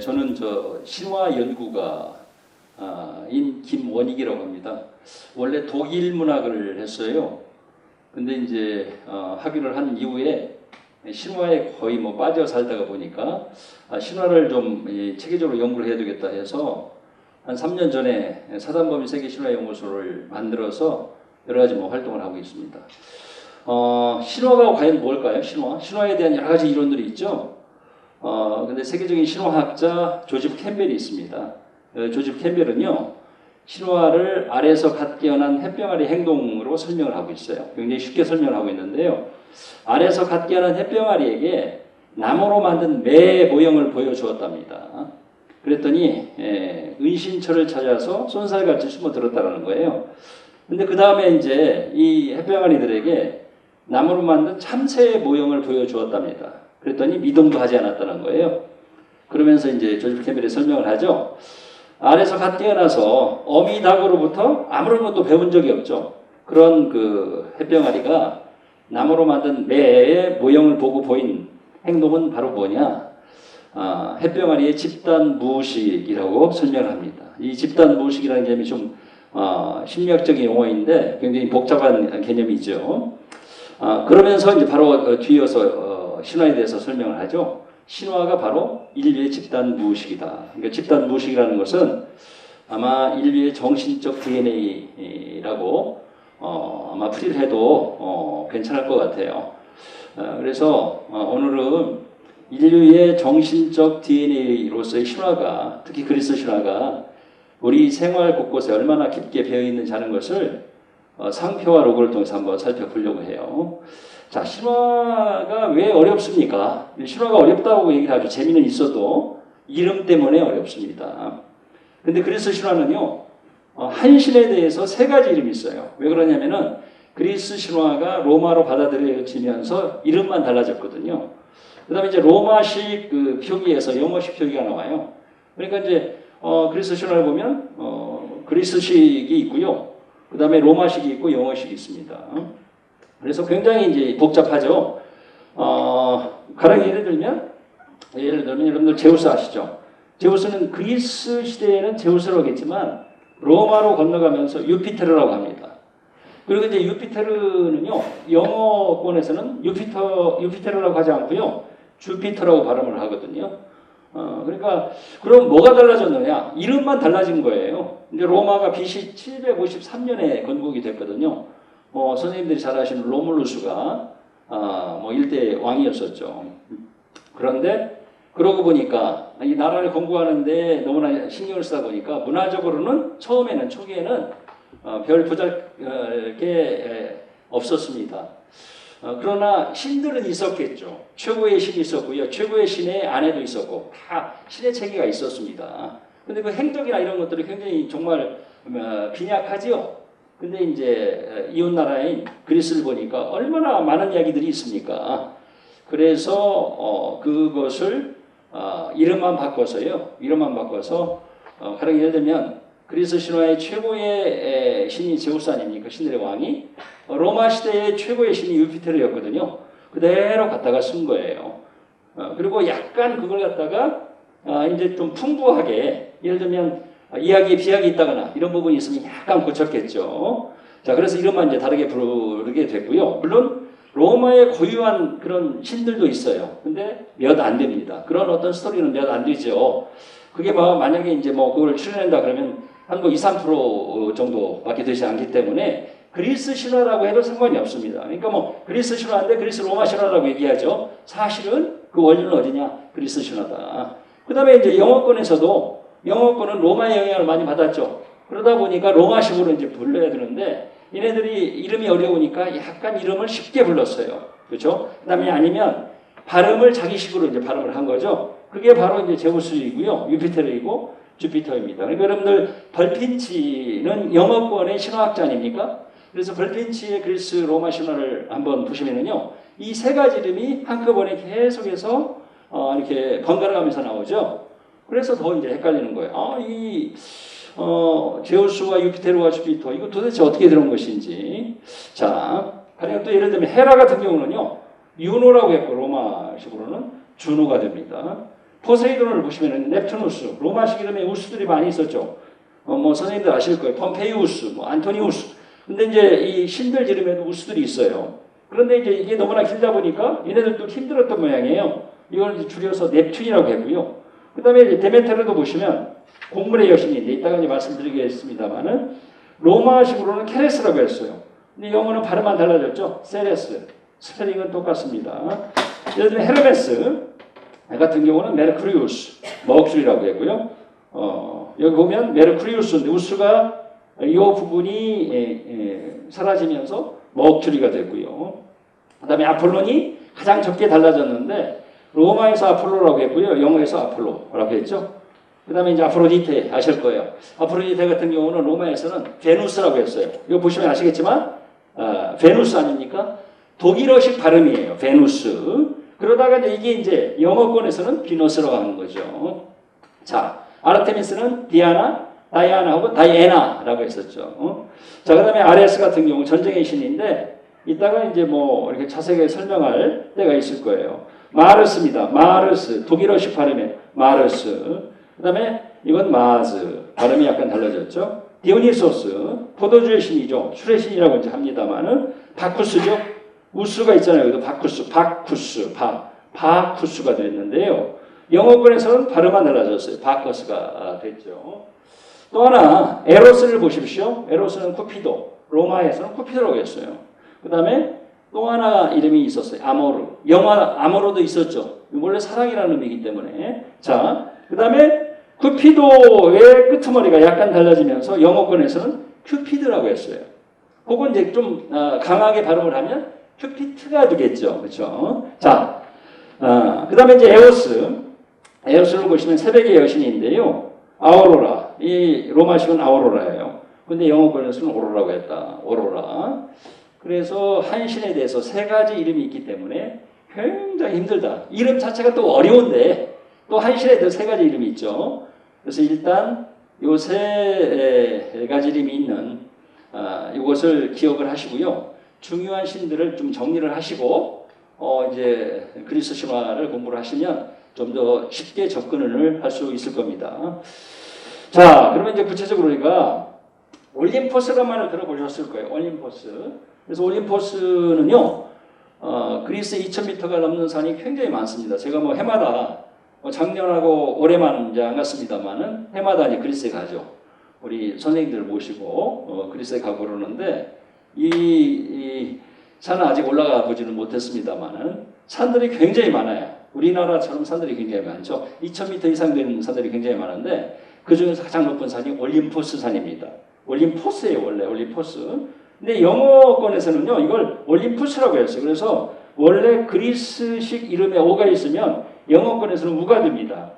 저는 신화 연구가 인 김원익이라고 합니다. 원래 독일 문학을 했어요. 근데 이제 학위를 한 이후에 신화에 거의 뭐 빠져 살다가 보니까 신화를 좀 체계적으로 연구를 해야 되겠다 해서 한 3년 전에 사단법인 세계신화연구소를 만들어서 여러 가지 뭐 활동을 하고 있습니다. 신화가 과연 뭘까요? 신화에 대한 여러 가지 이론들이 있죠. 근데 세계적인 신화학자 조지프 캠벨이 있습니다. 조지프 캠벨은요, 신화를 알에서 갓 깨어난 햇병아리 행동으로 설명을 하고 있어요. 굉장히 쉽게 설명을 하고 있는데요. 알에서 갓 깨어난 햇병아리에게 나무로 만든 매 모형을 보여주었답니다. 그랬더니 은신처를 찾아서 쏜살같이 숨어들었다는 거예요. 근데 그 다음에 이제 이 햇병아리들에게 나무로 만든 참새의 모형을 보여주었답니다. 그랬더니 미동도 하지 않았다는 거예요. 그러면서 이제 조지프 캠벨이 설명을 하죠. 알에서 갓 깨어나서 어미 닭으로부터 아무런 것도 배운 적이 없죠. 그런 그 햇병아리가 나무로 만든 매의 모형을 보고 보인 행동은 바로 뭐냐? 햇병아리의 집단 무의식이라고 설명을 합니다. 이 집단 무의식이라는 개념이 좀 심리학적인 용어인데 굉장히 복잡한 개념이죠. 그러면서 이제 바로 뒤이어서 신화에 대해서 설명을 하죠. 신화가 바로 인류의 집단 무의식이다. 그러니까 집단 무의식이라는 것은 아마 인류의 정신적 DNA라고 아마 풀이를 해도 괜찮을 것 같아요. 그래서 오늘은 인류의 정신적 DNA로서의 신화가, 특히 그리스 신화가 우리 생활 곳곳에 얼마나 깊게 배어 있는지 하는 것을 상표와 로고를 통해서 한번 살펴보려고 해요. 자, 신화가 왜 어렵습니까? 신화가 어렵다고 얘기를 하죠. 재미는 있어도 이름 때문에 어렵습니다. 근데 그리스 신화는요, 한 신에 대해서 세 가지 이름이 있어요. 왜 그러냐면은 그리스 신화가 로마로 받아들여지면서 이름만 달라졌거든요. 그 다음에 이제 로마식 그 표기에서 영어식 표기가 나와요. 그러니까 이제 그리스 신화를 보면 그리스식이 있고요. 그 다음에 로마식이 있고 영어식이 있습니다. 그래서 굉장히 이제 복잡하죠. 가령 예를 들면 여러분들 제우스 아시죠? 제우스는 그리스 시대에는 제우스라고 하겠지만 로마로 건너가면서 유피테르라고 합니다. 그리고 이제 유피테르는요, 영어권에서는 유피테르라고 하지 않고요, 주피터라고 발음을 하거든요. 그러니까 그럼 뭐가 달라졌느냐? 이름만 달라진 거예요. 이제 로마가 BC 753년에 건국이 됐거든요. 선생님들이 잘 아시는 로물루스가 일대 왕이었었죠. 그런데 그러고 보니까 이 나라를 건국하는데 너무나 신경을 쓰다 보니까 문화적으로는 처음에는 초기에는 별 보잘게 없었습니다. 그러나 신들은 있었겠죠. 최고의 신이 있었고요. 최고의 신의 아내도 있었고 다 신의 체계가 있었습니다. 근데 그 행적이나 이런 것들이 굉장히 정말 빈약하지요. 근데 이제 이웃 나라인 그리스를 보니까 얼마나 많은 이야기들이 있습니까? 그래서 그것을 이름만 바꿔서요. 이름만 바꿔서 가령 예를 들면 그리스 신화의 최고의 신이 제우스 아닙니까? 신들의 왕이 로마 시대의 최고의 신이 유피테르였거든요. 그대로 갖다가 쓴 거예요. 그리고 약간 그걸 갖다가 이제 좀 풍부하게 예를 들면 이야기에 비약이 있다거나 이런 부분이 있으면 약간 고쳤겠죠. 자, 그래서 이름만 이제 다르게 부르게 됐고요. 물론 로마의 고유한 그런 신들도 있어요. 근데 몇 안 됩니다. 그런 어떤 스토리는 몇 안 되죠. 그게 만약에 이제 그걸 출연한다 그러면 한 2, 3% 정도밖에 되지 않기 때문에 그리스 신화라고 해도 상관이 없습니다. 그러니까 그리스 신화인데 그리스 로마 신화라고 얘기하죠. 사실은 그 원리는 어디냐? 그리스 신화다. 그 다음에 이제 영어권은 로마의 영향을 많이 받았죠. 그러다 보니까 로마식으로 이제 불러야 되는데 얘네들이 이름이 어려우니까 약간 이름을 쉽게 불렀어요. 그렇죠? 그 다음에 아니면 발음을 자기식으로 이제 발음을 한 거죠. 그게 바로 이제 제우스이고요. 유피테르이고 주피터입니다. 그러니까 여러분들 벌핀치는 영어권의 신화학자 아닙니까? 그래서 벌핀치의 그리스 로마 신화를 한번 보시면은요, 이 세 가지 이름이 한꺼번에 계속해서 이렇게 번갈아 가면서 나오죠. 그래서 더 이제 헷갈리는 거예요. 제우스와 유피테르와 주피터, 이거 도대체 어떻게 들어온 것인지. 자, 가령 또 예를 들면 헤라 같은 경우는요, 유노라고 했고, 로마식으로는 주노가 됩니다. 포세이돈을 보시면은 넵투누스, 로마식 이름의 우스들이 많이 있었죠. 뭐 선생님들 아실 거예요. 폼페이우스, 뭐 안토니우스. 근데 이제 이 신들 이름에도 우스들이 있어요. 그런데 이제 이게 너무나 길다 보니까 얘네들도 힘들었던 모양이에요. 이걸 이제 줄여서 넵튠이라고 했고요. 그 다음에 이제 데메테르도 보시면 곡물의 여신인데 이따가 이제 말씀드리겠습니다만은 로마식으로는 케레스라고 했어요. 근데 영어는 발음만 달라졌죠. 세레스. 스펠링은 똑같습니다. 예를 들면 헤르메스 같은 경우는 메르쿠리우스, 머큐리라고 했고요. 여기 보면 메르쿠리우스인데 우스가 이 부분이 사라지면서 머큐리가 됐고요. 그 다음에 아폴론이 가장 적게 달라졌는데 로마에서 아폴로라고 했고요. 영어에서 아폴로라고 했죠. 그 다음에 이제 아프로디테 아실 거예요. 아프로디테 같은 경우는 로마에서는 베누스라고 했어요. 이거 보시면 아시겠지만 베누스 아닙니까? 독일어식 발음이에요. 베누스. 그러다가 이제 이게 영어권에서는 비너스라고 하는 거죠. 자, 아르테미스는 디아나, 다이아나하고 다이애나라고 했었죠. 자, 그 다음에 아레스 같은 경우 전쟁의 신인데 이따가 이제 뭐 이렇게 자세하게 설명할 때가 있을 거예요. 마르스입니다. 마르스. 독일어식 발음에 마르스. 그 다음에 이건 마즈. 발음이 약간 달라졌죠. 디오니소스. 포도주의 신이죠. 술의 신이라고 이제 합니다만은 바쿠스죠. 우스가 있잖아요. 여기도 바쿠스, 바쿠스가 됐는데요. 영어권에서는 발음만 달라졌어요. 바커스가 됐죠. 또 하나 에로스를 보십시오. 에로스는 쿠피도. 로마에서는 쿠피도라고 했어요. 그 다음에 또 하나 이름이 있었어요. 아모르. 영화 아모르도 있었죠. 원래 사랑이라는 의미이기 때문에. 자, 그 다음에 쿠피도의 끄트머리가 약간 달라지면서 영어권에서는 큐피드라고 했어요. 혹은 이제 좀 강하게 발음을 하면 큐피트가 되겠죠. 그렇죠? 자, 그 다음에 이제 에오스. 에오스를 보시면 새벽의 여신인데요. 아우로라. 이 로마식은 아우로라예요. 근데 영어권에서는 오로라고 했다. 오로라. 그래서 한 신에 대해서 세 가지 이름이 있기 때문에 굉장히 힘들다. 이름 자체가 또 어려운데 또 한 신에 대해서 세 가지 이름이 있죠. 그래서 일단 요 세 가지 이름이 있는 이것을 기억을 하시고요. 중요한 신들을 좀 정리를 하시고 이제 그리스 신화를 공부를 하시면 좀 더 쉽게 접근을 할 수 있을 겁니다. 자, 그러면 이제 구체적으로 우리가 올림포스라는 말을 들어보셨을 거예요. 올림포스. 그래서 올림포스는요, 그리스 2000m가 넘는 산이 굉장히 많습니다. 제가 뭐 해마다 작년하고 올해만 이제 안 갔습니다만은 해마다 이제 그리스에 가죠. 우리 선생님들 모시고 그리스에 가고 그러는데 이 산은 아직 올라가 보지는 못했습니다만은 산들이 굉장히 많아요. 우리나라처럼 산들이 굉장히 많죠. 2000m 이상 되는 산들이 굉장히 많은데 그 중에서 가장 높은 산이 올림포스 산입니다. 올림포스예요, 원래 올림포스. 근데 영어권에서는요, 이걸 올림푸스라고 했어요. 그래서 원래 그리스식 이름에 오가 있으면 영어권에서는 우가 됩니다.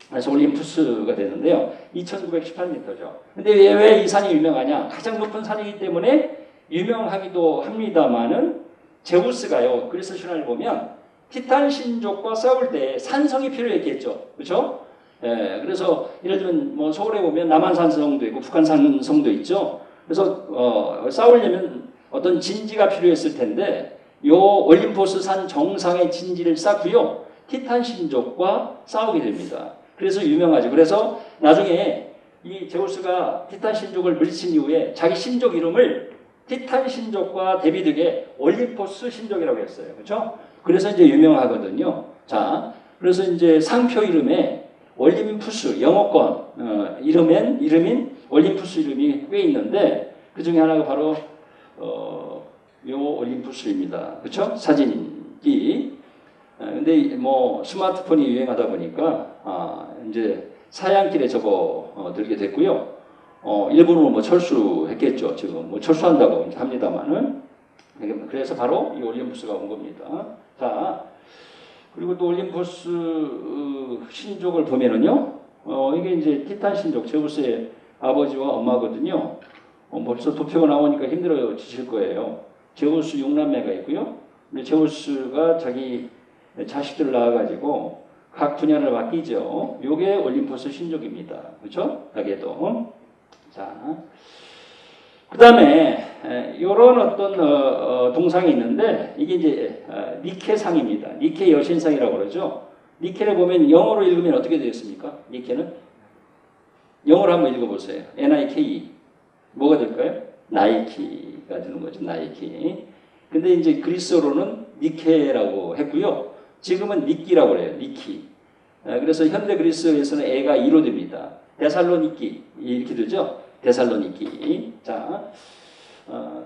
그래서 올림푸스가 되는데요. 2918m죠. 근데 왜 이 산이 유명하냐? 가장 높은 산이기 때문에 유명하기도 합니다만은 제우스가요, 그리스 신화를 보면 티탄 신족과 싸울 때 산성이 필요했겠죠. 그렇죠? 예, 그래서 예를 들면 뭐 서울에 보면 남한산성도 있고 북한산성도 있죠. 그래서 싸우려면 어떤 진지가 필요했을 텐데 요 올림포스 산 정상의 진지를 쌓고요. 티탄 신족과 싸우게 됩니다. 그래서 유명하죠. 그래서 나중에 이 제우스가 티탄 신족을 물리친 이후에 자기 신족 이름을 티탄 신족과 대비되게 올림포스 신족이라고 했어요. 그렇죠? 그래서 이제 유명하거든요. 자, 그래서 이제 상표 이름에 올림푸스 영어권 이름인 올림푸스 이름이 꽤 있는데 그 중에 하나가 바로 요 올림푸스입니다. 그렇죠? 사진기. 근데 뭐 스마트폰이 유행하다 보니까 이제 사양길에 접어들게 됐고요. 일본으로 뭐 철수했겠죠. 지금 뭐 철수한다고 합니다만은 그래서 바로 이 올림푸스가 온 겁니다. 자, 그리고 또 올림푸스 신족을 보면은요, 이게 이제 티탄 신족 제우스의 아버지와 엄마거든요. 벌써 도표가 나오니까 힘들어지실 거예요. 제우스 6남매가 있고요. 근데 제우스가 자기 자식들을 낳아가지고 각 분야를 맡기죠. 요게 올림푸스 신족입니다. 그렇죠? 가게도. 자, 그 다음에 이런 어떤 동상이 있는데 이게 이제 니케상입니다. 니케 여신상이라고 그러죠. 니케를 보면 영어로 읽으면 어떻게 되겠습니까? 니케는 영어로 한번 읽어보세요. Nike 뭐가 될까요? 나이키가 되는 거죠. 나이키. 근데 이제 그리스어로는 니케라고 했고요. 지금은 니끼라고 그래요. 니키. 그래서 현대 그리스어에서는 애가 2로 됩니다. 데살로니키 이렇게 되죠. 데살로니키. 자,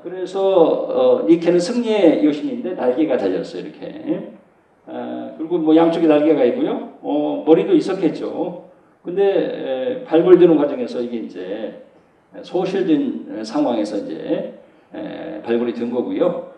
그래서 니케는 승리의 여신인데 날개가 달렸어요. 이렇게. 그리고 뭐 양쪽에 날개가 있고요. 머리도 있었겠죠. 근데 발굴되는 과정에서 이게 이제 소실된 상황에서 이제 발굴이 된 거고요.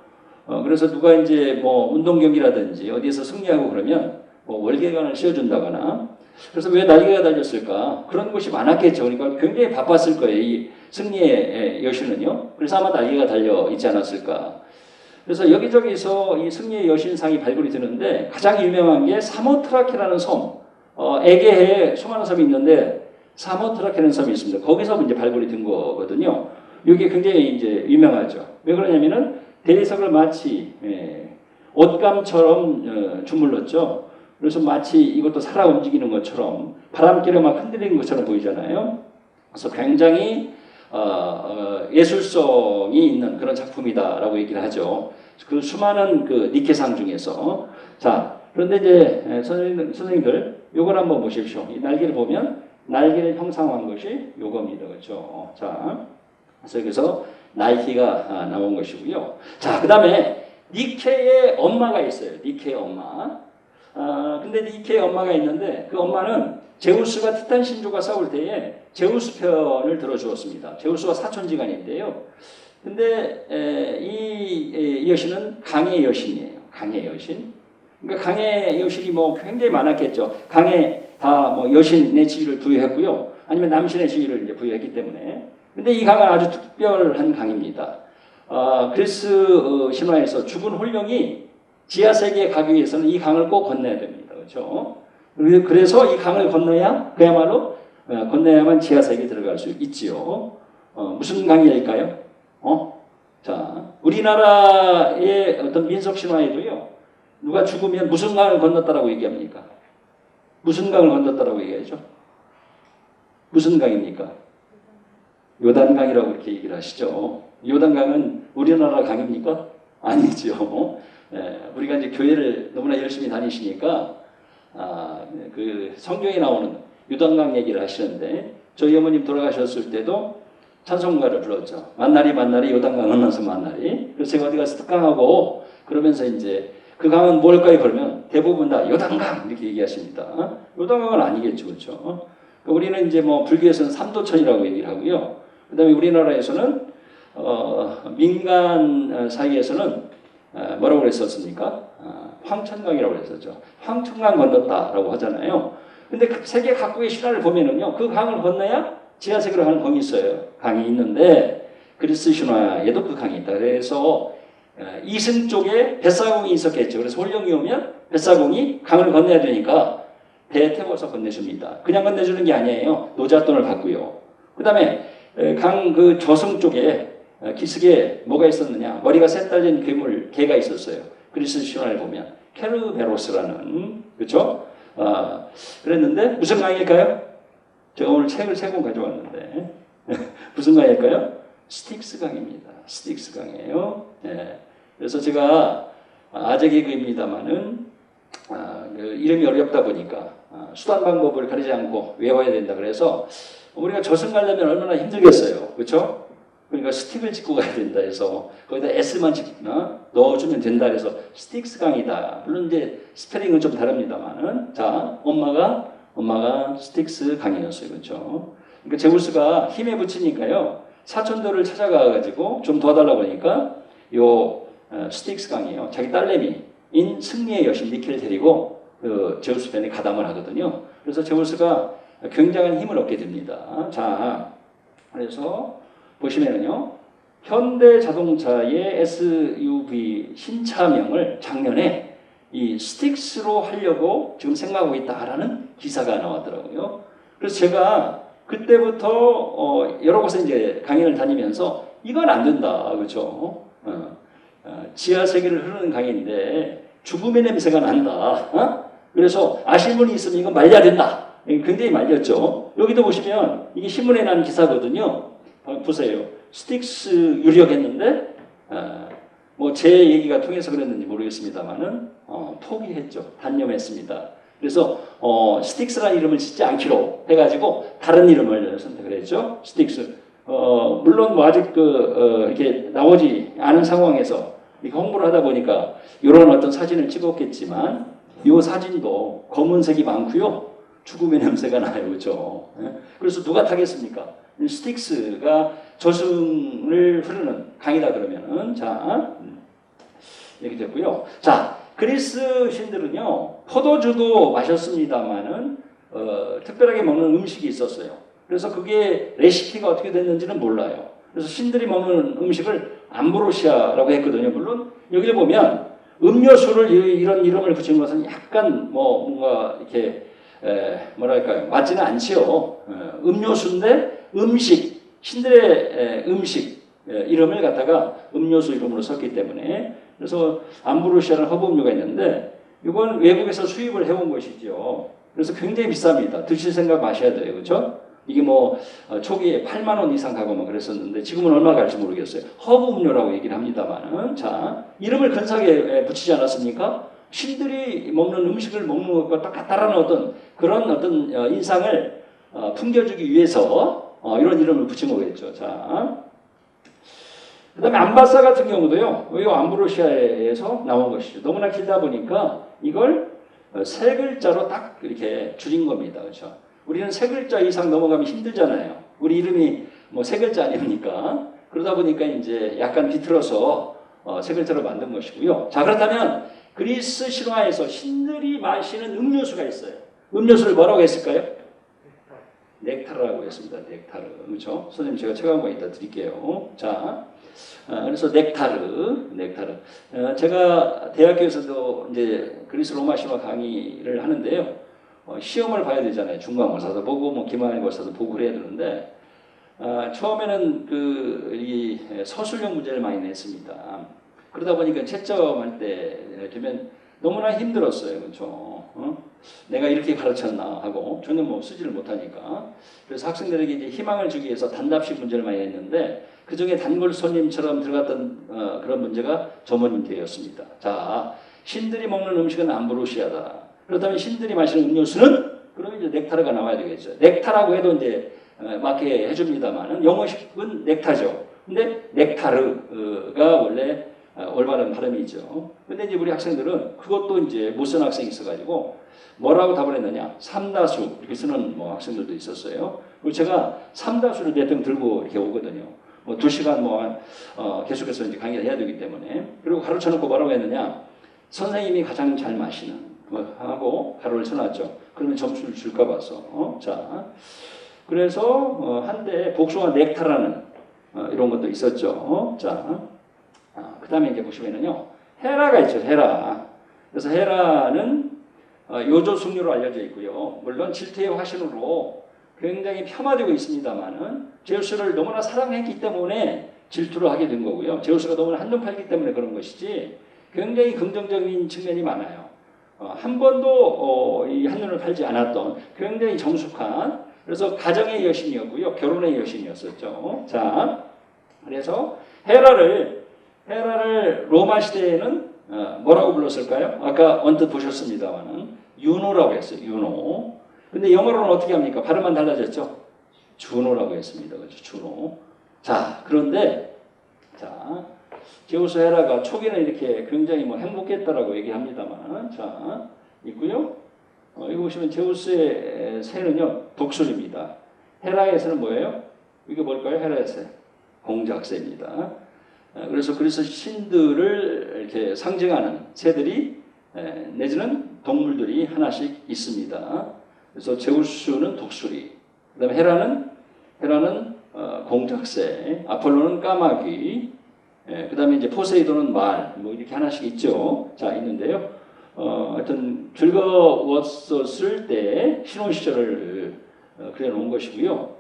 그래서 누가 이제 뭐 운동 경기라든지 어디에서 승리하고 그러면 뭐 월계관을 씌워준다거나 그래서 왜 날개가 달렸을까? 그런 것이 많았겠죠. 그러니까 굉장히 바빴을 거예요. 이 승리의 여신은요. 그래서 아마 날개가 달려 있지 않았을까. 그래서 여기저기서 이 승리의 여신상이 발굴이 되는데 가장 유명한 게 사모트라케라는 섬. 에게해에 수많은 섬이 있는데 사모트라케라는 섬이 있습니다. 거기서 이제 발굴이 된 거거든요. 이게 굉장히 이제 유명하죠. 왜 그러냐면은 대리석을 마치 옷감처럼 주물렀죠. 그래서 마치 이것도 살아 움직이는 것처럼 바람길에 막 흔들리는 것처럼 보이잖아요. 그래서 굉장히 예술성이 있는 그런 작품이다라고 얘기를 하죠. 그 수많은 그 니케상 중에서 자 그런데 이제 선생님들 요걸 한번 보십시오. 이 날개를 보면 날개를 형상화한 것이 요겁니다. 그렇죠? 자 그래서 여기서 나이키가 나온 것이고요. 자, 그 다음에 니케의 엄마가 있어요. 니케의 엄마. 근데 니케의 엄마가 있는데 그 엄마는 제우스가 티탄 신조가 싸울 때에 제우스 편을 들어주었습니다. 제우스가 사촌지간인데요. 근데 이 여신은 강의 여신이에요. 강의 여신. 그러니까 강의 여신이 뭐 굉장히 많았겠죠. 강에 다 뭐 여신의 지위를 부여했고요. 아니면 남신의 지위를 이제 부여했기 때문에. 근데 이 강은 아주 특별한 강입니다. 그리스 신화에서 죽은 홀령이 지하세계에 가기 위해서는 이 강을 꼭 건너야 됩니다. 그렇죠? 그래서 이 강을 건너야 그야말로 건너야만 지하세계에 들어갈 수 있지요. 무슨 강일까요? 자, 우리나라의 어떤 민속 신화에도요. 누가 죽으면 무슨 강을 건넜다라고 얘기합니까? 무슨 강을 건넜다라고 얘기하죠? 무슨 강입니까? 요단강이라고 이렇게 얘기를 하시죠. 요단강은 우리나라 강입니까? 아니죠. 우리가 이제 교회를 너무나 열심히 다니시니까 그 성경에 나오는 요단강 얘기를 하시는데 저희 어머님 돌아가셨을 때도 찬송가를 불렀죠. 만나리 만나리 요단강 건너서 만나리. 그래서 제가 어디 가서 특강하고 그러면서 이제 그 강은 뭘까요? 그러면 대부분 다 요단강 이렇게 얘기하십니다. 요단강은 아니겠죠, 그렇죠? 우리는 이제 뭐 불교에서는 삼도천이라고 얘기를 하고요. 그다음에 우리나라에서는 민간 사이에서는 뭐라고 그랬었습니까? 황천강이라고 그랬었죠. 황천강 건넜다라고 하잖아요. 근데 그 세계 각국의 신화를 보면은요, 그 강을 건너야 지하세계로 가는 강이 있어요. 강이 있는데 그리스 신화에도 그 강이 있다. 그래서 이승 쪽에 뱃사공이 있었겠죠. 그래서 홀령이 오면 뱃사공이 강을 건너야 되니까 배에 태워서 건네줍니다. 그냥 건네주는 게 아니에요. 노잣돈을 받고요. 그 다음에 강 그 저승 쪽에 기슭에 뭐가 있었느냐. 머리가 셋 달린 괴물, 개가 있었어요. 그리스 신화를 보면 케르베로스라는, 그렇죠? 그랬는데 무슨 강일까요? 제가 오늘 책을 3권 가져왔는데 무슨 강일까요? 스틱스 강입니다. 스틱스 강이에요. 네. 그래서 제가 아재 개그입니다만은 이름이 어렵다 보니까 수단 방법을 가리지 않고 외워야 된다. 그래서 우리가 저승 가려면 얼마나 힘들겠어요. 그렇죠? 그러니까 스틱을 짚고 가야 된다 해서 거기다 S만 넣어주면 된다 해서 스틱스 강이다. 물론 이제 스페링은 좀 다릅니다만은 자 엄마가 스틱스 강이었어요. 그렇죠? 그러니까 제우스가 힘에 붙이니까요. 사촌들을 찾아가가지고 좀 도와달라고 하니까 요 스틱스 강이에요. 자기 딸내미인 승리의 여신 니케를 데리고 그 제우스 편에 가담을 하거든요. 그래서 제우스가 굉장한 힘을 얻게 됩니다. 자, 그래서 보시면은요, 현대 자동차의 SUV 신차명을 작년에 이 스틱스로 하려고 지금 생각하고 있다라는 기사가 나왔더라고요. 그래서 제가 그때부터 여러 곳에 이제 강연을 다니면서 이건 안 된다, 그렇죠? 지하 세계를 흐르는 강인데 죽음의 냄새가 난다. 그래서 신문이 있으면 이건 말려야 된다. 굉장히 말렸죠. 여기도 보시면 이게 신문에 난 기사거든요. 보세요. 스틱스 유력했는데 뭐 제 얘기가 통해서 그랬는지 모르겠습니다만은 포기했죠. 단념했습니다. 그래서 스틱스라는 이름을 짓지 않기로 해가지고 다른 이름을 선택을 했죠. 스틱스. 물론 뭐 아직 이렇게 나오지 않은 상황에서 이렇게 홍보를 하다 보니까 이런 어떤 사진을 찍었겠지만 이 사진도 검은색이 많고요. 죽음의 냄새가 나요. 그렇죠? 그래서 누가 타겠습니까? 스틱스가 저승을 흐르는 강이다 그러면은 자 이렇게 됐고요. 자 그리스 신들은요 포도주도 마셨습니다만은 특별하게 먹는 음식이 있었어요. 그래서 그게 레시피가 어떻게 됐는지는 몰라요. 그래서 신들이 먹는 음식을 암브로시아라고 했거든요. 물론 여기를 보면 음료수를 이런 이름을 붙인 것은 약간 뭐 뭔가 이렇게 뭐랄까요 맞지는 않지요. 음료수인데 음식 신들의 음식 이름을 갖다가 음료수 이름으로 썼기 때문에 그래서 암브로시아라는 허브 음료가 있는데 이건 외국에서 수입을 해온 것이죠. 그래서 굉장히 비쌉니다. 드실 생각 마셔야 돼요. 그렇죠? 이게 뭐 초기에 8만 원 이상 가고 뭐 그랬었는데 지금은 얼마 갈지 모르겠어요. 허브 음료라고 얘기를 합니다만은 자 이름을 근사하게 붙이지 않았습니까? 신들이 먹는 음식을 먹는 것과 똑같다라는 어떤 그런 어떤 인상을 풍겨주기 위해서 이런 이름을 붙인 거겠죠. 자, 그다음에 암바사 같은 경우도요. 이 암브로시아에서 나온 것이죠. 너무나 길다 보니까 이걸 세 글자로 딱 이렇게 줄인 겁니다. 그렇죠? 우리는 세 글자 이상 넘어가면 힘들잖아요. 우리 이름이 뭐 세 글자 아닙니까? 그러다 보니까 이제 약간 비틀어서 세 글자로 만든 것이고요. 자, 그렇다면 그리스 신화에서 신들이 마시는 음료수가 있어요. 음료수를 뭐라고 했을까요? 넥타르라고 했습니다. 넥타르. 그렇죠? 선생님 제가 책 한 권 이따 드릴게요. 자, 그래서 넥타르. 제가 대학교에서도 이제 그리스 로마 신화 강의를 하는데요. 시험을 봐야 되잖아요. 중간고사도 보고 뭐 기말고사도 보고 그래야 되는데 처음에는 이 서술형 문제를 많이 냈습니다. 그러다 보니까 채점할 때 되면 너무나 힘들었어요. 그렇죠? 내가 이렇게 가르쳤나 하고 저는 뭐 쓰지를 못하니까 그래서 학생들에게 이제 희망을 주기 위해서 단답식 문제를 많이 했는데 그 중에 단골 손님처럼 들어갔던 그런 문제가 저문문제였습니다. 자, 신들이 먹는 음식은 암브로시아다. 그렇다면 신들이 마시는 음료수는 그러면 이제 넥타르가 나와야 되겠죠. 넥타라고 해도 이제 맞게 해줍니다만은 영어식은 넥타죠. 근데 넥타르가 원래 올바른 발음이죠. 근데 이제 우리 학생들은 그것도 이제 못 쓰는 학생이 있어가지고 뭐라고 답을 했느냐? 삼다수 이렇게 쓰는 뭐 학생들도 있었어요. 그리고 제가 삼다수를 몇 등 들고 이렇게 오거든요. 뭐 2시간 계속해서 이제 강의를 해야 되기 때문에 그리고 가르쳐 놓고 뭐라고 했느냐? 선생님이 가장 잘 마시는 하고 가로를 쳐놨죠. 그러면 점수를 줄까 봐서. 자, 그래서 한때 복숭아 넥타라는 이런 것도 있었죠. 자, 그 다음에 이제 보시면은요, 헤라가 있죠. 헤라. 그래서 헤라는 요조 숙녀로 알려져 있고요. 물론 질투의 화신으로 굉장히 폄하되고 있습니다만은 제우스를 너무나 사랑했기 때문에 질투를 하게 된 거고요. 제우스가 너무나 한눈 팔기 때문에 그런 것이지 굉장히 긍정적인 측면이 많아요. 한 번도 이 한눈을 팔지 않았던 굉장히 정숙한 그래서 가정의 여신이었고요. 결혼의 여신이었었죠. 자, 그래서 헤라를 로마 시대에는 뭐라고 불렀을까요? 아까 언뜻 보셨습니다만은 유노라고 했어요. 유노. 근데 영어로는 어떻게 합니까? 발음만 달라졌죠. 주노라고 했습니다. 그렇죠? 주노. 자, 그런데 자, 제우스 헤라가 초기는 이렇게 굉장히 뭐 행복했다라고 얘기합니다만, 자, 있고요. 여기 보시면 제우스의 새는요, 독수리입니다. 헤라에서는 뭐예요? 이게 뭘까요? 헤라의 새. 공작새입니다. 그래서 그래서 신들을 이렇게 상징하는 새들이 내지는 동물들이 하나씩 있습니다. 그래서 제우스는 독수리, 그다음에 헤라는 공작새, 아폴로는 까마귀, 그다음에 이제 포세이돈은 말, 뭐 이렇게 하나씩 있죠. 자, 있는데요. 하여튼 즐거웠었을 때 신혼 시절을 그려놓은 것이고요.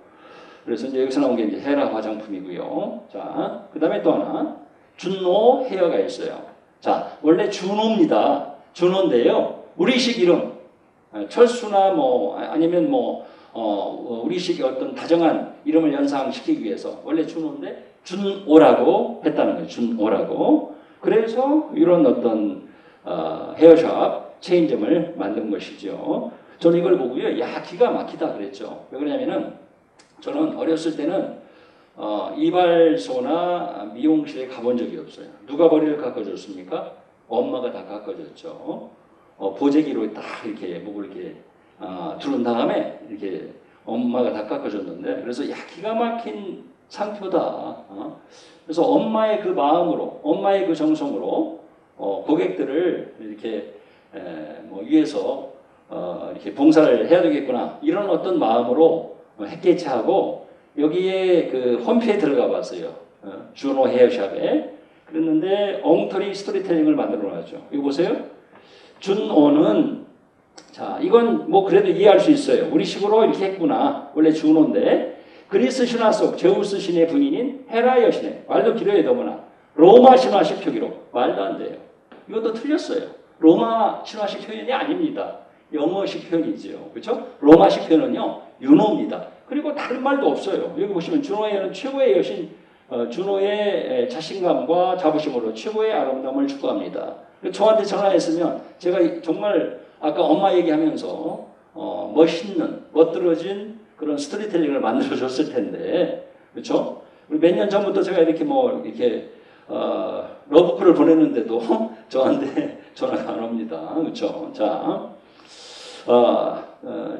그래서 이제 여기서 나온 게 이제 헤라 화장품이고요. 자, 그다음에 또 하나 준노 헤어가 있어요. 자, 원래 준호입니다. 준호인데요. 우리식 이름 철수나 뭐 아니면 뭐 우리식의 어떤 다정한 이름을 연상시키기 위해서 원래 준호인데 준오라고 했다는 거예요. 준오라고. 그래서 이런 어떤 헤어샵 체인점을 만든 것이죠. 저는 이걸 보고요, 야 기가 막히다 그랬죠. 왜 그러냐면은 저는 어렸을 때는 이발소나 미용실에 가본 적이 없어요. 누가 머리를 깎아줬습니까? 엄마가 다 깎아줬죠. 보재기로 딱 이렇게 목을 이렇게 두른 다음에 이렇게 엄마가 다 깎아줬는데, 그래서 야 기가 막힌 상표다. 그래서 엄마의 그 마음으로, 엄마의 그 정성으로 고객들을 이렇게 뭐 위해서 이렇게 봉사를 해야 되겠구나 이런 어떤 마음으로 했겠지 하고 여기에 그 홈페이지에 들어가 봤어요. 준호 헤어샵에. 그랬는데 엉터리 스토리텔링을 만들어 놨죠. 이거 보세요. 준호는 자 이건 뭐 그래도 이해할 수 있어요. 우리 식으로 이렇게 했구나. 원래 준호인데 그리스 신화 속 제우스 신의 부인인 헤라 여신의 말도 길어요 너무나 로마 신화식 표기로 말도 안 돼요. 이것도 틀렸어요. 로마 신화식 표현이 아닙니다. 영어식 표현이죠. 그렇죠? 로마식 표현은요 윤호입니다. 그리고 다른 말도 없어요. 여기 보시면 준호에는 최고의 여신 준호의 자신감과 자부심으로 최고의 아름다움을 추구합니다. 저한테 전화했으면 제가 정말 아까 엄마 얘기하면서 멋있는 멋들어진 그런 스토리텔링을 만들어줬을 텐데, 그렇죠? 몇 년 전부터 제가 이렇게 뭐 이렇게 러브콜을 보냈는데도 저한테 전화가 안 옵니다. 그렇죠? 자,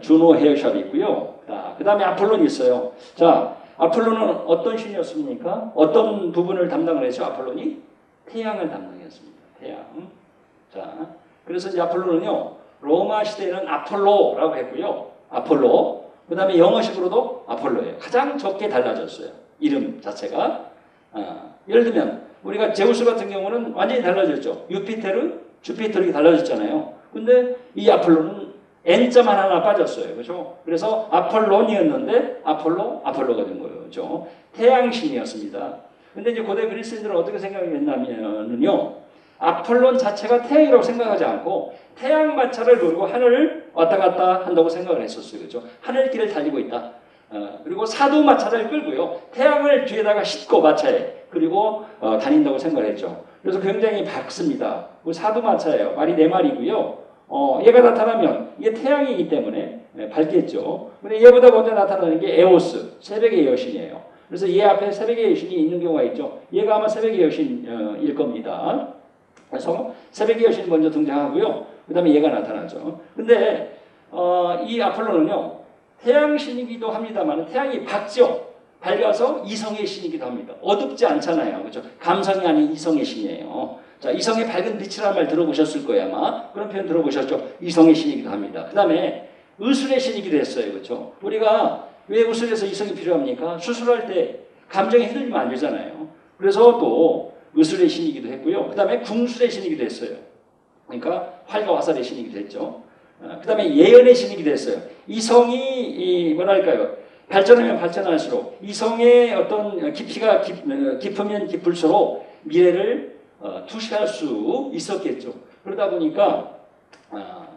준호 헤어샵이 있고요. 그 다음에 아폴론이 있어요. 자, 아폴론은 어떤 신이었습니까? 어떤 부분을 담당을 했죠? 아폴론이 태양을 담당했습니다. 태양. 자, 그래서 이제 아폴론은요, 로마 시대에는 아폴로라고 했고요. 아폴로. 그 다음에 영어식으로도 아폴로예요. 가장 적게 달라졌어요. 이름 자체가. 예를 들면 우리가 제우스 같은 경우는 완전히 달라졌죠. 유피테르, 주피터 이렇게 달라졌잖아요. 근데 이 아폴로는 N자만 하나 빠졌어요. 그렇죠? 그래서 아폴론이었는데 아폴로가 된 거예요. 그렇죠? 태양신이었습니다. 근데 이제 고대 그리스인들은 어떻게 생각했냐면요. 아폴론 자체가 태양이라고 생각하지 않고 태양 마차를 돌고 하늘을 왔다 갔다 한다고 생각을 했었어요. 그렇죠? 하늘길을 달리고 있다. 그리고 사두 마차를 끌고요. 태양을 뒤에다가 싣고 마차에 그리고 다닌다고 생각을 했죠. 그래서 굉장히 밝습니다. 사두 마차예요. 말이 네 마리고요. 얘가 나타나면 이게 태양이기 때문에 밝겠죠. 근데 얘보다 먼저 나타나는 게 에오스, 새벽의 여신이에요. 그래서 얘 앞에 새벽의 여신이 있는 경우가 있죠. 얘가 아마 새벽의 여신일 겁니다. 그래서 새벽의 여신이 먼저 등장하고요. 그 다음에 얘가 나타나죠. 근데 이 아폴로는요. 태양신이기도 합니다만 태양이 밝죠. 밝아서 이성의 신이기도 합니다. 어둡지 않잖아요. 그렇죠? 감성이 아닌 이성의 신이에요. 자, 이성의 밝은 빛이라는 말 들어보셨을 거예요, 아마. 그런 표현 들어보셨죠? 이성의 신이기도 합니다. 그 다음에 의술의 신이기도 했어요. 그렇죠? 우리가 왜 의술에서 이성이 필요합니까? 수술할 때 감정이 흔들리면 안 되잖아요. 그래서 또 의술의 신이기도 했고요. 그 다음에 궁술의 신이기도 했어요. 그러니까 활과 화살의 신이기도 했죠. 그 다음에 예언의 신이기도 했어요. 이성이 뭐랄까요? 발전하면 발전할수록 이성의 어떤 깊이가 깊으면 깊을수록 미래를 투시할 수 있었겠죠. 그러다 보니까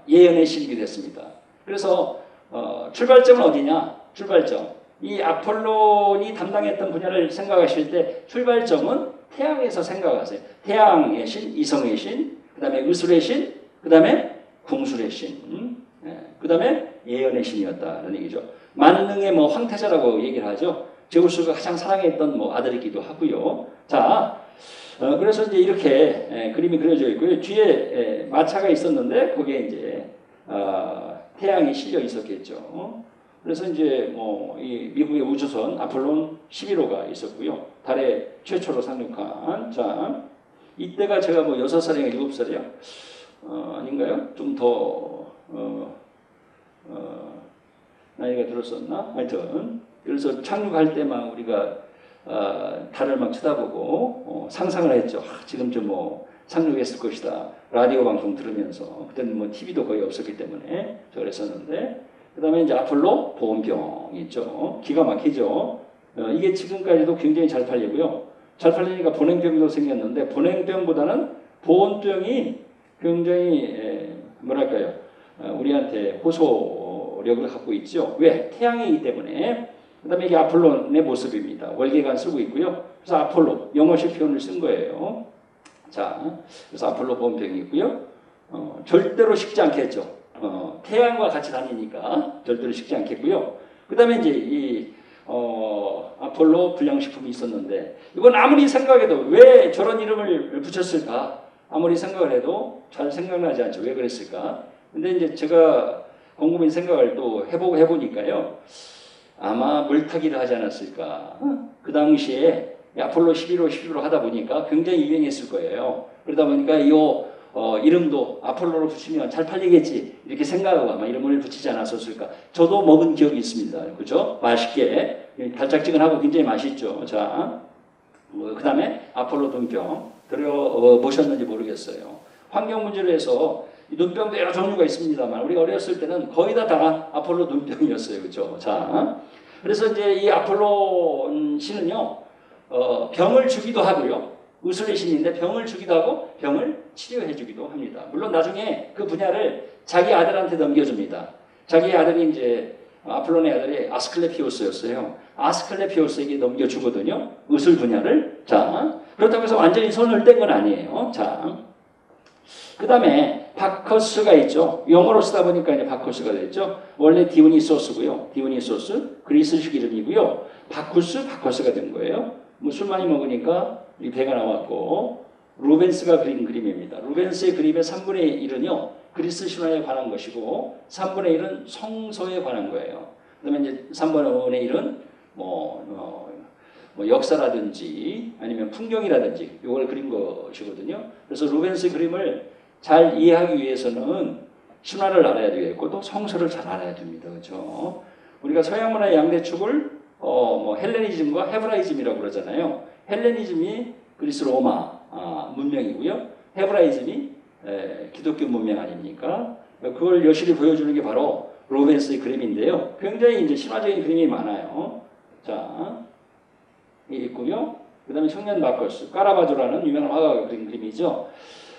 예언의 신이기도 했습니다. 그래서 출발점은 어디냐? 출발점. 이 아폴론이 담당했던 분야를 생각하실 때 출발점은 태양에서 생각하세요. 태양의 신, 이성의 신, 그 다음에 의술의 신, 그 다음에 궁술의 신, 그 다음에 예언의 신이었다는 얘기죠. 만능의 뭐 황태자라고 얘기를 하죠. 제우스가 가장 사랑했던 뭐 아들이기도 하고요. 자, 그래서 이제 이렇게 그림이 그려져 있고요. 뒤에 마차가 있었는데 거기에 이제 태양이 실려 있었겠죠. 그래서 이제 뭐 이 미국의 우주선 아폴론 11호가 있었고요. 달에 최초로 상륙한. 자, 이때가 제가 뭐 6살인가 7살이요? 아닌가요? 좀 더 나이가 들었었나? 하여튼 그래서 착륙할 때만 우리가 달을 막 쳐다보고 상상을 했죠. 지금쯤 뭐 상륙했을 것이다. 라디오 방송 들으면서 그때는 뭐 TV도 거의 없었기 때문에 저 그랬었는데 그 다음에 이제 아폴로 보온병이 있죠. 기가 막히죠. 이게 지금까지도 굉장히 잘 팔리고요. 잘 팔리니까 보냉병도 생겼는데 보냉병보다는 보온병이 굉장히 뭐랄까요? 우리한테 호소력을 갖고 있죠. 왜? 태양이기 때문에. 그 다음에 이게 아폴론의 모습입니다. 월계관 쓰고 있고요. 그래서 아폴로, 영어식 표현을 쓴 거예요. 자, 그래서 아폴로 보온병이고요. 절대로 식지 않겠죠. 태양과 같이 다니니까 절대로 식지 않겠고요. 그 다음에 이제 이 아폴로 불량식품이 있었는데 이건 아무리 생각해도 왜 저런 이름을 붙였을까? 아무리 생각을 해도 잘 생각나지 않죠. 왜 그랬을까? 근데 이제 제가 곰곰이 생각을 또 해보니까요. 아마 물타기를 하지 않았을까. 그 당시에 아폴로 11호 하다 보니까 굉장히 유행했을 거예요. 그러다 보니까 이 이름도 아폴로로 붙이면 잘 팔리겠지 이렇게 생각하고 아마 이름을 붙이지 않았었을까. 저도 먹은 기억이 있습니다. 그죠? 맛있게 달짝지근하고 굉장히 맛있죠. 자, 그 다음에 아폴로 눈병 들여보셨는지 모르겠어요. 환경 문제로 해서 눈병도 여러 종류가 있습니다만 우리가 어렸을 때는 거의 다 아폴로 눈병이었어요. 그죠? 자, 그래서 이제 이 아폴로 씨는요 병을 주기도 하고요. 의술의 신인데 병을 주기도 하고 병을 치료해 주기도 합니다. 물론 나중에 그 분야를 자기 아들한테 넘겨줍니다. 자기 아들이 이제 아폴론의 아들이 아스클레피오스였어요. 아스클레피오스에게 넘겨주거든요. 의술 분야를. 자, 그렇다고 해서 완전히 손을 뗀 건 아니에요. 자, 그 다음에 바커스가 있죠. 영어로 쓰다 보니까 이제 바커스가 됐죠. 원래 디오니소스고요. 디오니소스 그리스식 이름이고요. 바커스가 된 거예요. 뭐 술 많이 먹으니까 이 배가 나왔고 루벤스가 그린 그림입니다. 루벤스의 그림의 3분의 1은요 그리스 신화에 관한 것이고 3분의 1은 성서에 관한 거예요. 그다음에 이제 3분의 1은 뭐 역사라든지 아니면 풍경이라든지 이걸 그린 것이거든요. 그래서 루벤스 그림을 잘 이해하기 위해서는 신화를 알아야 되겠고 또 성서를 잘 알아야 됩니다. 그렇죠? 우리가 서양 문화의 양대축을 헬레니즘과 헤브라이즘이라고 그러잖아요. 헬레니즘이 그리스 로마 문명이고요. 헤브라이즘이 기독교 문명 아닙니까? 그걸 여실히 보여주는 게 바로 루벤스의 그림인데요. 굉장히 이제 신화적인 그림이 많아요. 자, 이게 있고요. 그 다음에 청년 마커스, 까라바조라는 유명한 화가가 그린 그림이죠.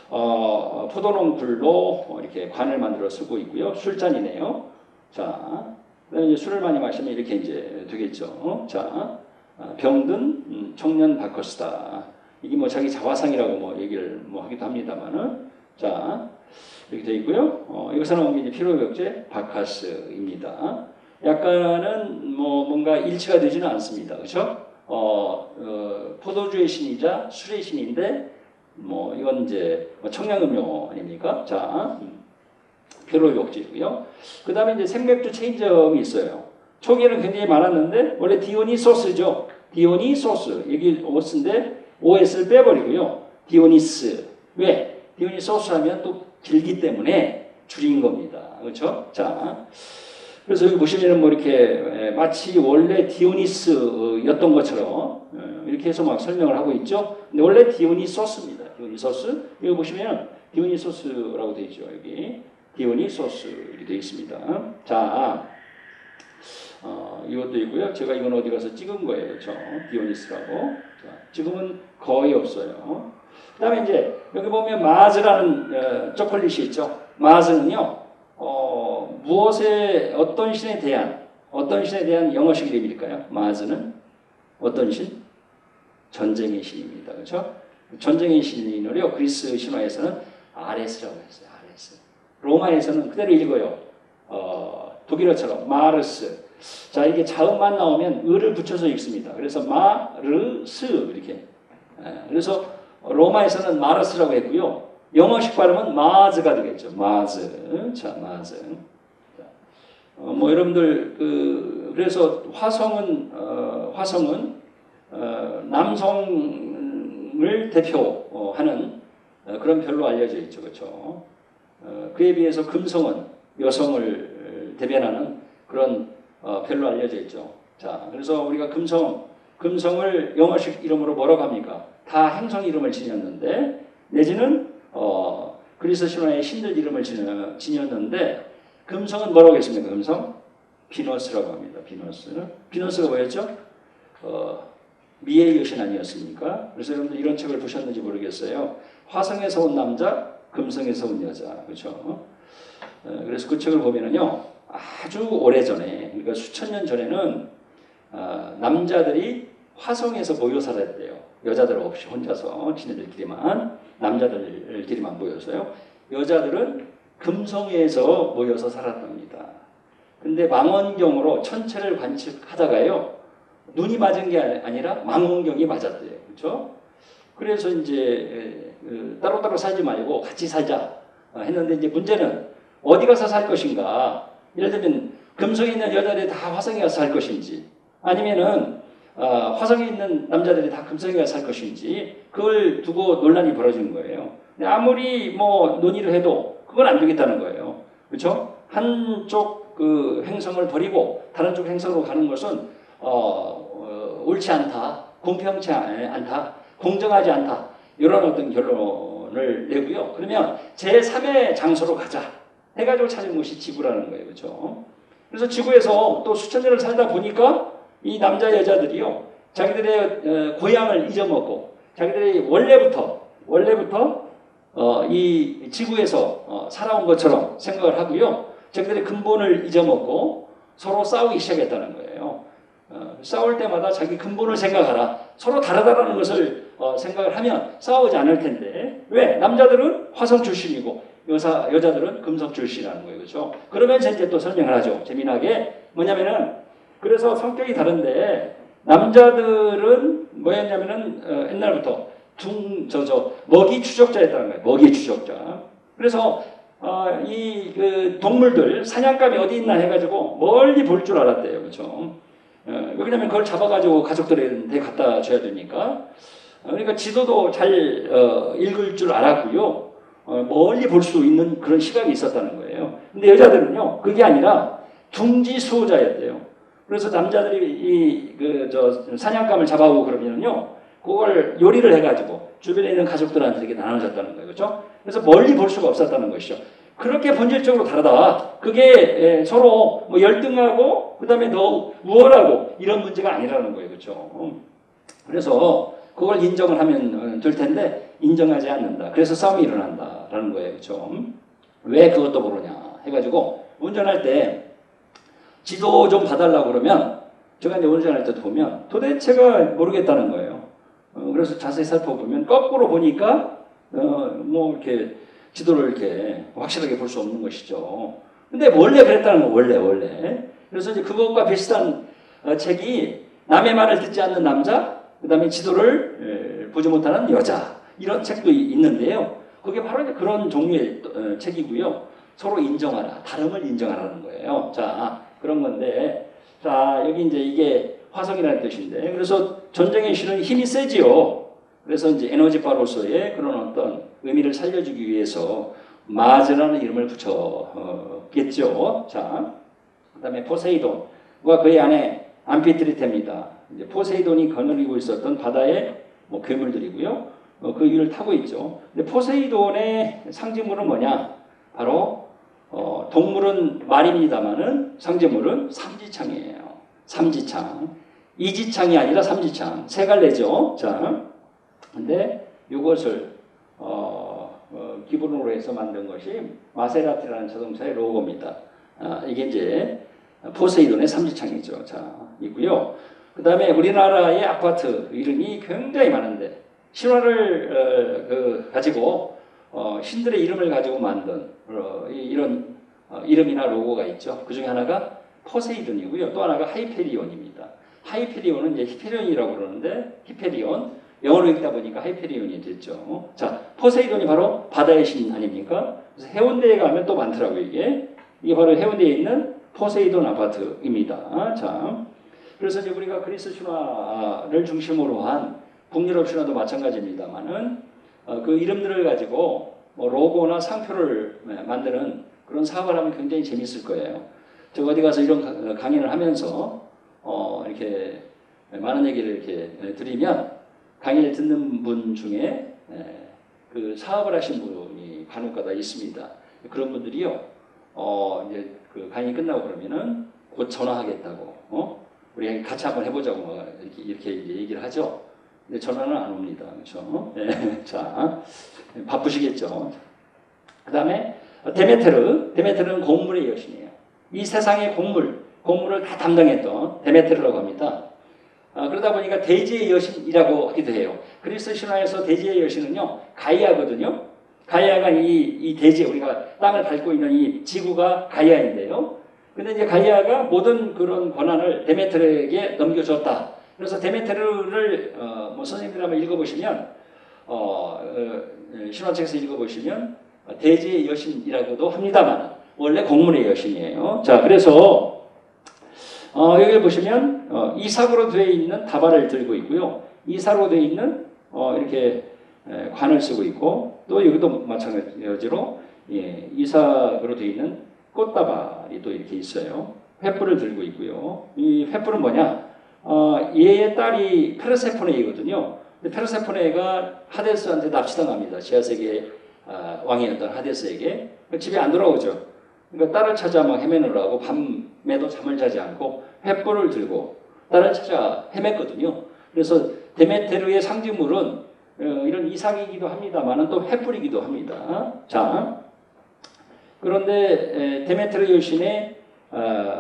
포도농 굴로 이렇게 관을 만들어 쓰고 있고요. 술잔이네요. 자, 그다음에 이제 술을 많이 마시면 이렇게 이제 되겠죠. 자, 병든 청년 바커스다. 이게 뭐 자기 자화상이라고 뭐 얘기를 뭐 하기도 합니다만은 자 이렇게 되어 있고요. 여기서 나온 게 이제 피로백제 바카스입니다. 약간은 뭐 뭔가 일치가 되지는 않습니다. 그렇죠? 포도주의 신이자 술의 신인데 뭐 이건 이제 청량음료 아닙니까? 자, 피로백제고요. 그 다음에 이제 생맥주 체인점이 있어요. 초기에는 굉장히 많았는데 원래 디오니소스죠. 디오니소스 여기 오스인데 OS를 빼버리고요. 디오니스. 왜? 디오니소스 하면 또 길기 때문에 줄인 겁니다. 그렇죠? 자, 그래서 여기 보시면은 뭐 이렇게 마치 원래 디오니스였던 것처럼 이렇게 해서 막 설명을 하고 있죠. 근데 원래 디오니소스입니다. 디오니소스. 여기 보시면 디오니소스라고 되어 있죠. 여기 디오니소스 이렇게 되어 있습니다. 자, 이것도 있고요. 제가 이건 어디 가서 찍은 거예요. 그렇죠? 디오니스라고. 자, 지금은 거의 없어요. 그 다음에 이제 여기 보면 마즈라는 초콜릿이 있죠. 마즈는요. 무엇에 어떤 신에 대한 영어식 이름일까요? 마즈는 어떤 신? 전쟁의 신입니다. 그렇죠? 전쟁의 신이요. 그리스 신화에서는 아레스라고 했어요. 아레스. 로마에서는 그대로 읽어요. 독일어처럼 마르스. 자, 이게 자음만 나오면 을을 붙여서 읽습니다. 그래서 마르스 이렇게. 그래서 로마에서는 마르스라고 했고요. 영어식 발음은 마즈가 되겠죠. 마즈. 자, 마즈. 자, 뭐 여러분들 그래서 화성은 남성을 대표하는 그런 별로 알려져 있죠. 그렇죠? 그에 비해서 금성은 여성을 대변하는 그런 별로 알려져 있죠. 자, 그래서 우리가 금성을 영어식 이름으로 뭐라고 합니까? 다 행성 이름을 지녔는데 내지는 그리스 신화의 신들 이름을 지녔는데 금성은 뭐라고 했습니까? 금성? 비너스라고 합니다. 비너스가 뭐였죠? 미의 여신 아니었습니까? 그래서 여러분들 이런 책을 보셨는지 모르겠어요. 화성에서 온 남자, 금성에서 온 여자, 그렇죠? 그래서 그 책을 보면은요, 아주 오래전에, 그러니까 수천 년 전에는 남자들이 화성에서 모여 살았대요. 여자들 없이 혼자서 지네들끼리만, 남자들끼리만 모여서요. 여자들은 금성에서 모여서 살았답니다. 근데 망원경으로 천체를 관측하다가요, 눈이 맞은 게 아니라 망원경이 맞았대요. 그렇죠? 그래서 이제 따로따로 살지 말고 같이 살자 했는데, 이제 문제는 어디 가서 살 것인가? 예를 들면 금성에 있는 여자들이 다 화성에 가서 살 것인지, 아니면은 화성에 있는 남자들이 다 금성에 가서 살 것인지, 그걸 두고 논란이 벌어진 거예요. 근데 아무리 뭐 논의를 해도 그건 안 되겠다는 거예요. 그렇죠? 한쪽 그 행성을 버리고 다른 쪽 행성으로 가는 것은 옳지 않다, 공평치 않다, 공정하지 않다, 이런 어떤 결론을 내고요. 그러면 제3의 장소로 가자 해가지고 찾은 것이 지구라는 거예요. 그렇죠? 그래서 지구에서 또 수천 년을 살다 보니까 이 남자 여자들이요, 자기들의 고향을 잊어먹고 자기들이 원래부터 이 지구에서 살아온 것처럼 생각을 하고요, 자기들의 근본을 잊어먹고 서로 싸우기 시작했다는 거예요. 싸울 때마다 자기 근본을 생각하라. 서로 다르다라는 것을 생각을 하면 싸우지 않을 텐데, 왜? 남자들은 화성 출신이고 여자들은 금성 출신이라는 거예요. 그렇죠? 그러면서 이제 또 설명을 하죠. 재미나게. 뭐냐면은, 그래서 성격이 다른데, 남자들은 뭐였냐면은, 옛날부터 먹이 추적자였다는 거예요. 먹이 추적자. 그래서 이 동물들 사냥감이 어디 있나 해가지고 멀리 볼 줄 알았대요. 그렇죠? 왜냐면 그걸 잡아가지고 가족들한테 갖다 줘야 되니까. 그러니까 지도도 잘 읽을 줄 알았고요. 멀리 볼 수 있는 그런 시각이 있었다는 거예요. 근데 여자들은요, 그게 아니라 둥지 수호자였대요. 그래서 남자들이 사냥감을 잡아오고 그러면요, 그걸 요리를 해가지고 주변에 있는 가족들한테 이렇게 나눠줬다는 거예요. 그렇죠? 그래서 멀리 볼 수가 없었다는 것이죠. 그렇게 본질적으로 다르다. 그게 서로 뭐 열등하고 그다음에 더 우월하고 이런 문제가 아니라는 거예요. 그렇죠? 그래서 그걸 인정을 하면 될 텐데 인정하지 않는다. 그래서 싸움이 일어난다라는 거예요. 그렇죠? 왜 그것도 모르냐 해가지고 운전할 때 지도 좀 봐달라고 그러면 제가 이제 운전할 때 보면 도대체가 모르겠다는 거예요. 그래서 자세히 살펴보면 거꾸로 보니까 뭐 이렇게 지도를 이렇게 확실하게 볼 수 없는 것이죠. 근데 원래 그랬다는 거, 원래. 그래서 이제 그것과 비슷한 책이 남의 말을 듣지 않는 남자, 그 다음에 지도를 보지 못하는 여자, 이런 책도 있는데요. 그게 바로 이제 그런 종류의 책이고요. 서로 인정하라, 다름을 인정하라는 거예요. 자, 그런 건데, 자, 여기 이제 이게 화성이라는 뜻인데, 그래서 전쟁에 실은 힘이 세지요. 그래서 이제 에너지바로서의 그런 어떤 의미를 살려주기 위해서 마즈라는 이름을 붙였겠죠. 자, 그 다음에 포세이돈과 그의 아내 암피트리테입니다. 이제 포세이돈이 거느리고 있었던 바다의 뭐 괴물들이고요. 그 위를 타고 있죠. 근데 포세이돈의 상징물은 뭐냐? 바로 동물은 말입니다만은 상징물은 삼지창이에요. 삼지창. 이지창이 아니라 삼지창. 세 갈래죠. 자, 근데 이것을 기본으로 해서 만든 것이 마세라티라는 자동차의 로고입니다. 이게 이제 포세이돈의 삼지창이죠. 자, 있고요. 그 다음에 우리나라의 아파트 이름이 굉장히 많은데 신화를 가지고 신들의 이름을 가지고 만든 이런 이름이나 로고가 있죠. 그 중에 하나가 포세이돈이고요. 또 하나가 하이페리온입니다. 하이페리온은 이제 히페리온이라고 그러는데 히페리온 영어로 읽다 보니까 하이페리온이 됐죠. 자, 포세이돈이 바로 바다의 신 아닙니까? 그래서 해운대에 가면 또 많더라고요. 이게 바로 해운대에 있는 포세이돈 아파트입니다. 자, 그래서 이제 우리가 그리스 신화를 중심으로 한 북유럽 신화도 마찬가지입니다만은 그 이름들을 가지고 뭐 로고나 상표를 만드는 그런 사업을 하면 굉장히 재밌을 거예요. 제가 어디 가서 이런 강연을 하면서 이렇게 많은 얘기를 이렇게 드리면 강의를 듣는 분 중에 그 사업을 하신 분이 간혹가다 있습니다. 그런 분들이요, 이제 그 강의 끝나고 그러면은 곧 전화하겠다고, 우리 같이 한번 해보자고 이렇게 이제 얘기를 하죠. 근데 전화는 안 옵니다. 그렇죠? 네. 자, 바쁘시겠죠. 그 다음에 데메테르는 곡물의 여신이에요. 이 세상의 곡물을 다 담당했던 데메테르라고 합니다. 그러다 보니까 대지의 여신이라고 하기도 해요. 그리스 신화에서 대지의 여신은요, 가이아거든요. 가이아가 이 대지, 우리가 땅을 밟고 있는 이 지구가 가이아인데요. 근데 이제 가이아가 모든 그런 권한을 데메테르에게 넘겨줬다. 그래서 데메테르를 뭐 선생님들 한번 읽어보시면 신화책에서 읽어보시면 대지의 여신이라고도 합니다만 원래 곡물의 여신이에요. 자, 그래서 여기 보시면 이삭으로 되어 있는 다발을 들고 있고요. 이삭으로 되어 있는 이렇게 관을 쓰고 있고, 또 여기도 마찬가지로 이삭으로 되어 있는 꽃다발이 또 이렇게 있어요. 횃불을 들고 있고요. 이 횃불은 뭐냐? 얘의 딸이 페르세포네이거든요. 근데 페르세포네가 하데스한테 납치당합니다. 지하세계 왕이었던 하데스에게. 집에 안 돌아오죠. 그러니까 딸을 찾아 막 헤매느라고 밤에도 잠을 자지 않고 횃불을 들고 딸을 찾아 헤맸거든요. 그래서 데메테르의 상징물은 이런 이삭이기도 합니다만은 또 횃불이기도 합니다. 자, 그런데 데메테르 여신의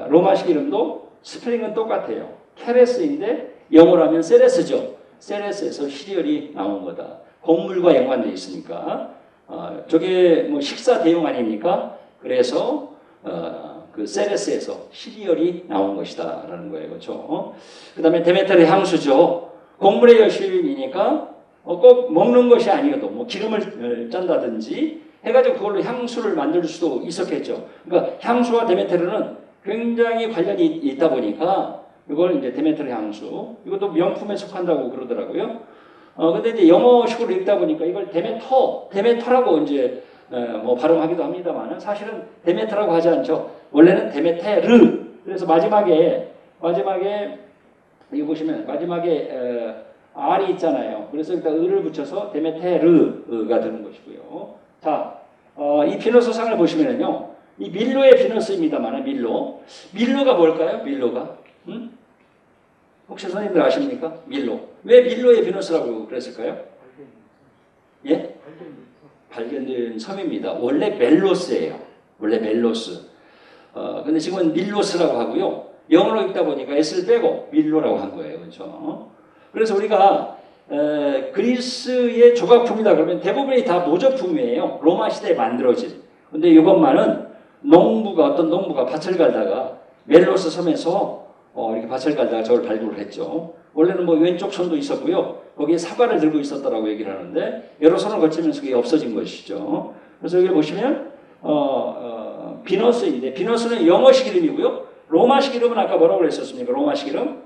로마식 이름도 스펠링은 똑같아요. 케레스인데 영어로 하면 세레스죠. 세레스에서 시리얼이 나온 거다. 곡물과 연관되어 있으니까 저게 뭐 식사 대용 아닙니까? 그래서 그 세레스에서 시리얼이 나온 것이다라는 거예요, 그렇죠? 그다음에 데메테르 향수죠. 곡물의 여신이니까 꼭 먹는 것이 아니어도 뭐 기름을 짠다든지 해가지고 그걸로 향수를 만들 수도 있었겠죠. 그러니까 향수와 데메테르는 굉장히 관련이 있다 보니까 이걸 이제 데메테르 향수, 이것도 명품에 속한다고 그러더라고요. 근데 이제 영어식으로 읽다 보니까 이걸 데메터라고 이제 뭐 발음하기도 합니다만은 사실은 데메터라고 하지 않죠. 원래는 데메테르. 그래서 마지막에 여기 보시면 마지막에 R이 있잖아요. 그래서 일단 을을 붙여서 데메테르가 되는 것이고요. 자, 이 비너스상을 보시면은요, 이 밀로의 비너스입니다만 밀로가 뭘까요? 밀로가 혹시 선생님들 아십니까? 밀로. 왜 밀로의 비너스라고 그랬을까요? 예? 발견된 섬입니다. 원래 멜로스예요. 원래 멜로스. 근데 지금은 밀로스라고 하고요. 영어로 읽다 보니까 S를 빼고 밀로라고 한 거예요. 그렇죠? 그래서 우리가 그리스의 조각품이다 그러면 대부분이 다 모조품이에요. 로마 시대에 만들어진. 근데 이것만은 어떤 농부가 밭을 갈다가 멜로스 섬에서 이렇게 밭을 갈다가 저걸 발굴을 했죠. 원래는 뭐 왼쪽 손도 있었고요. 거기에 사과를 들고 있었다라고 얘기를 하는데 여러 손을 거치면서 그게 없어진 것이죠. 그래서 여기 보시면 비너스인데 비너스는 영어식 이름이고요. 로마식 이름은 아까 뭐라고 그랬었습니까? 로마식 이름?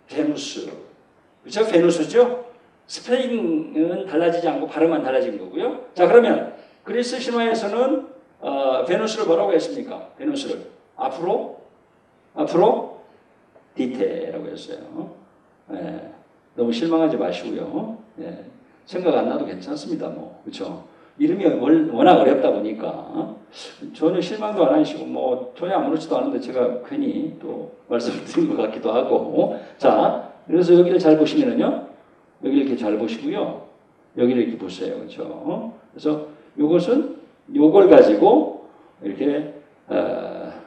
베누스. 그렇죠? 베누스죠? 스펠링은 달라지지 않고 발음만 달라진 거고요. 자, 그러면 그리스 신화에서는 베누스를 뭐라고 했습니까? 베누스를 앞으로 디테라고 했어요. 너무 실망하지 마시고요. 생각 안 나도 괜찮습니다. 뭐 그렇죠? 이름이 워낙 어렵다 보니까 전혀 실망도 안 하시고 뭐 전혀 아무렇지도 않은데 제가 괜히 또 말씀을 드린 것 같기도 하고. 자, 그래서 여기를 잘 보시면은요, 여기를 이렇게 잘 보시고요, 여기를 이렇게 보세요, 그렇죠? 그래서 요걸 가지고 이렇게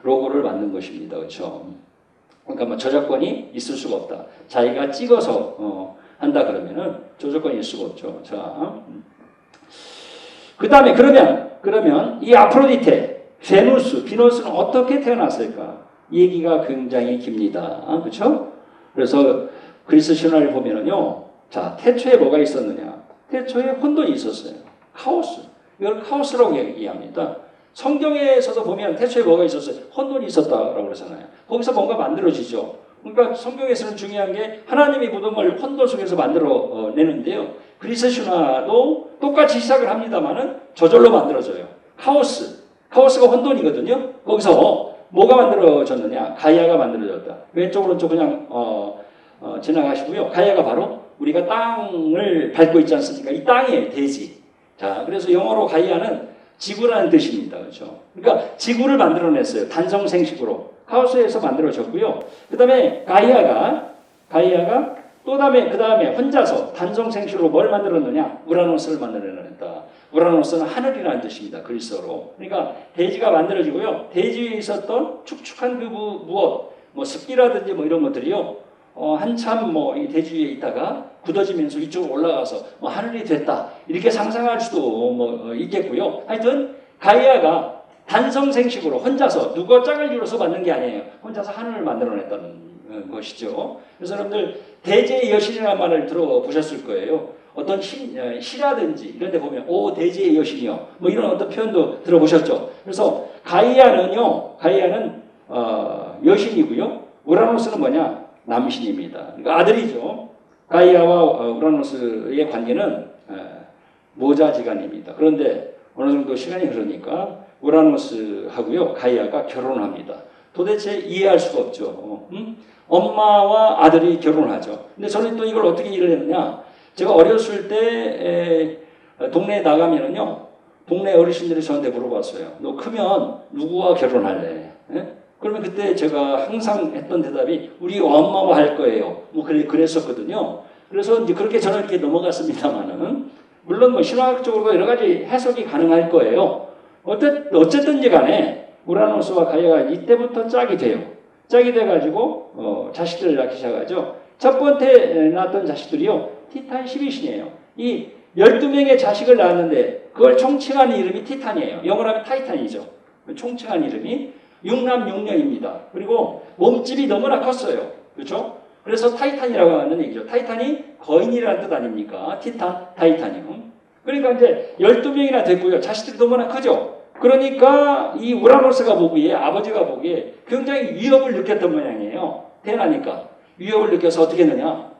로고를 만든 것입니다, 그렇죠? 그러니까 뭐 저작권이 있을 수가 없다. 자기가 찍어서 한다 그러면은 저작권이 있을 수가 없죠. 자, 그 다음에 그러면 이 아프로디테, 비너스는 어떻게 태어났을까? 이 얘기가 굉장히 깁니다. 그렇죠? 그래서 그리스 신화를 보면은요, 자, 태초에 뭐가 있었느냐? 태초에 혼돈이 있었어요. 카오스. 이걸 카오스라고 얘기합니다. 성경에서도 보면 태초에 뭐가 있었어요? 혼돈이 있었다라고 그러잖아요. 거기서 뭔가 만들어지죠. 그러니까 성경에서는 중요한 게 하나님이 모든 걸 혼돈 속에서 만들어내는데요. 그리스 신화도 똑같이 시작을 합니다만은 저절로 만들어져요. 카오스가 혼돈이거든요. 거기서 뭐가 만들어졌느냐? 가이아가 만들어졌다. 왼쪽 오른쪽 그냥 지나가시고요. 가이아가 바로 우리가 땅을 밟고 있지 않습니까? 이 땅이에요. 대지. 자, 그래서 영어로 가이아는 지구라는 뜻입니다. 그렇죠? 그러니까 지구를 만들어냈어요. 단성생식으로. 카오스에서 만들어졌고요. 그 다음에 가이아가 그 다음에 혼자서 단성생식으로 뭘 만들었느냐? 우라노스를 만들어냈다. 우라노스는 하늘이라는 뜻입니다. 그리스어로. 그러니까 대지가 만들어지고요. 대지에 있었던 축축한 그 무엇, 뭐 습기라든지 뭐 이런 것들이요. 한참 뭐 이 대지 위에 있다가 굳어지면서 이쪽으로 올라가서 뭐 하늘이 됐다. 이렇게 상상할 수도 뭐 있겠고요. 하여튼 가이아가 단성생식으로 혼자서 누가 짝을 이뤄서 만든 게 아니에요. 혼자서 하늘을 만들어냈다는 것이죠. 그래서 여러분들 대지의 여신이라는 말을 들어보셨을 거예요. 어떤 시라든지 이런 데 보면 오 대지의 여신이요. 뭐 이런 어떤 표현도 들어보셨죠. 그래서 가이아는 여신이고요. 우라노스는 뭐냐? 남신입니다. 그러니까 아들이죠. 가이아와 우라노스의 관계는 모자지간입니다. 그런데 어느 정도 시간이 흐르니까 우라노스하고요 가이아가 결혼합니다. 도대체 이해할 수가 없죠. 엄마와 아들이 결혼하죠. 근데 저는 또 이걸 어떻게 이해를 했느냐? 제가 어렸을 때 동네에 나가면은요 동네 어르신들이 저한테 물어봤어요. 너 크면 누구와 결혼할래? 그러면 그때 제가 항상 했던 대답이 우리 엄마와 할 거예요. 뭐 그랬었거든요. 그래서 이제 그렇게 저는 이렇게 넘어갔습니다만은 물론 뭐 신화학적으로 여러 가지 해석이 가능할 거예요. 어쨌든지 간에 우라노스와 가이아가 이때부터 짝이 돼요. 짝이 돼가지고 자식들을 낳기 시작하죠. 첫 번째 낳았던 자식들이요. 티탄 12신이에요. 이 12명의 자식을 낳았는데 그걸 총칭하는 이름이 티탄이에요. 영어로 하면 타이탄이죠. 총칭한 이름이 6남 6녀입니다. 그리고 몸집이 너무나 컸어요. 그렇죠? 그래서 타이탄이라고 하는 얘기죠. 타이탄이 거인이라는 뜻 아닙니까? 티탄, 타이탄이요. 그러니까 이제 12명이나 됐고요. 자식들이 너무나 크죠. 그러니까 이 우라노스가 보기에 아버지가 보기에 굉장히 위협을 느꼈던 모양이에요. 태어나니까. 위협을 느껴서 어떻게 했느냐?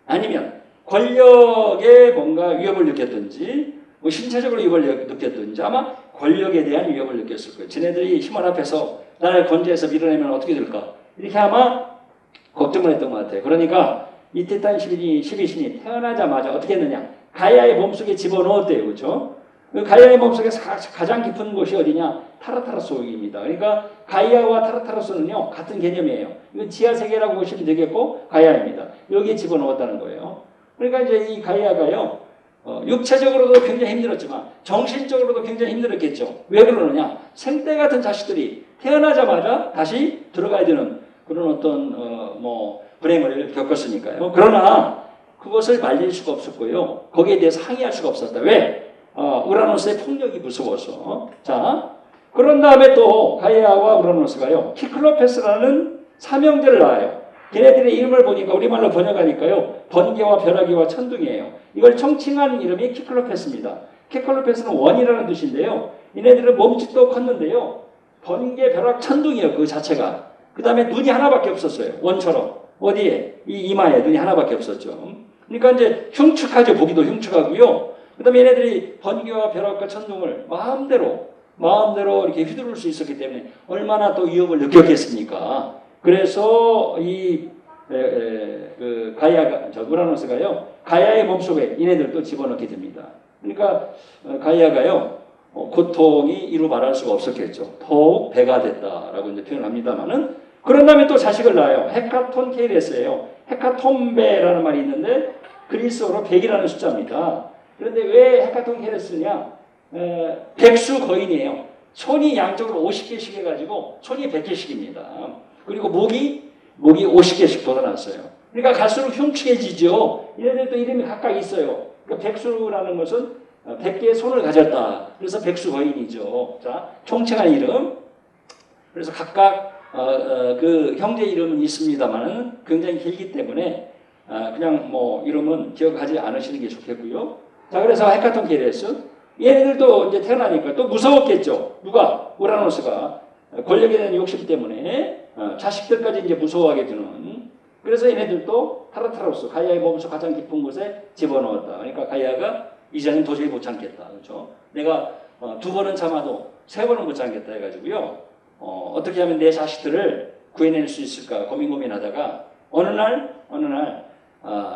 아니면 권력에 뭔가 위협을 느꼈든지 뭐 신체적으로 위협을 느꼈든지 아마 권력에 대한 위협을 느꼈을 거예요. 지네들이 힘을 합해서 나를 건재해서 밀어내면 어떻게 될까? 이렇게 아마 걱정을 했던 것 같아요. 그러니까 이 티탄 12신이 태어나자마자 어떻게 했느냐? 가이아의 몸속에 집어넣었대요. 그렇죠? 그 가이아의 몸속에 가장 깊은 곳이 어디냐? 타르타로스입니다. 그러니까 가이아와 타르타로스는요 같은 개념이에요. 이건 지하 세계라고 보시면 되겠고 가이아입니다. 여기에 집어넣었다는 거예요. 그러니까 이제 이 가이아가요 육체적으로도 굉장히 힘들었지만 정신적으로도 굉장히 힘들었겠죠. 왜 그러느냐? 생떼 같은 자식들이 태어나자마자 다시 들어가야 되는 그런 어떤 불행을 겪었으니까요. 그러나 그것을 말릴 수가 없었고요. 거기에 대해서 항의할 수가 없었다. 왜? 우라노스의 폭력이 무서워서. 자, 그런 다음에 또 가이아와 우라노스가요. 키클로페스라는 삼형제를 낳아요. 걔네들의 이름을 보니까 우리말로 번역하니까요. 번개와 벼락이와 천둥이에요. 이걸 총칭한 이름이 키클로페스입니다. 키클로페스는 원이라는 뜻인데요. 얘네들은 몸집도 컸는데요. 번개, 벼락, 천둥이에요. 그 자체가. 그 다음에 눈이 하나밖에 없었어요. 원처럼. 어디에? 이 이마에 눈이 하나밖에 없었죠. 그러니까 이제 흉측하죠. 보기도 흉측하고요. 그 다음에 얘네들이 번개와 벼락과 천둥을 마음대로 이렇게 휘두를 수 있었기 때문에 얼마나 또 위협을 느꼈겠습니까? 그래서 그 우라노스가요, 가이아의 몸속에 얘네들도 집어넣게 됩니다. 그러니까 가이아가요, 고통이 이루 말할 수가 없었겠죠. 더욱 배가 됐다라고 이제 표현을 합니다만은, 그런 다음에 또 자식을 낳아요. 헤카톤 케이레스예요. 헤카톤베라는 말이 있는데 그리스어로 100이라는 숫자입니다. 그런데 왜 헤카톤 케이레스냐? 백수 거인이에요. 손이 양쪽으로 50개씩 해가지고 손이 100개씩입니다. 그리고 목이 50개씩 돋아났어요. 그러니까 갈수록 흉측해지죠. 얘네들도 이름이 각각 있어요. 그러니까 백수라는 것은 100개의 손을 가졌다. 그래서 백수 거인이죠. 자, 총칭한 이름. 그래서 각각 그 형제 이름은 있습니다만은 굉장히 길기 때문에 그냥 이름은 기억하지 않으시는 게 좋겠고요. 자, 그래서 헤카톤 케이레스. 얘네들도 이제 태어나니까 또 무서웠겠죠. 누가? 우라노스가 권력에 대한 욕심 때문에 자식들까지 이제 무서워하게 되는. 그래서 얘네들도 타르타로스, 가이아의 몸속 가장 깊은 곳에 집어넣었다. 그러니까 가이아가 이제는 도저히 못 참겠다. 그렇죠? 내가 2번은 참아도 3번은 못 참겠다 해가지고요. 어떻게 하면 내 자식들을 구해낼 수 있을까 고민하다가 어느 날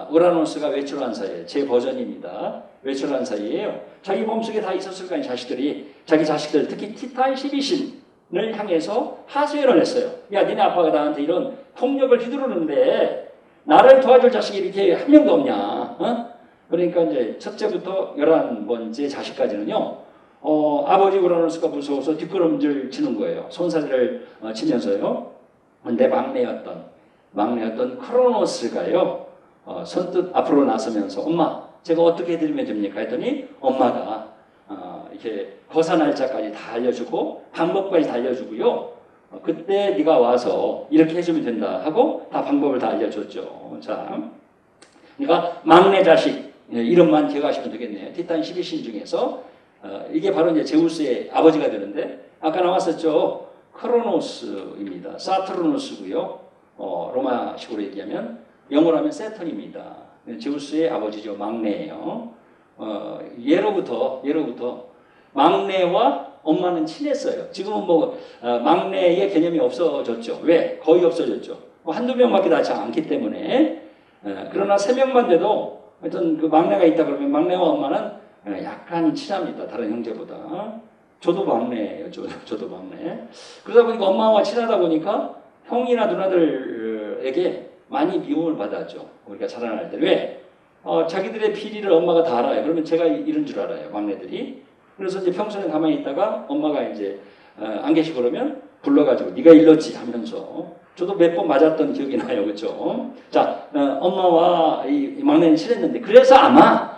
우라노스가 외출한 사이에, 제 버전입니다. 외출한 사이에요. 자기 몸속에 다 있었을 거 아니에요. 자식들이. 자기 자식들, 특히 티탄 12신을 향해서 하소연을 했어요. 야, 니네 아빠가 나한테 이런 폭력을 휘두르는데 나를 도와줄 자식이 이렇게 한 명도 없냐? 그러니까 이제 첫째부터 11번째 자식까지는요. 아버지 우라노스가 무서워서 뒷걸음질 치는 거예요. 손살을 치면서요. 근데 막내였던 크로노스가요. 선뜻 앞으로 나서면서 엄마 제가 어떻게 해드리면 됩니까? 했더니 엄마가 이렇게 거사 날짜까지 다 알려주고 방법까지 다 알려주고요. 그때 네가 와서 이렇게 해주면 된다 하고 다 방법을 다 알려줬죠. 자, 그러니까 막내 자식 이름만 기억하시면 되겠네요. 티탄 12신 중에서 이게 바로 이제 제우스의 아버지가 되는데 아까 나왔었죠. 크로노스입니다. 사투르노스고요. 로마식으로 얘기하면 영어로 하면 세턴입니다. 제우스의 아버지죠. 막내예요. 예로부터 막내와 엄마는 친했어요. 지금은 뭐 막내의 개념이 없어졌죠. 왜? 거의 없어졌죠. 한두 명밖에 낳지 않기 때문에. 그러나 3명만 돼도 하여튼 그 막내가 있다 그러면 막내와 엄마는 약간 친합니다. 다른 형제보다. 저도 막내예요. 저도 막내. 그러다 보니까 엄마와 친하다 보니까 형이나 누나들에게 많이 미움을 받았죠. 우리가 자라날 때. 왜? 자기들의 비리를 엄마가 다 알아요. 그러면 제가 이런 줄 알아요. 막내들이. 그래서 이제 평소에 가만히 있다가 엄마가 이제 안 계시고 그러면 불러가지고 네가 일렀지 하면서 저도 몇 번 맞았던 기억이 나요. 그렇죠? 자, 엄마와 이 막내는 친했는데 그래서 아마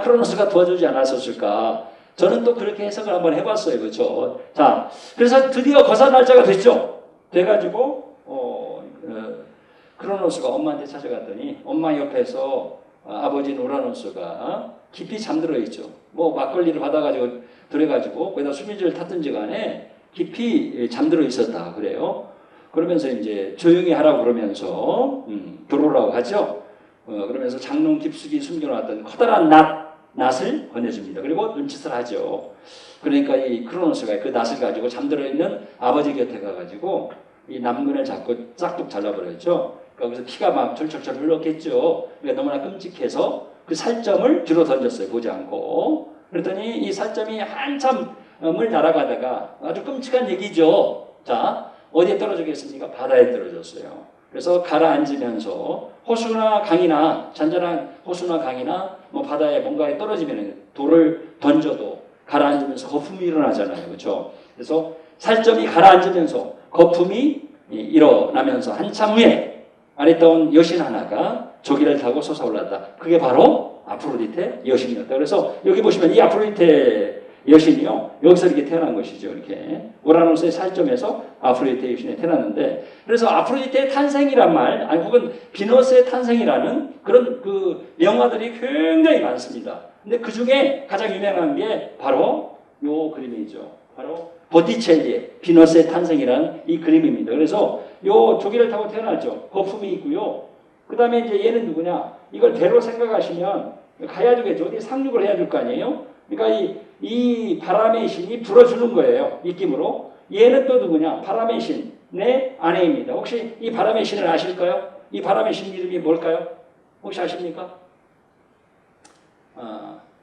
크로노스가 도와주지 않았었을까. 저는 또 그렇게 해석을 한번 해봤어요. 그렇죠? 자, 그래서 드디어 거사 날짜가 됐죠. 돼가지고 크로노스가 엄마한테 찾아갔더니 엄마 옆에서 아버지 우라노스가 깊이 잠들어 있죠. 뭐 막걸리를 받아가지고 들어가지고 거기다 수미지를 탔든지 간에 깊이 잠들어 있었다 그래요. 그러면서 이제 조용히 하라고 그러면서 들어오라고 하죠. 그러면서 장롱 깊숙이 숨겨놨던 커다란 낫을 건네줍니다. 그리고 눈짓을 하죠. 그러니까 이 크로노스가 그 낫을 가지고 잠들어 있는 아버지 곁에 가가지고 이 남근을 잡고 싹둑 잘라버렸죠. 거기서 피가 막 철철철 흘렀겠죠. 그러니까 너무나 끔찍해서 그 살점을 뒤로 던졌어요. 보지 않고. 그랬더니 이 살점이 한참을 날아가다가 아주 끔찍한 얘기죠. 자, 어디에 떨어지겠습니까? 바다에 떨어졌어요. 그래서 가라앉으면서 호수나 강이나 잔잔한 호수나 강이나 뭐 바다에 뭔가에 떨어지면 돌을 던져도 가라앉으면서 거품이 일어나잖아요. 그렇죠? 그래서 살점이 가라앉으면서 거품이 일어나면서 한참 후에 아리따운 여신 하나가 조기를 타고 솟아올랐다. 그게 바로 아프로디테 여신이었다. 그래서 여기 보시면 이 아프로디테 여신이요. 여기서 이렇게 태어난 것이죠. 이렇게 우라노스의 살점에서 아프로디테 여신이 태어났는데 그래서 아프로디테의 탄생이란 말 아니 혹은 비너스의 탄생이라는 그런 그 영화들이 굉장히 많습니다. 근데 그 중에 가장 유명한 게 바로 요 그림이죠. 바로 보티첼리의 비너스의 탄생이라는 이 그림입니다. 그래서 요 조기를 타고 태어났죠. 거품이 있고요. 그 다음에 이제 얘는 누구냐? 이걸 배로 생각하시면 가야 되겠죠. 어디 상륙을 해야 될 거 아니에요? 그러니까 이 바람의 신이 불어주는 거예요. 입김으로. 얘는 또 누구냐? 바람의 신의 아내입니다. 혹시 이 바람의 신을 아실까요? 이 바람의 신 이름이 뭘까요? 혹시 아십니까?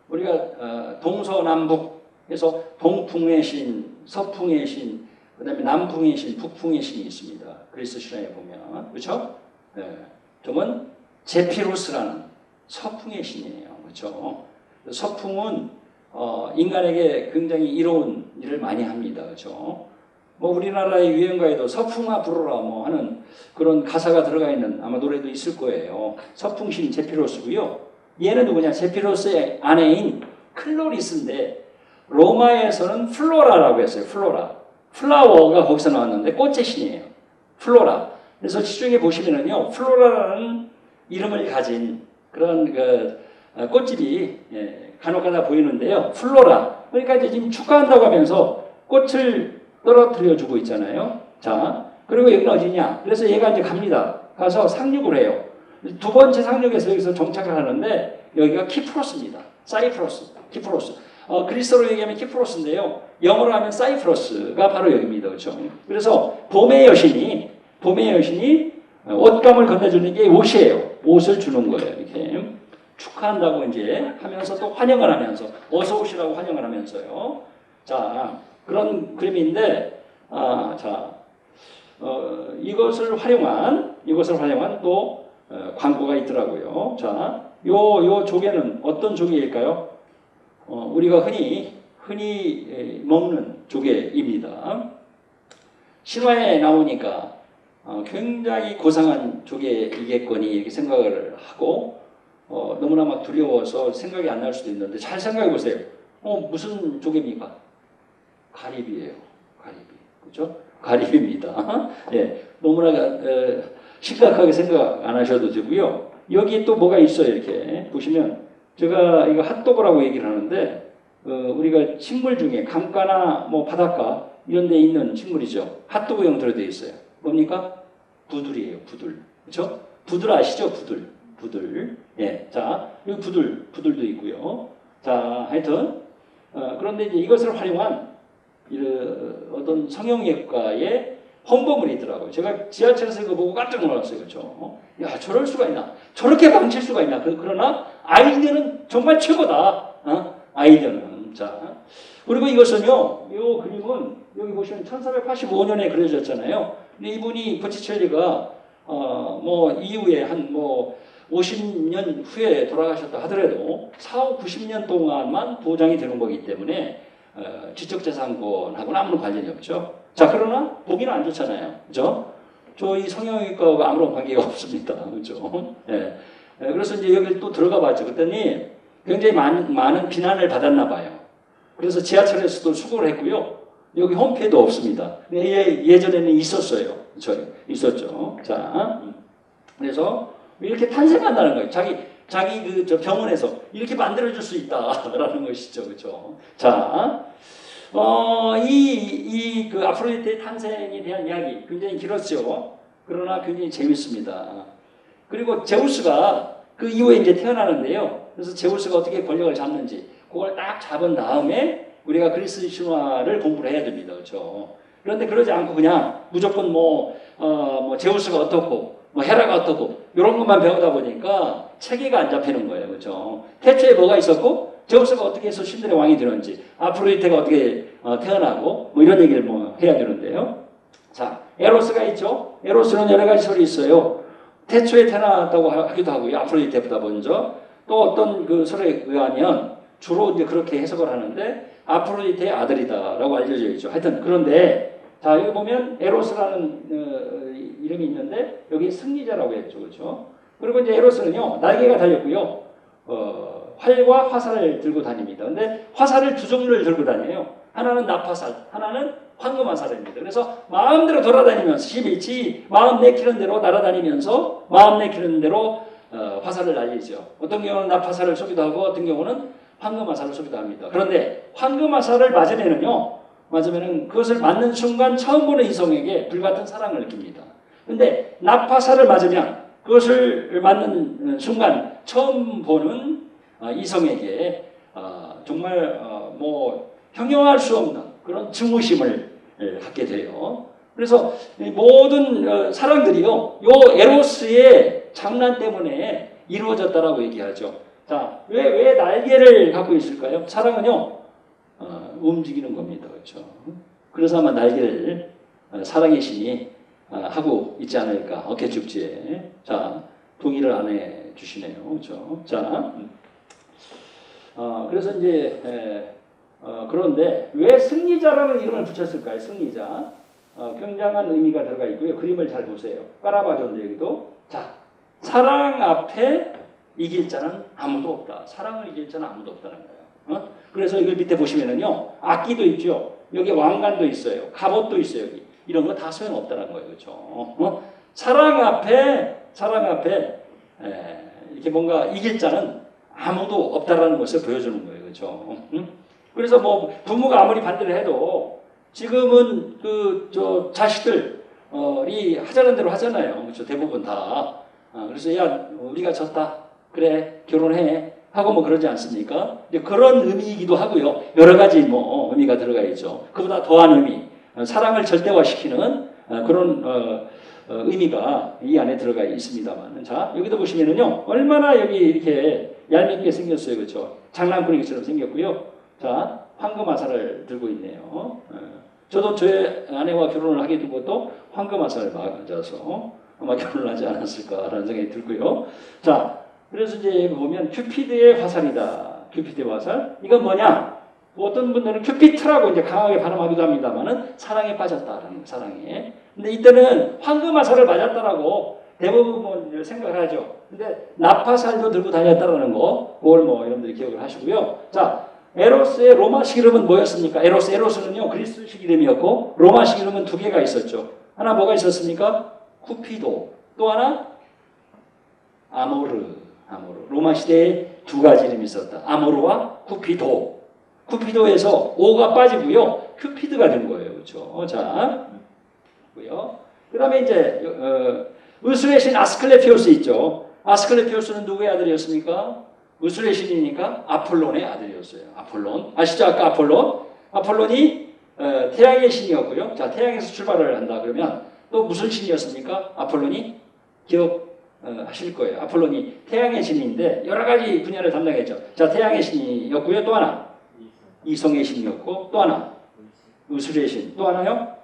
우리가 동서남북 해서 동풍의 신, 서풍의 신, 그 다음에 남풍의 신, 북풍의 신이 있습니다. 그리스 신화에 보면. 그렇죠? 네. 좀은 제피루스라는 서풍의 신이에요. 그렇죠? 서풍은 인간에게 굉장히 이로운 일을 많이 합니다. 그렇죠? 뭐 우리나라의 유행가에도 서풍아 불어라 뭐 하는 그런 가사가 들어가 있는 아마 노래도 있을 거예요. 서풍신 제피로스고요. 얘는 누구냐? 제피로스의 아내인 클로리스인데 로마에서는 플로라라고 했어요. 플로라. 플라워가 거기서 나왔는데 꽃의 신이에요. 플로라. 그래서 시중에 보시면은요, 플로라라는 이름을 가진 그런 그 꽃집이 간혹가다 보이는데요. 플로라. 그러니까 이제 지금 축하한다고 하면서 꽃을 떨어뜨려 주고 있잖아요. 자, 그리고 여기는 어디냐? 그래서 얘가 이제 갑니다. 가서 상륙을 해요. 두 번째 상륙에서 여기서 정착을 하는데 여기가 키프로스입니다. 사이프러스, 키프로스. 그리스어로 얘기하면 키프로스인데요. 영어로 하면 사이프러스가 바로 여기입니다. 그렇죠? 그래서 봄의 여신이 옷감을 건네주는 게 옷이에요. 옷을 주는 거예요. 이렇게 축하한다고 이제 하면서 또 환영을 하면서 어서 오시라고 환영을 하면서요. 자, 그런 그림인데 이것을 활용한 또 광고가 있더라고요. 자, 요 조개는 어떤 조개일까요? 우리가 흔히 먹는 조개입니다. 신화에 나오니까 굉장히 고상한 조개이겠거니 이렇게 생각을 하고 너무나 막 두려워서 생각이 안 날 수도 있는데 잘 생각해 보세요. 무슨 조개입니까? 가리비예요. 가리비. 그죠? 가리비입니다. 예, 너무나 심각하게 생각 안 하셔도 되고요. 여기에 또 뭐가 있어요. 이렇게 보시면 제가 이거 핫도그라고 얘기를 하는데 우리가 식물 중에 강가나 뭐 바닷가 이런 데 있는 식물이죠. 핫도그 형태로 되어 있어요. 뭡니까? 부들이에요. 부들. 그렇죠? 부들 아시죠? 부들. 예. 자, 여기 부들도 있고요. 자, 하여튼 그런데 이제 이것을 활용한 어떤 성형외과의 홍보물이 있더라고요. 제가 지하철에서 이거 보고 깜짝 놀랐어요. 그렇죠? 야, 저럴 수가 있나? 저렇게 망칠 수가 있나? 그러나 아이디어는 정말 최고다. 아이디어는. 자, 그리고 이것은요, 요 그림은 여기 보시면 1485년에 그려졌잖아요. 근데 이분이 보티첼리가 뭐 이후에 한 뭐 50년 후에 돌아가셨다 하더라도 4, 90년 동안만 보장이 되는 거기 때문에 지적재산권하고는 아무런 관련이 없죠. 자, 그러나 보기는 안 좋잖아요. 그죠? 저희 성형외과가 아무런 관계가 없습니다. 그죠? 예. 그래서 이제 여기 또 들어가 봤죠. 그랬더니 굉장히 많은 비난을 받았나 봐요. 그래서 지하철에서도 수고를 했고요. 여기 홈페이지도 없습니다. 예전에는 있었어요. 있었죠. 자, 그래서 이렇게 탄생한다는 거예요. 자기 저 병원에서 이렇게 만들어줄 수 있다라는 것이죠. 그렇죠? 자, 그 아프로디테의 탄생에 대한 이야기 굉장히 길었죠. 그러나 굉장히 재밌습니다. 그리고 제우스가 그 이후에 이제 태어나는데요. 그래서 제우스가 어떻게 권력을 잡는지 그걸 딱 잡은 다음에 우리가 그리스 신화를 공부를 해야 됩니다. 그렇죠? 그런데 그러지 않고 그냥 무조건 뭐 제우스가 어떻고 뭐 헤라가 어떻고 이런 것만 배우다 보니까 체계가 안 잡히는 거예요. 그렇죠? 태초에 뭐가 있었고 제우스가 어떻게 해서 신들의 왕이 되는지 아프로디테가 어떻게 태어나고 뭐 이런 얘기를 뭐 해야 되는데요. 자, 에로스가 있죠. 에로스는 여러 가지 설이 있어요. 태초에 태어났다고 하기도 하고요. 아프로디테보다 먼저 또 어떤 그 설에 의하면 주로 이제 그렇게 해석을 하는데 아프로디테의 아들이다라고 알려져 있죠. 하여튼 그런데 자, 여기 보면 에로스라는 이름이 있는데 여기 승리자라고 했죠. 그렇죠? 그리고 이제 에로스는요. 날개가 달렸고요. 활과 화살을 들고 다닙니다. 근데 화살을 두 종류를 들고 다녀요. 하나는 납화살, 하나는 황금화살입니다. 그래서 마음대로 돌아다니면서 11치 마음 내키는 대로 날아다니면서 마음 내키는 대로 화살을 날리죠. 어떤 경우는 납화살을 쏘기도 하고 어떤 경우는 황금화살을 쏘기도 합니다. 그런데 황금화살을 맞으면은 그것을 맞는 순간 처음 보는 이성에게 불같은 사랑을 느낍니다. 근데 납화살을 맞으면 그것을 맞는 순간 처음 보는 이성에게 정말 뭐 형용할 수 없는 그런 증오심을 갖게 돼요. 그래서 모든 사랑들이요, 요 에로스의 장난 때문에 이루어졌다라고 얘기하죠. 자, 왜 날개를 갖고 있을까요? 사랑은요, 움직이는 겁니다. 그렇죠? 그래서 아마 날개를 사랑의 신이 하고 있지 않을까, 어깨축지에. 자, 동의를 안 해 주시네요. 그렇죠? 자, 그래서 이제 그런데 왜 승리자라는 이름을 붙였을까요? 승리자. 굉장한 의미가 들어가 있고요. 그림을 잘 보세요. 까라바조인데 여기도. 자, 사랑 앞에 이길 자는 아무도 없다. 사랑을 이길 자는 아무도 없다는 거예요. 그래서 이걸 밑에 보시면은요, 악기도 있죠. 여기 왕관도 있어요. 갑옷도 있어요. 여기. 이런 거 다 소용없다는 거예요. 그렇죠? 사랑 앞에 이렇게 뭔가 이길 자는 아무도 없다라는 것을 보여주는 거예요. 그렇죠? 그래서 뭐 부모가 아무리 반대를 해도 지금은 자식들이 하자는 대로 하잖아요. 그렇죠? 대부분 다. 그래서 야, 우리가 졌다. 그래, 결혼해. 하고 뭐 그러지 않습니까? 그런 의미이기도 하고요. 여러 가지 뭐 의미가 들어가 있죠. 그보다 더한 의미, 사랑을 절대화시키는 그런 의미가 이 안에 들어가 있습니다만. 자, 여기도 보시면은요, 얼마나 여기 이렇게 얄밉게 생겼어요. 그렇죠? 장난꾸러기처럼 생겼고요. 자, 황금화살을 들고 있네요. 저도 저의 아내와 결혼을 하게 된 것도 황금화살을 맞아서 아마 결혼을 하지 않았을까라는 생각이 들고요. 자, 그래서 이제 보면 큐피드의 화살이다. 큐피드의 화살. 이건 뭐냐? 어떤 분들은 큐피트라고 이제 강하게 발음하기도 합니다만은 사랑에 빠졌다라는 사랑에. 근데 이때는 황금 화살을 맞았다라고 대부분 뭐 생각을 하죠. 근데 납화살도 들고 다녔다라는 거, 그걸 뭐 여러분들이 기억을 하시고요. 자, 에로스의 로마식 이름은 뭐였습니까? 에로스는요 그리스식 이름이었고 로마식 이름은 두 개가 있었죠. 하나 뭐가 있었습니까? 쿠피도. 또 하나 아모르. 로마 시대에 두 가지 이름이 있었다. 아모르와 쿠피도. 쿠피도에서 오가 빠지고요. 큐피드가 된 거예요. 그렇죠? 자, 그 다음에 이제 의술의 신 아스클레피오스 있죠. 아스클레피오스는 누구의 아들이었습니까? 의술의 신이니까 아폴론의 아들이었어요. 아폴론. 아시죠? 아까 아폴론이 태양의 신이었고요. 자, 태양에서 출발을 한다 그러면 또 무슨 신이었습니까? 아폴론이 기억하실 거예요. 아폴론이 태양의 신인데 여러 가지 분야를 담당했죠. 자, 태양의 신이었고요. 또 하나 이성의 신이었고 또 하나 의술의 신. 또 하나요?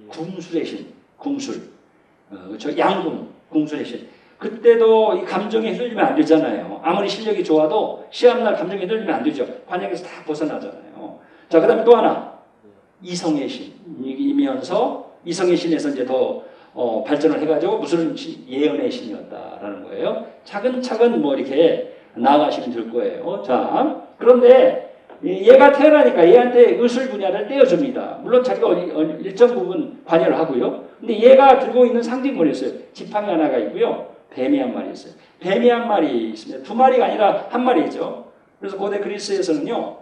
궁술의 신. 궁술. 그렇죠? 양궁. 궁술의 신. 그때도 이 감정에 휘둘리면 안 되잖아요. 아무리 실력이 좋아도 시합날 감정에 휘둘리면 안 되죠. 관역에서 다 벗어나잖아요. 자, 그 다음에 또 하나 이성의 신이면서 이성의 신에서 이제 더 발전을 해가지고 무슨 예언의 신이었다라는 거예요. 차근차근 뭐 이렇게 나아가시면 될 거예요. 자, 그런데 얘가 태어나니까 얘한테 의술 분야를 떼어줍니다. 물론 자기가 일정 부분 관여를 하고요. 근데 얘가 들고 있는 상징물이었어요. 지팡이 하나가 있고요. 뱀이 한 마리 있어요. 뱀이 한 마리 있습니다. 두 마리가 아니라 한 마리죠. 그래서 고대 그리스에서는요.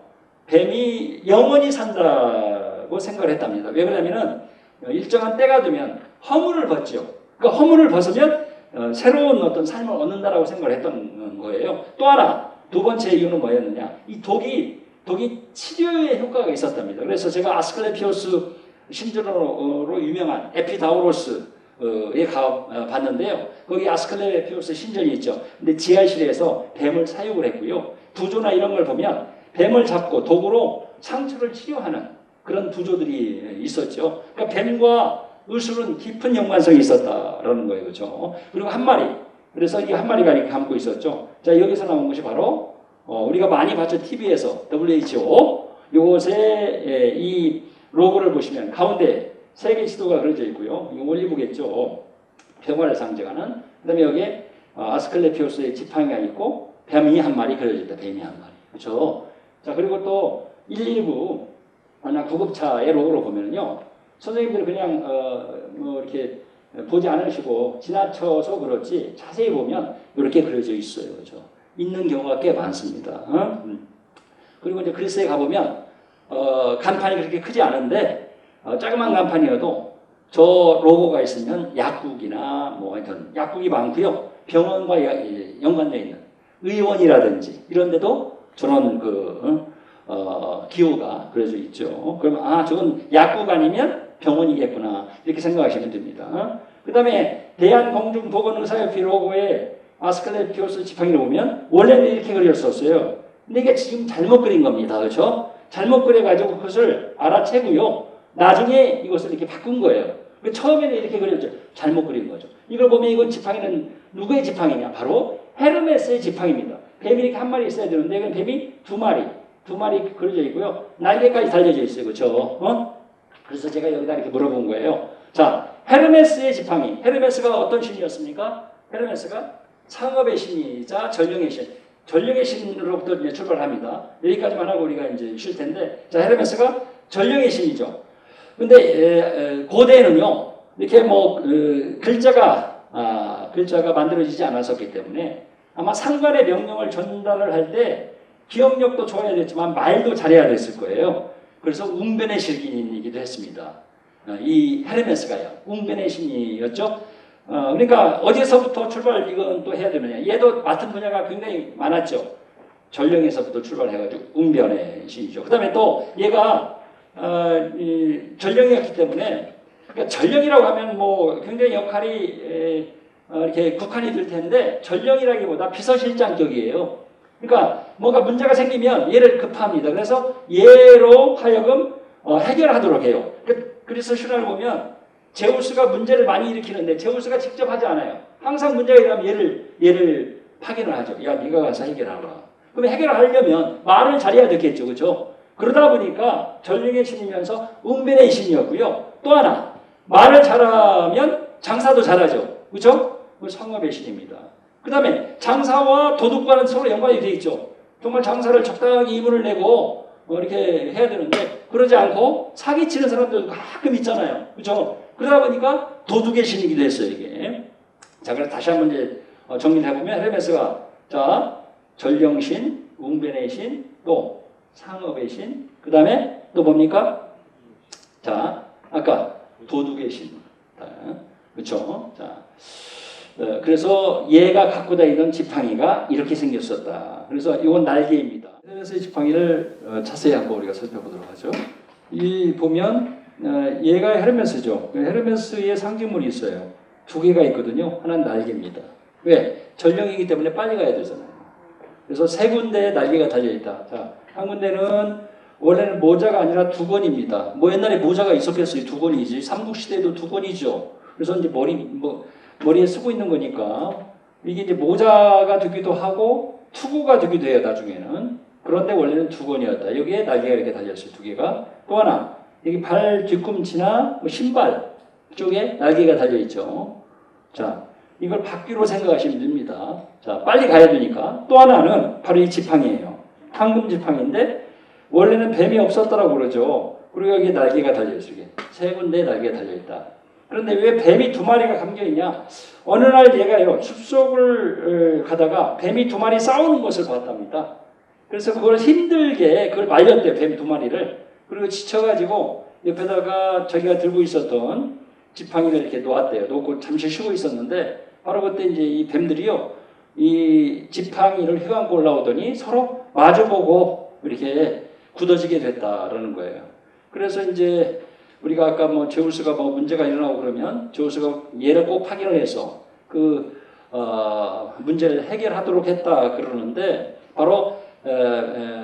뱀이 영원히 산다고 생각을 했답니다. 왜 그러냐면은 일정한 때가 되면 허물을 벗죠. 그러니까 허물을 벗으면 새로운 어떤 삶을 얻는다라고 생각을 했던 거예요. 또 하나, 두 번째 이유는 뭐였느냐. 이 독이 치료에 효과가 있었답니다. 그래서 제가 아스클레피오스 신전으로 유명한 에피다우로스에 봤는데요. 거기 아스클레피오스 신전이 있죠. 근데 지하실에서 뱀을 사육을 했고요. 부조나 이런 걸 보면 뱀을 잡고 독으로 상처를 치료하는 그런 부조들이 있었죠. 그러니까 뱀과 의술은 깊은 연관성이 있었다라는 거예요. 그렇죠? 그리고 한 마리. 그래서 이 한 마리가 이렇게 감고 있었죠. 자, 여기서 나온 것이 바로 우리가 많이 봤죠. TV에서 WHO. 요것의 이 로고를 보시면 가운데 세계 지도가 그려져 있고요. 이거 올리브겠죠. 평화를 상징하는. 그 다음에 여기에 아스클레피오스의 지팡이가 있고 뱀이 한 마리 그려져 있다. 뱀이 한 마리. 그렇죠? 자, 그리고 또 119 구급차의 로고를 보면요. 선생님들은 그냥 뭐 이렇게 보지 않으시고 지나쳐서 그렇지 자세히 보면 이렇게 그려져 있어요. 그렇죠? 있는 경우가 꽤 많습니다. 그리고 이제 그리스에 가보면 간판이 그렇게 크지 않은데 작은 간판이어도 저 로고가 있으면 약국이나 뭐 하여튼 약국이 많고요. 병원과 연관되어 있는 의원이라든지 이런 데도 저런 기호가 그려져 있죠. 그러면 저건 약국 아니면 병원이겠구나 이렇게 생각하시면 됩니다. 그 다음에 대한공중보건의사협회 로고에 아스클레피오스 지팡이를 보면 원래는 이렇게 그렸었어요. 근데 이게 지금 잘못 그린 겁니다. 그렇죠? 잘못 그려가지고 그것을 알아채고요. 나중에 이것을 이렇게 바꾼 거예요. 처음에는 이렇게 그렸죠. 잘못 그린 거죠. 이걸 보면 이건 지팡이는 누구의 지팡이냐? 바로 헤르메스의 지팡이입니다. 뱀이 이렇게 한 마리 있어야 되는데 이건 뱀이 두 마리 그려져 있고요. 날개까지 달려져 있어요. 그렇죠? 그래서 제가 여기다 이렇게 물어본 거예요. 자, 헤르메스의 지팡이. 헤르메스가 어떤 신이었습니까? 헤르메스가 상업의 신이자 전령의 신. 전령의 신으로부터 이제 출발합니다. 여기까지만 하고 우리가 이제 쉴 텐데, 자, 헤르메스가 전령의 신이죠. 근데 고대에는요, 이렇게 뭐 글자가 만들어지지 않았었기 때문에 아마 상관의 명령을 전달을 할 때 기억력도 좋아야 됐지만 말도 잘해야 됐을 거예요. 그래서 웅변의 신이기도 했습니다. 이 헤르메스가요, 웅변의 신이었죠. 그러니까 어디서부터 이건 또 해야 되느냐. 얘도 맡은 분야가 굉장히 많았죠. 전령에서부터 출발해가지고 웅변의 신이죠. 그 다음에 또 얘가 전령이었기 때문에, 그러니까 전령이라고 하면 뭐 굉장히 역할이 이렇게 국한이 될 텐데 전령이라기보다 비서실장격이에요. 그러니까 뭔가 문제가 생기면 얘를 급합니다. 그래서 얘로 하여금 해결하도록 해요. 그래서 신화를 보면 제우스가 문제를 많이 일으키는데 제우스가 직접 하지 않아요. 항상 문제가 일어나면 얘를 확인을 하죠. 야, 네가 가서 해결하라. 그럼 해결하려면 말을 잘해야 되겠죠. 그렇죠? 그러다 보니까 전령의 신이면서 응변의 신이었고요. 또 하나, 말을 잘하면 장사도 잘하죠. 그렇죠? 성업의 신입니다. 그 다음에 장사와 도둑과는 서로 연관이 되어 있죠. 정말 장사를 적당히 이문을 내고 이렇게 해야 되는데 그러지 않고 사기치는 사람들도 가끔 있잖아요. 그렇죠? 그러다 보니까 도둑의 신이기도 했어요. 이게. 자, 그래서 다시 한번 이제 정리를 해보면 헤르메스가 자 전령신, 웅변의 신, 또 상업의 신, 그 다음에 또 뭡니까? 자, 아까 도둑의 신. 그렇죠? 자, 그래서 얘가 갖고 다니던 지팡이가 이렇게 생겼었다. 그래서 이건 날개입니다. 헤르메스의 지팡이를 자세히 한번 우리가 살펴보도록 하죠. 이 보면 얘가 헤르메스죠. 헤르메스의 상징물이 있어요. 두 개가 있거든요. 하나는 날개입니다. 왜? 전령이기 때문에 빨리 가야 되잖아요. 그래서 세 군데에 날개가 달려있다. 자, 한 군데는 원래는 모자가 아니라 두건입니다. 뭐 옛날에 모자가 있었겠어요. 두건이지. 삼국시대에도 두건이죠. 그래서 이제 머리에 쓰고 있는 거니까 이게 이제 모자가 되기도 하고 투구가 되기도 해요. 나중에는. 그런데 원래는 두건이었다. 여기에 날개가 이렇게 달렸어요. 두 개가. 또 하나, 여기 발 뒤꿈치나 신발 쪽에 날개가 달려있죠. 자, 이걸 바퀴로 생각하시면 됩니다. 자, 빨리 가야 되니까. 또 하나는 바로 이 지팡이에요. 황금 지팡이인데 원래는 뱀이 없었다라고 그러죠. 그리고 여기 날개가 달려있어요. 이게 세 군데에 날개가 달려있다. 그런데 왜 뱀이 두 마리가 감겨있냐? 어느 날 얘가요, 숲속을 가다가 뱀이 두 마리 싸우는 것을 봤답니다. 그래서 그걸 힘들게 그걸 말렸대요. 뱀 두 마리를. 그리고 지쳐가지고 옆에다가 자기가 들고 있었던 지팡이를 이렇게 놓았대요. 놓고 잠시 쉬고 있었는데 바로 그때 이제 이 뱀들이요, 이 지팡이를 휘감고 올라오더니 서로 마주보고 이렇게 굳어지게 됐다라는 거예요. 그래서 이제 우리가 아까 제우스가 문제가 일어나고 그러면 제우스가 얘를 꼭 확인을 해서 그 문제를 해결하도록 했다 그러는데 바로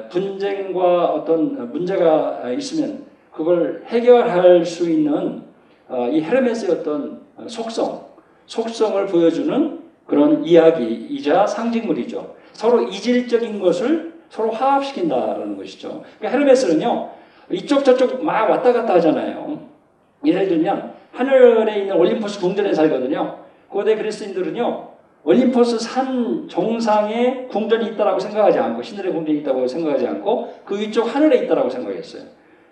분쟁과 어떤 문제가 있으면 그걸 해결할 수 있는 이 헤르메스의 어떤 속성을 보여주는 그런 이야기이자 상징물이죠. 서로 이질적인 것을 서로 화합시킨다라는 것이죠. 그러니까 헤르메스는요, 이쪽 저쪽 막 왔다 갔다 하잖아요. 예를 들면 하늘에 있는 올림포스 궁전에 살거든요. 고대 그리스인들은요, 올림포스 산 정상에 궁전이 있다라고 생각하지 않고, 신들의 궁전이 있다고 생각하지 않고 그 위쪽 하늘에 있다라고 생각했어요.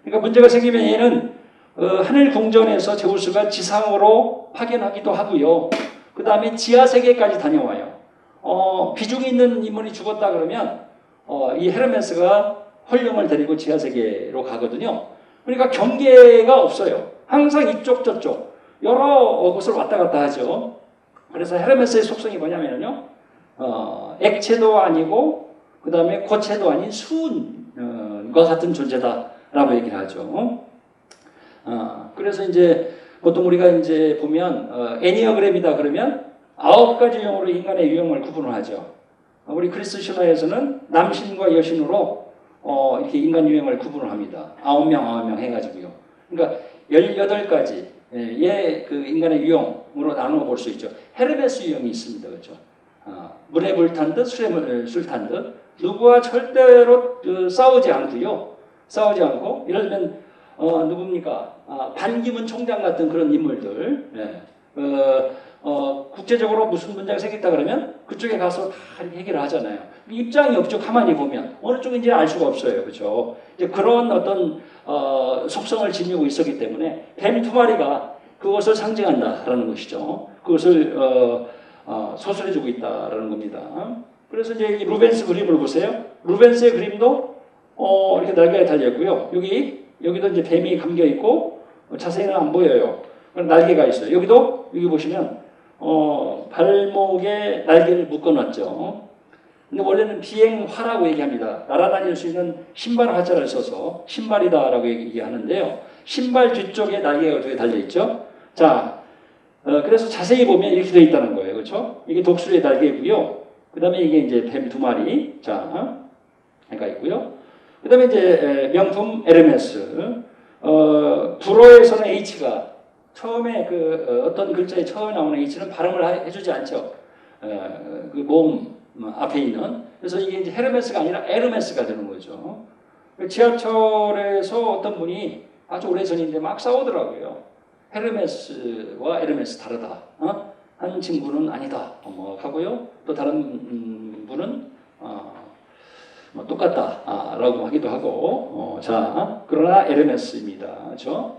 그러니까 문제가 생기면 얘는 하늘 궁전에서 제우스가 지상으로 파견하기도 하고요. 그 다음에 지하 세계까지 다녀와요. 비중이 있는 인물이 죽었다 그러면 이 헤르메스가 홀령을 데리고 지하 세계로 가거든요. 그러니까 경계가 없어요. 항상 이쪽 저쪽 여러 곳을 왔다 갔다 하죠. 그래서 헤르메스의 속성이 뭐냐면요, 액체도 아니고 그 다음에 고체도 아닌 수은과 같은 존재다라고 얘기를 하죠. 그래서 이제 보통 우리가 이제 보면 애니어그램이다 그러면 9가지 유형으로 인간의 유형을 구분을 하죠. 우리 그리스 신화에서는 남신과 여신으로 이렇게 인간 유형을 구분을 합니다. 9명 해가지고요. 그러니까 18가지 그 인간의 유형으로 나누어 볼 수 있죠. 헤르메스 유형이 있습니다. 그렇죠? 물에 불탄 듯 술에 술 탄 듯 누구와 절대로 싸우지 않고요. 싸우지 않고 예를 들면 누굽니까? 반기문 총장 같은 그런 인물들. 국제적으로 무슨 문제가 생겼다 그러면 그쪽에 가서 다 이렇게 해결을 하잖아요. 입장이 없죠. 가만히 보면 어느 쪽인지 알 수가 없어요. 그렇죠? 이제 그런 어떤 속성을 지니고 있었기 때문에 뱀 두 마리가 그것을 상징한다라는 것이죠. 그것을 소설해주고 있다라는 겁니다. 그래서 이제 루벤스 그림을 보세요. 루벤스의 그림도 이렇게 날개가 달렸고요. 여기도 이제 뱀이 감겨 있고 자세히는 안 보여요. 날개가 있어요. 여기 보시면 발목에 날개를 묶어놨죠. 근데 원래는 비행화라고 얘기합니다. 날아다닐 수 있는 신발 화자를 써서 신발이다라고 얘기하는데요. 신발 뒤쪽에 날개가 어떻게 달려있죠? 자, 그래서 자세히 보면 이렇게 되어 있다는 거예요. 그렇죠? 이게 독수리의 날개고요. 그 다음에 이게 이제 뱀 두 마리. 자, 가 있고요. 그 다음에 이제 명품 에르메스. 불어에서는 H가 처음에 어떤 글자에 처음에 나오는 H는 발음을 해주지 않죠. 그 모음, 앞에 있는. 그래서 이게 이제 헤르메스가 아니라 에르메스가 되는 거죠. 지하철에서 어떤 분이 아주 오래전인데 막 싸우더라고요. 헤르메스와 에르메스 다르다. 한 친구는 아니다. 하고요. 또 다른 분은 뭐 똑같다라고 하기도 하고. 자, 그러나 에르메스입니다. 그렇죠?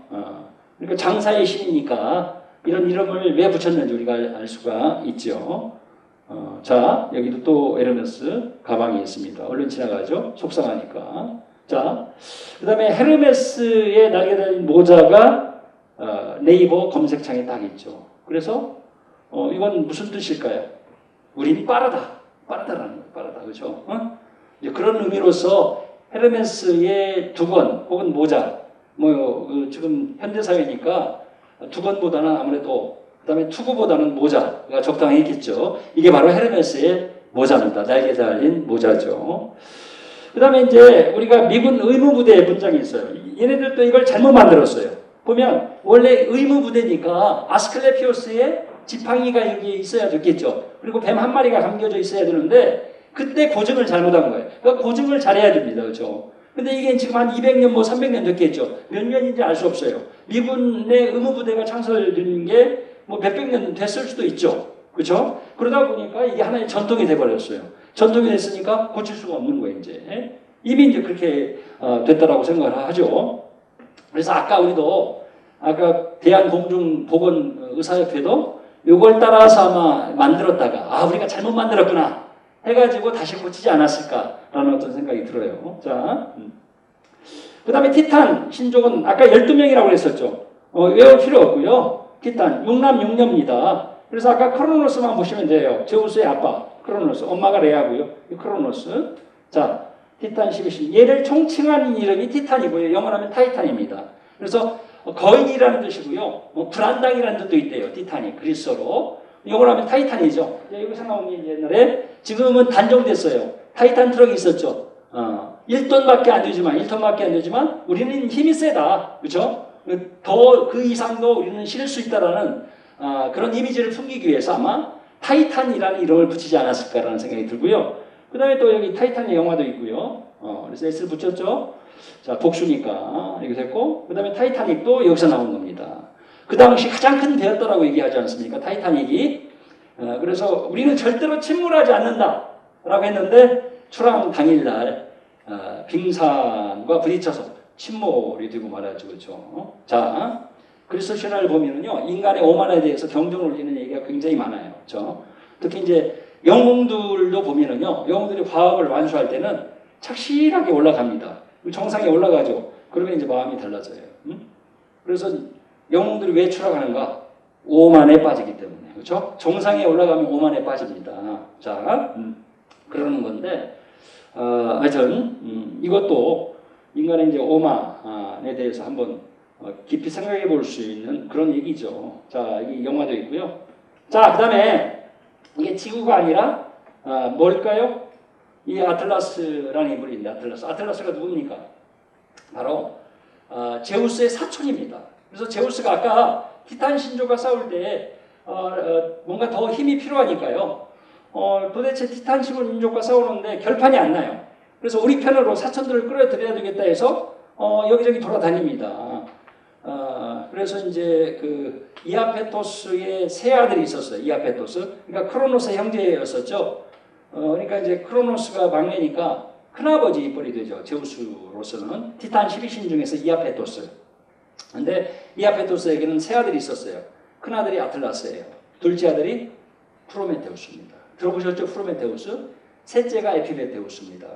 그러니까 장사의 신이니까 이런 이름을 왜 붙였는지 우리가 알 수가 있죠. 자, 여기도 또 에르메스 가방이 있습니다. 얼른 지나가죠. 속상하니까. 자, 그 다음에 헤르메스에 날개 달린 모자가 네이버 검색창에 딱 있죠. 그래서 이건 무슨 뜻일까요? 우린 빠르다. 빠르다라는 거예요. 빠르다. 그죠? 이제 그런 의미로서 헤르메스의 두건 혹은 모자, 지금 현대사회니까 두건보다는 아무래도 그다음에 투구보다는 모자가 적당했겠죠. 이게 바로 헤르메스의 모자입니다. 날개 달린 모자죠. 그다음에 이제 우리가 미군 의무부대의 문장이 있어요. 얘네들도 이걸 잘못 만들었어요. 보면 원래 의무부대니까 아스클레피오스의 지팡이가 여기에 있어야 됐겠죠. 그리고 뱀 한 마리가 감겨져 있어야 되는데 그때 고증을 잘못한 거예요. 그러니까 고증을 잘해야 됩니다. 그렇죠? 근데 이게 지금 한 200년 300년 됐겠죠. 몇 년인지 알 수 없어요. 미군의 의무부대가 창설된 게 몇백 년 됐을 수도 있죠. 그렇죠? 그러다 보니까 이게 하나의 전통이 돼버렸어요. 전통이 됐으니까 고칠 수가 없는 거예요. 이제 이미 이제 그렇게 됐다라고 생각을 하죠. 그래서 우리도 대한공중보건의사협회도 이걸 따라서 아마 만들었다가 우리가 잘못 만들었구나 해가지고 다시 고치지 않았을까라는 어떤 생각이 들어요. 자, 그 다음에 티탄 신족은 아까 12명이라고 그랬었죠. 외울 필요 없고요. 티탄, 6남 6녀입니다. 그래서 아까 크로노스만 보시면 돼요. 제우스의 아빠, 크로노스. 엄마가 레아고요. 크로노스. 자, 티탄 12신. 얘를 총칭한 이름이 티탄이고요. 영어로 하면 타이탄입니다. 그래서 거인이라는 뜻이고요. 불안당이라는 뜻도 있대요. 티탄이. 그리스어로. 영어로 하면 타이탄이죠. 여기서 나온 게 옛날에 지금은 단종됐어요. 타이탄 트럭이 있었죠. 1톤밖에 안 되지만 우리는 힘이 세다. 그렇죠? 더 그 이상도 우리는 실을 수 있다라는 그런 이미지를 풍기기 위해서 아마 타이탄이라는 이름을 붙이지 않았을까라는 생각이 들고요. 그 다음에 또 여기 타이탄의 영화도 있고요. 그래서 S를 붙였죠. 자, 복수니까 이렇게 됐고, 그 다음에 타이타닉도 여기서 나온 겁니다. 그 당시 가장 큰 배였다라고 얘기하지 않습니까? 타이타닉이. 그래서 우리는 절대로 침몰하지 않는다라고 했는데 출항 당일날 빙산과 부딪혀서 침몰이 되고 말하죠. 그렇죠? 자, 그리스도 신화를 보면은요, 인간의 오만에 대해서 경종을 울리는 얘기가 굉장히 많아요. 그렇죠? 특히 이제 영웅들도 보면은요, 영웅들이 과학을 완수할 때는 착실하게 올라갑니다. 정상에 올라가죠. 그러면 이제 마음이 달라져요. 그래서 영웅들이 왜 추락하는가? 오만에 빠지기 때문에. 그렇죠? 정상에 올라가면 오만에 빠집니다. 자, 그러는 건데, 하여튼, 이것도 인간의 이제 오만에 대해서 한번 깊이 생각해 볼 수 있는 그런 얘기죠. 자, 여기 영화도 있고요. 자, 그 다음에 이게 지구가 아니라 뭘까요? 이 아틀라스라는 인물인데, 아틀라스가 누굽니까? 바로 제우스의 사촌입니다. 그래서 제우스가 아까 티탄 신조가 싸울 때 뭔가 더 힘이 필요하니까요. 도대체 티탄 신족과 싸우는데 결판이 안 나요. 그래서 우리 편으로 사촌들을 끌어들여야 되겠다 해서 여기저기 돌아다닙니다. 그래서 이제 그 이아페토스의 세 아들이 있었어요. 이아페토스. 그러니까 크로노스의 형제였었죠. 그러니까 이제 크로노스가 막내니까 큰아버지 입벌이 되죠. 제우스로서는 티탄 12신 중에서 이아페토스. 근데 이아페토스에게는 세 아들이 있었어요. 큰아들이 아틀라스예요. 둘째 아들이 프로메테우스입니다. 들어보셨죠? 프로메테우스. 셋째가 에피메테우스입니다.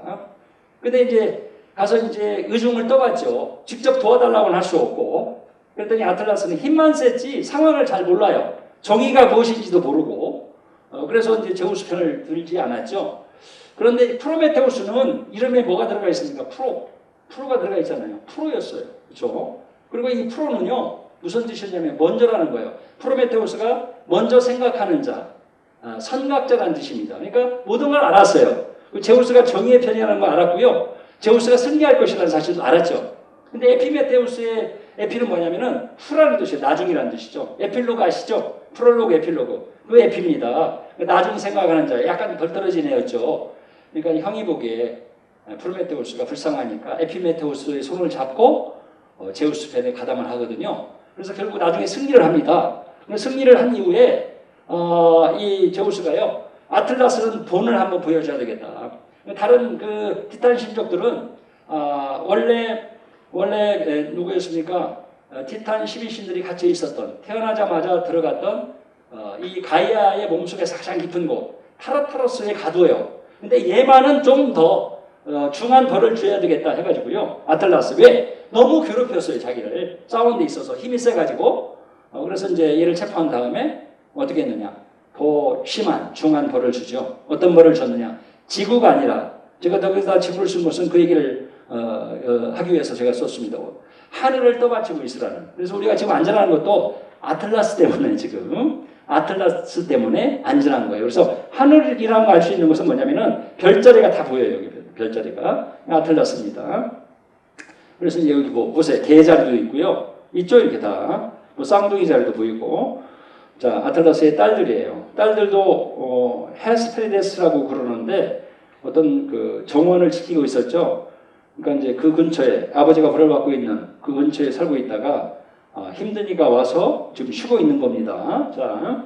근데 이제 가서 이제 의중을 떠봤죠. 직접 도와달라고는 할 수 없고. 그랬더니 아틀라스는 힘만 셌지 상황을 잘 몰라요. 정의가 무엇인지도 모르고. 그래서 이제 제우스 편을 들지 않았죠. 그런데 프로메테우스는 이름에 뭐가 들어가 있습니까? 프로가 들어가 있잖아요. 프로였어요. 그렇죠? 그리고 이 프로는요. 무슨 뜻이냐면 먼저라는 거예요. 프로메테우스가 먼저 생각하는 자, 선각자라는 뜻입니다. 그러니까 모든 걸 알았어요. 제우스가 정의의 편이라는 걸 알았고요. 제우스가 승리할 것이라는 사실도 알았죠. 근데 에피메테우스의 에피는 뭐냐면은 후라는 뜻이에요. 나중이라는 뜻이죠. 에필로그 아시죠? 프롤로그, 에필로그. 그 에피입니다. 나중 생각하는 자, 약간 덜 떨어진 애였죠. 그러니까 형이 보기에 프로메테우스가 불쌍하니까 에피메테우스의 손을 잡고 제우스 편에 가담을 하거든요. 그래서 결국 나중에 승리를 합니다. 승리를 한 이후에 이 제우스가요, 아틀라스는 본을 한번 보여줘야 되겠다. 다른 그 티탄 신족들은 원래 누구였습니까? 티탄 12신들이 같이 있었던, 태어나자마자 들어갔던 이 가이아의 몸속에서 가장 깊은 곳 타라타로스에 가둬요. 근데 얘만은 좀 더 중한 벌을 줘야 되겠다 해가지고요, 아틀라스 왜? 너무 괴롭혔어요. 자기를 싸우는 데 있어서 힘이 세가지고. 그래서 이제 얘를 체포한 다음에 어떻게 했느냐, 더 심한 중한 벌을 주죠. 어떤 벌을 줬느냐, 지구가 아니라, 제가 여기다 지구를 쓴 것은 그 얘기를 하기 위해서 제가 썼습니다. 하늘을 떠받치고 있으라는. 그래서 우리가 지금 안전한 것도 아틀라스 때문에, 지금 아틀라스 때문에 안전한 거예요. 그래서 하늘이라는 거 알 수 있는 것은 뭐냐면은 별자리가 다 보여요. 여기 별자리가 아틀라스입니다. 그래서 이제 여기 보세요. 개자리도 있고요. 이쪽 이렇게 다 쌍둥이 자리도 보이고. 자, 아틀라스의 딸들이에요. 딸들도 헤스페리데스라고 그러는데 어떤 그 정원을 지키고 있었죠. 그러니까 이제 그 근처에 아버지가 벌을 받고 있는 그 근처에 살고 있다가 힘드니까 와서 지금 쉬고 있는 겁니다. 자,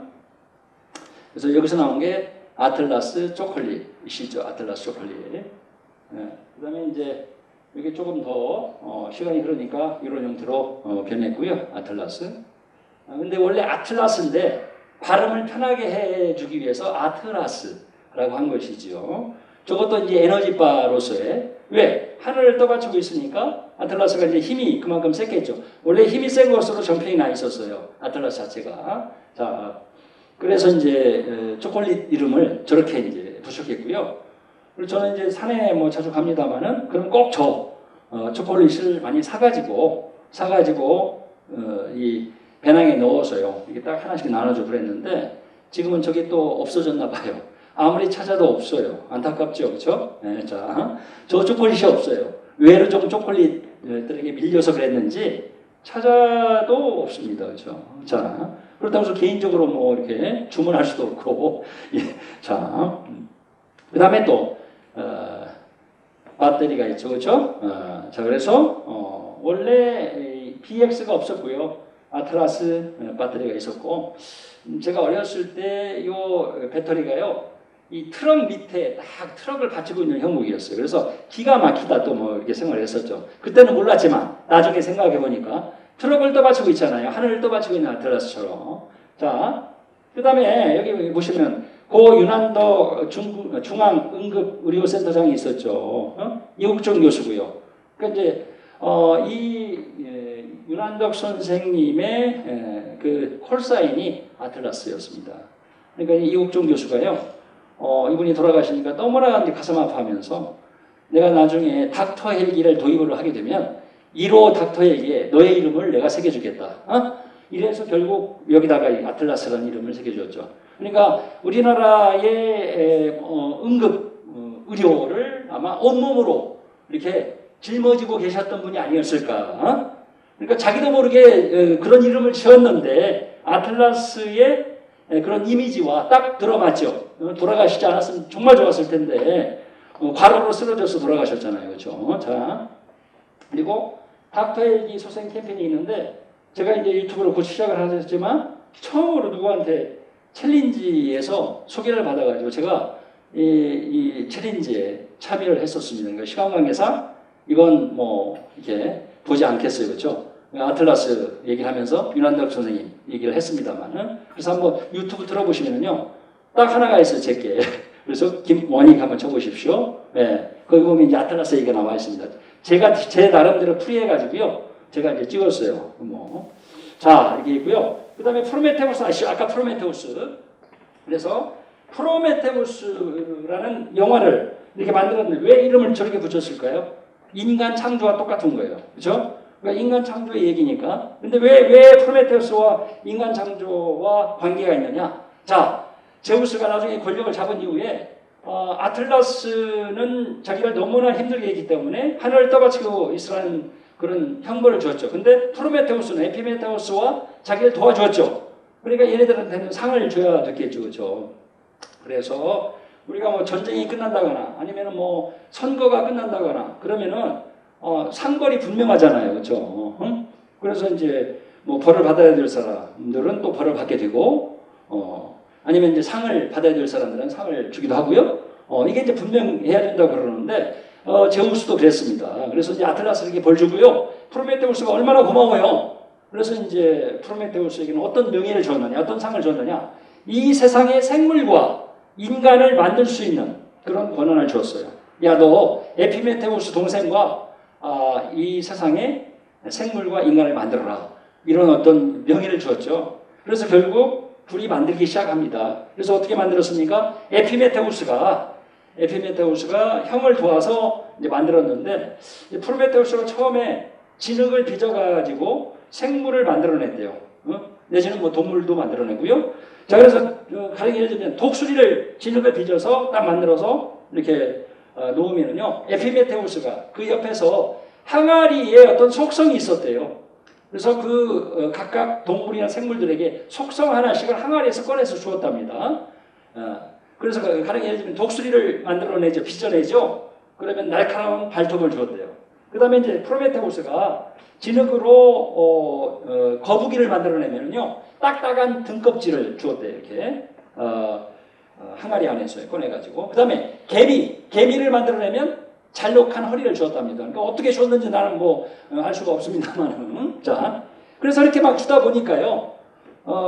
그래서 여기서 나온 게 아틀라스 초콜릿이시죠. 아틀라스 초콜릿. 그다음에 이제 여기 조금 더 시간이 흐르니까 이런 형태로 변했고요. 아틀라스. 근데 원래 아틀라스인데 발음을 편하게 해주기 위해서 아트라스라고 한 것이지요. 저것도 이제 에너지바로서의, 왜? 하늘을 떠받치고 있으니까 아틀라스가 이제 힘이 그만큼 셌겠죠. 원래 힘이 센 것으로 정평이 나 있었어요. 아틀라스 자체가. 자, 그래서 이제 초콜릿 이름을 저렇게 이제 붙였겠고요. 그리고 저는 이제 산에 뭐 자주 갑니다만은, 그럼 꼭 초콜릿을 많이 사가지고 이 배낭에 넣어서요, 이게 딱 하나씩 나눠줘 그랬는데, 지금은 저게 또 없어졌나 봐요. 아무리 찾아도 없어요. 안타깝죠, 그렇죠? 네, 자, 저 초콜릿이 없어요. 외로 좀 초콜릿들에게 밀려서 그랬는지 찾아도 없습니다, 그렇죠? 자, 그렇다고 해서 개인적으로 뭐 이렇게 주문할 수도 없고, 예, 자, 그다음에 또 배터리가 있죠, 그렇죠? 자, 그래서 원래 PX가 없었고요. 아틀라스 배터리가 있었고, 제가 어렸을 때 이 배터리가요, 이 트럭 밑에 딱 트럭을 받치고 있는 형국이었어요. 그래서 기가 막히다 또 뭐 이렇게 생각을 했었죠. 그때는 몰랐지만 나중에 생각해 보니까 트럭을 떠받치고 있잖아요. 하늘을 떠받치고 있는 아틀라스처럼. 자, 그 다음에 여기 보시면 고 윤한덕 중앙응급의료센터장이 있었죠. 이국종 교수고요. 그러니까 이제 이 윤한덕 선생님의 그 콜사인이 아틀라스였습니다. 그러니까 이국종 교수가요, 이분이 돌아가시니까 너무나 가슴 아파하면서, 내가 나중에 닥터 헬기를 도입을 하게 되면 1호 닥터 헬기에 너의 이름을 내가 새겨주겠다. 이래서 결국 여기다가 이 아틀라스라는 이름을 새겨줬죠. 그러니까 우리나라의 응급 의료를 아마 온몸으로 이렇게 짊어지고 계셨던 분이 아니었을까. 그러니까 자기도 모르게 그런 이름을 지었는데 아틀라스의 그런 이미지와 딱 들어맞죠. 돌아가시지 않았으면 정말 좋았을 텐데 과로로 쓰러져서 돌아가셨잖아요, 그렇죠? 자, 그리고 닥터 헬기 소생 캠페인이 있는데, 제가 이제 유튜브로 곧 시작을 하셨지만 처음으로 누구한테 챌린지에서 소개를 받아가지고 제가 이 챌린지에 참여를 했었습니다. 그러니까 시간 관계상 이건 뭐 이렇게 보지 않겠어요, 그렇죠? 아틀라스 얘기를 하면서 윤한덕 선생님 얘기를 했습니다만은, 그래서 한번 유튜브 들어보시면은요, 딱 하나가 있어요, 제게. 그래서 김원익 한번 쳐보십시오. 네, 거기 보면 이제 아틀라스 얘기가 나와 있습니다. 제가 제 나름대로 풀이해가지고요, 제가 이제 찍었어요. 뭐. 자, 이게 있고요. 그 다음에 프로메테우스 아시죠? 아까 프로메테우스. 그래서 프로메테우스라는 영화를 이렇게 만들었는데 왜 이름을 저렇게 붙였을까요? 인간 창조와 똑같은 거예요. 그렇죠? 그러니까 인간 창조의 얘기니까. 근데 왜 프로메테우스와 인간 창조와 관계가 있느냐? 자, 제우스가 나중에 권력을 잡은 이후에 아틀라스는 자기를 너무나 힘들게 했기 때문에 하늘을 떠받치고 있으라는 그런 형벌을 주었죠. 근데 프로메테우스는 에피메테우스와 자기를 도와주었죠. 그러니까 얘네들한테는 상을 줘야 됐겠죠. 그렇죠? 그래서 우리가 뭐 전쟁이 끝난다거나 아니면 뭐 선거가 끝난다거나 그러면은 상벌이 분명하잖아요. 그렇죠? 응? 그래서 이제 뭐 벌을 받아야 될 사람들은 또 벌을 받게 되고 아니면 이제 상을 받아야 될 사람들은 상을 주기도 하고요. 이게 이제 분명해야 된다고 그러는데 제우스도 그랬습니다. 그래서 이제 아틀라스에게 벌 주고요. 프로메테우스가 얼마나 고마워요. 그래서 이제 프로메테우스에게는 어떤 명예를 줬느냐, 어떤 상을 줬느냐, 이 세상의 생물과 인간을 만들 수 있는 그런 권한을 줬어요. 야, 너 에피메테우스 동생과 이 세상의 생물과 인간을 만들어라. 이런 어떤 명예를 주었죠. 그래서 결국 둘이 만들기 시작합니다. 그래서 어떻게 만들었습니까? 에피메테우스가 형을 도와서 이제 만들었는데 프로메테우스가 처음에 진흙을 빚어가지고 생물을 만들어냈대요. 내지는 뭐 동물도 만들어내고요. 자, 그래서 가령 예를 들면 독수리를 진흙을 빚어서 딱 만들어서 이렇게 놓으면은요, 에피메테우스가 그 옆에서 항아리에 어떤 속성이 있었대요. 그래서 각각 동물이나 생물들에게 속성 하나씩을 항아리에서 꺼내서 주었답니다. 그래서 가령 예를 들면 독수리를 만들어내죠, 빚어내죠. 그러면 날카로운 발톱을 주었대요. 그 다음에 이제 프로메테우스가 진흙으로 거북이를 만들어내면요, 딱딱한 등껍질을 주었대요. 이렇게 항아리 안에서 꺼내가지고. 그 다음에 개미를 만들어내면 잘록한 허리를 주었답니다. 그러니까 어떻게 줬는지 나는 뭐 알 수가 없습니다만. 자, 그래서 이렇게 막 주다 보니까요,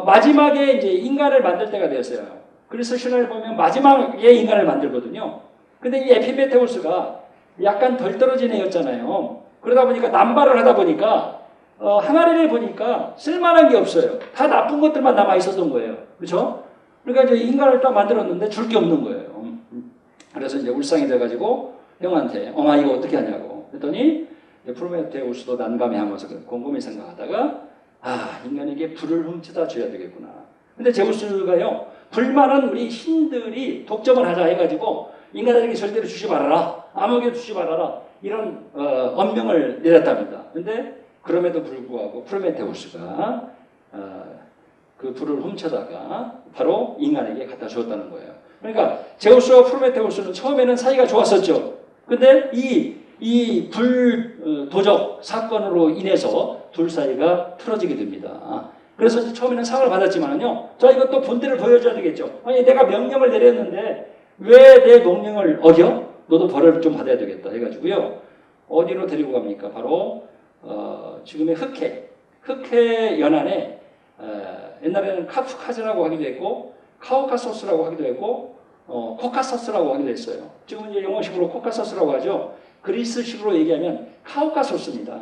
마지막에 이제 인간을 만들 때가 되었어요. 그래서 신화를 보면 마지막에 인간을 만들거든요. 근데 이 에피메테우스가 약간 덜 떨어진 애였잖아요. 그러다 보니까 남발을 하다 보니까 항아리를 보니까 쓸만한 게 없어요. 다 나쁜 것들만 남아 있었던 거예요. 그렇죠? 그러니까 이제 인간을 딱 만들었는데 줄 게 없는 거예요. 그래서 이제 울상이 돼가지고 형한테 엄마 이거 어떻게 하냐고 그랬더니 프로메테우스도 난감해하면서 곰곰이 생각하다가 인간에게 불을 훔쳐다 줘야 되겠구나. 근데 제우스가요, 불만은 우리 신들이 독점을 하자 해가지고 인간에게 절대로 주지 말아라, 아무에게도 주지 말아라, 이런 엄명을 내렸답니다. 근데 그럼에도 불구하고 프로메테우스가 그 불을 훔쳐다가 바로 인간에게 갖다 주었다는 거예요. 그러니까 제우스와 프로메테우스는 처음에는 사이가 좋았었죠. 근데 이 불도적 사건으로 인해서 둘 사이가 틀어지게 됩니다. 그래서 처음에는 상을 받았지만요, 자, 이것도 본때를 보여줘야 되겠죠. 아니, 내가 명령을 내렸는데 왜 내 명령을 어겨? 너도 벌을 좀 받아야 되겠다 해가지고요, 어디로 데리고 갑니까? 바로 지금의 흑해 연안에 옛날에는 카프카즈라고 하기도 했고 카우카소스라고 하기도 했고 코카소스라고 하기도 했어요. 지금 이제 영어식으로 코카소스라고 하죠. 그리스식으로 얘기하면 카우카소스입니다.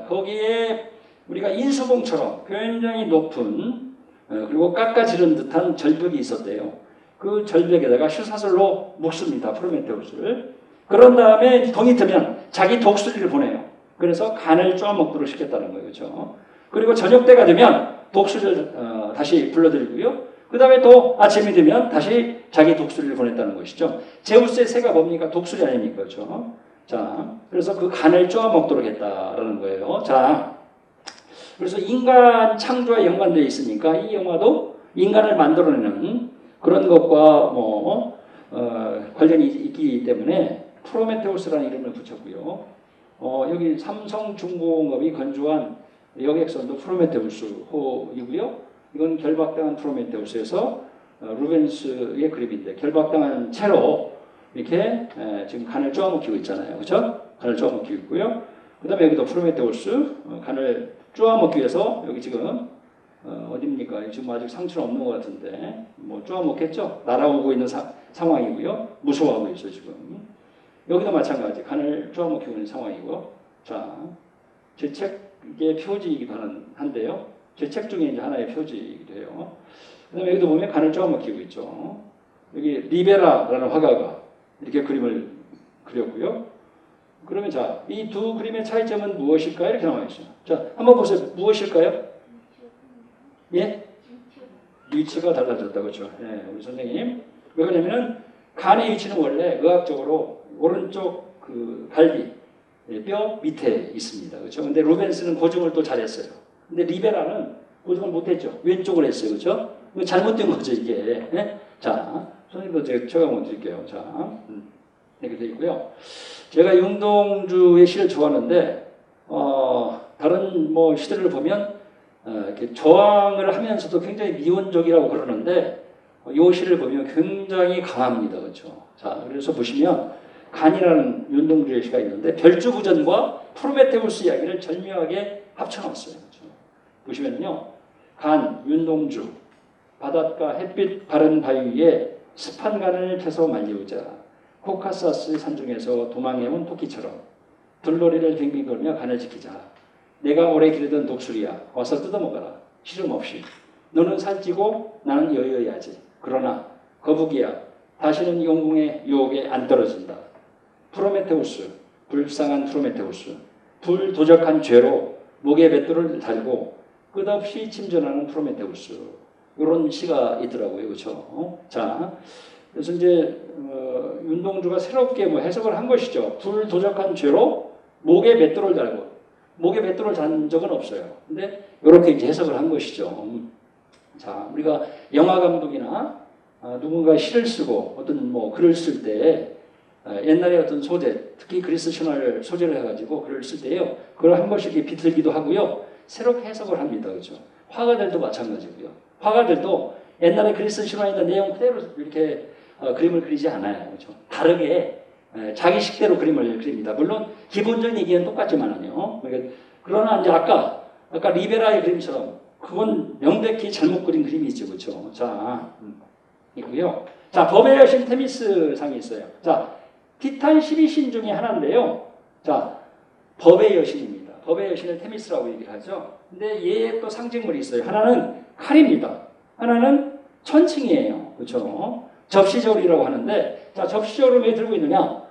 거기에 우리가 인수봉처럼 굉장히 높은 그리고 깎아지른 듯한 절벽이 있었대요. 그 절벽에다가 슈사슬로 묶습니다. 프로메테우스를. 그런 다음에 동이 트면 자기 독수리를 보내요. 그래서 간을 쪼아먹도록 시켰다는 거예요. 그렇죠? 그리고 저녁 때가 되면 독수리를 다시 불러들이고요. 그 다음에 또 아침이 되면 다시 자기 독수리를 보냈다는 것이죠. 제우스의 새가 뭡니까? 독수리 아닙니까? 그렇죠? 자, 그래서 그 간을 쪼아먹도록 했다라는 거예요. 자, 그래서 인간 창조와 연관되어 있으니까 이 영화도 인간을 만들어내는 그런 것과 관련이 있기 때문에 프로메테우스라는 이름을 붙였고요. 여기 삼성중공업이 건조한 여객선도 프로메테우스호이고요. 이건 결박당한 프로메테우스에서 루벤스의 그림인데, 결박당한 채로 이렇게 지금 간을 쪼아먹히고 있잖아요. 그렇죠? 간을 쪼아먹히고 있고요. 그 다음에 여기도 프로메테우스 간을 쪼아먹기 위해서 여기 지금 어딥니까? 지금 아직 상처는 없는 것 같은데 뭐 쪼아먹겠죠? 날아오고 있는 상황이고요. 무서워하고 있어요 지금. 여기도 마찬가지 간을 쪼아먹히고 있는 상황이고. 자, 제 책의 표지이기도 한데요. 제 책 중에 이제 하나의 표지이기도 해요. 그 다음에 여기도 보면 간을 쪼아먹히고 있죠. 여기 리베라라는 화가가 이렇게 그림을 그렸고요. 그러면 자, 이 두 그림의 차이점은 무엇일까요? 이렇게 나와 있어요. 자, 한번 보세요. 무엇일까요? 예? 위치가 달라졌다. 그렇죠? 예, 우리 선생님. 왜 그러냐면은 간의 위치는 원래 의학적으로 오른쪽 그 갈비, 뼈 밑에 있습니다. 그렇죠? 근데 루벤스는 고정을 또 잘했어요. 근데 리베라는 고정을 못했죠. 왼쪽을 했어요. 그렇죠? 이거 잘못된 거죠, 이게. 네? 자, 선생님도 제가 처음 드릴게요. 자, 이렇게 되어 있고요. 제가 윤동주의 시를 좋아하는데, 다른 뭐 시들을 보면, 이렇게 저항을 하면서도 굉장히 미온적이라고 그러는데, 이 시를 보면 굉장히 강합니다. 그렇죠? 자, 그래서 보시면, 간이라는 윤동주의 시가 있는데, 별주부전과 프로메테우스 이야기를 절묘하게 합쳐놨어요. 그렇죠? 보시면요, 간, 윤동주, 바닷가 햇빛 바른 바위 위에 습한 간을 펴서 말리우자. 코카사스 산중에서 도망해온 토끼처럼 들놀이를 빙빙 돌며 간을 지키자. 내가 오래 기르던 독수리야, 와서 뜯어먹어라. 시름 없이. 너는 살찌고 나는 여여야지. 그러나 거북이야, 다시는 영궁의 유혹에 안 떨어진다. 프로메테우스, 불쌍한 프로메테우스. 불도적한 죄로 목에 맷돌을 달고 끝없이 침전하는 프로메테우스. 이런 시가 있더라고요. 그렇죠? 자, 그래서 이제 윤동주가 새롭게 뭐 해석을 한 것이죠. 불도적한 죄로 목에 맷돌을 달고, 목에 맷돌을 단 적은 없어요. 근데 이렇게 이제 해석을 한 것이죠. 자, 우리가 영화 감독이나 누군가 시를 쓰고 어떤 뭐 글을 쓸 때 옛날에 어떤 소재, 특히 그리스 신화를 소재를 해가지고 글을 쓸 때요, 그걸 한 번씩 비틀기도 하고요, 새롭게 해석을 합니다. 그렇죠? 화가들도 마찬가지고요. 화가들도 옛날에 그리스 신화에 있는 내용 그대로 이렇게 그림을 그리지 않아요. 그렇죠? 다르게 자기 식대로 그림을 그립니다. 물론 기본적인 얘기는 똑같지만은요. 그러나 이제 아까 리베라의 그림처럼 그건 명백히 잘못 그린 그림이 있죠. 그렇죠? 자, 있고요. 자, 법의 여신 테미스 상이 있어요. 자, 티탄 12신 중에 하나인데요. 자, 법의 여신입니다. 법의 여신을 테미스라고 얘기를 하죠. 근데 얘의 또 상징물이 있어요. 하나는 칼입니다. 하나는 천칭이에요. 그렇죠? 접시저울이라고 하는데, 자, 접시저울을 왜 들고 있느냐?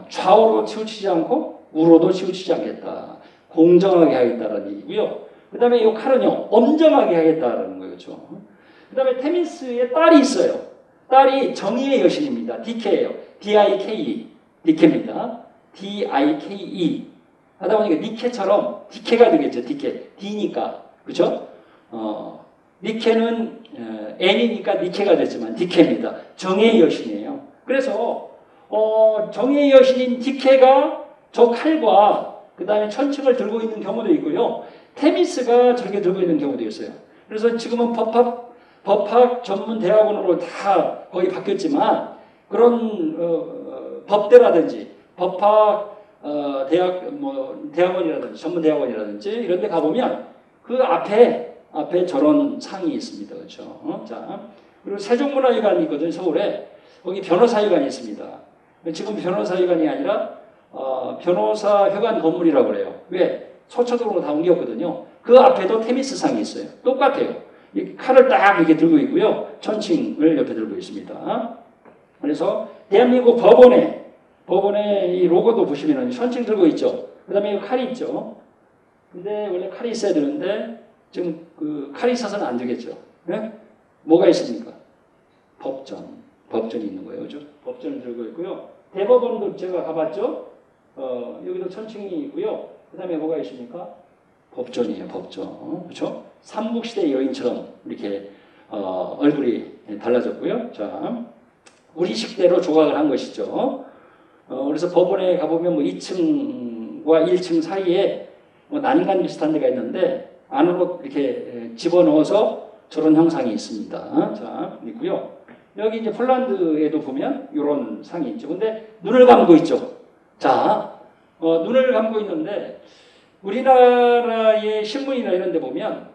좌우로 치우치지 않고 우로도 치우치지 않겠다. 공정하게 하겠다라는 얘기고요. 그 다음에 이 칼은요, 엄정하게 하겠다라는 거예요. 그렇죠? 그 다음에 테미스의 딸이 있어요. 딸이 정의의 여신입니다. 디케예요. D-I-K-E. 디케입니다. D-I-K-E. 하다 보니까 니케처럼 디케가 되겠죠. 디케. D니까. 그렇죠? 니케는 N이니까 니케가 됐지만 디케입니다. 정의의 여신이에요. 그래서 정의의 여신인 디케가 저 칼과 그 다음에 천칭을 들고 있는 경우도 있고요. 테미스가 저렇게 들고 있는 경우도 있어요. 그래서 지금은 법학 전문 대학원으로 다 거의 바뀌었지만, 그런 법대라든지 법학 대학원이라든지 전문 대학원이라든지 이런 데 가보면 그 앞에 저런 상이 있습니다. 그렇죠? 자, 그리고 세종문화회관이 있거든요. 서울에. 거기 변호사회관이 있습니다. 지금 변호사회관이 아니라 변호사회관 건물이라고 그래요. 왜? 서초동으로 다 옮겼거든요. 그 앞에도 테미스 상이 있어요. 똑같아요. 이 칼을 딱 이렇게 들고 있고요. 천칭을 옆에 들고 있습니다. 그래서 대한민국 법원의 이 로고도 보시면은 천칭 들고 있죠. 그 다음에 칼이 있죠. 근데 원래 칼이 있어야 되는데 지금 그 칼이 있어서는 안 되겠죠. 네? 뭐가 있습니까? 법전이 있는 거예요. 그죠? 법전을 들고 있고요. 대법원도 제가 가봤죠. 여기도 천칭이 있고요. 그 다음에 뭐가 있습니까? 법전이에요. 법전. 그렇죠? 삼국시대 여인처럼 이렇게 얼굴이 달라졌고요. 자, 우리식대로 조각을 한 것이죠. 그래서 법원에 가보면 뭐 2층과 1층 사이에 뭐 난간 비슷한 데가 있는데 안으로 이렇게 집어넣어서 저런 형상이 있습니다. 자, 있고요. 여기 이제 폴란드에도 보면 이런 상이 있죠. 근데 눈을 감고 있죠. 자, 눈을 감고 있는데 우리나라의 신문이나 이런 데 보면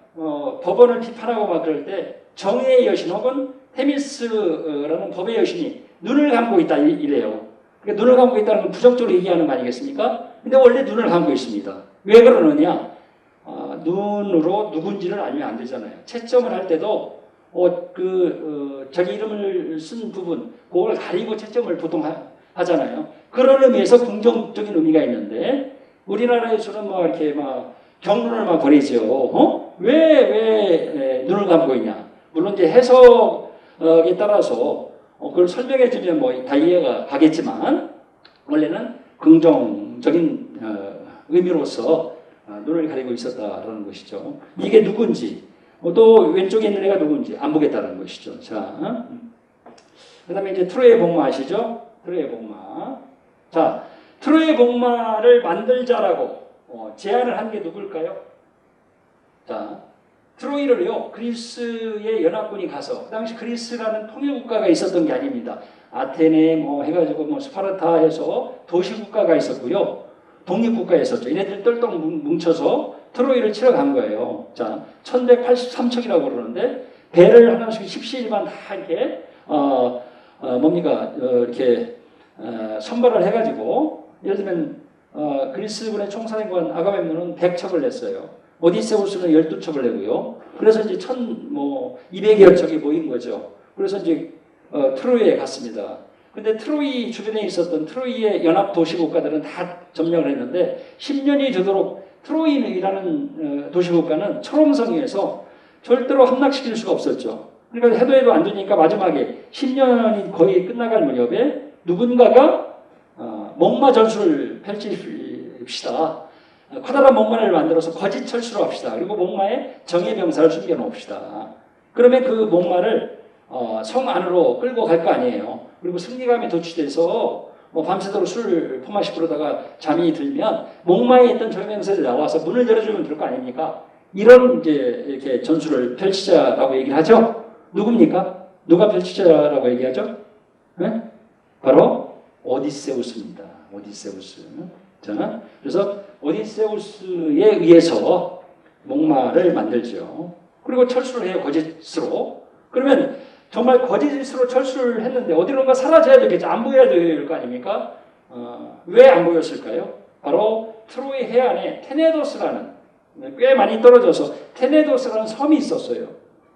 법원을 비판하고 막 그럴 때 정의의 여신 혹은 테미스라는 법의 여신이 눈을 감고 있다 이래요. 그러니까 눈을 감고 있다는 건 부정적으로 얘기하는 거 아니겠습니까? 근데 원래 눈을 감고 있습니다. 왜 그러느냐? 눈으로 누군지를 알면 안 되잖아요. 채점을 할 때도 자기 이름을 쓴 부분 그걸 가리고 채점을 보통 하잖아요. 그런 의미에서 긍정적인 의미가 있는데 우리나라에서는 막 이렇게 막 경론을 막 벌이죠. 왜 눈을 감고 있냐? 물론 이제 해석에 따라서 그걸 설명해 주면 뭐 다 이해가 가겠지만 원래는 긍정적인 의미로서 눈을 가리고 있었다라는 것이죠. 이게 누군지 또 왼쪽에 있는 애가 누군지 안 보겠다는 것이죠. 자, 그다음에 이제 트로이의 복마 아시죠? 트로이의 복마. 자, 트로이의 복마를 만들자라고 제안을 한 게 누굴까요? 자, 트로이를요 그리스의 연합군이 가서 그 당시 그리스라는 통일국가가 있었던 게 아닙니다. 아테네 뭐 해가지고 뭐 스파르타 해서 도시국가가 있었고요. 독립국가에 있었죠. 얘네들 똘똘 뭉쳐서 트로이를 치러 간 거예요. 자, 1183척이라고 그러는데 배를 하나씩 17만 다 이렇게 이렇게 선발을 해가지고 예를 들면 그리스군의 총사령관 아가멤논은 100척을 냈어요. 오디세우스는 12척을 내고요. 그래서 이제 200여 척이 모인 거죠. 그래서 이제 트로이에 갔습니다. 근데 트로이 주변에 있었던 트로이의 연합 도시 국가들은 다 점령을 했는데 10년이 되도록 트로이라는 도시 국가는 철옹성이어서 절대로 함락시킬 수가 없었죠. 그러니까 해도 안 되니까 마지막에 10년이 거의 끝나갈 무렵에 누군가가 목마 전술을 펼칩시다. 커다란 목마를 만들어서 거짓 철수로 합시다. 그리고 목마에 정예병사를 숨겨놓읍시다. 그러면 그 목마를 성 안으로 끌고 갈 거 아니에요. 그리고 승리감에 도취돼서 밤새도록 술을 품마시고 그러다가 잠이 들면 목마에 있던 정예병사들이 나와서 문을 열어주면 될 거 아닙니까? 이런 이제 이렇게 전술을 펼치자라고 얘기를 하죠. 누굽니까? 누가 펼치자라고 얘기하죠? 네? 바로 오디세우스입니다. 오디세우스. 자, 그래서 오디세우스에 의해서 목마를 만들죠. 그리고 철수를 해요. 거짓으로. 그러면 정말 거짓으로 철수를 했는데 어디론가 사라져야 되겠죠. 안 보여야 될 거 아닙니까? 왜 안 보였을까요? 바로 트로이 해안에 테네도스라는 꽤 많이 떨어져서 테네도스라는 섬이 있었어요.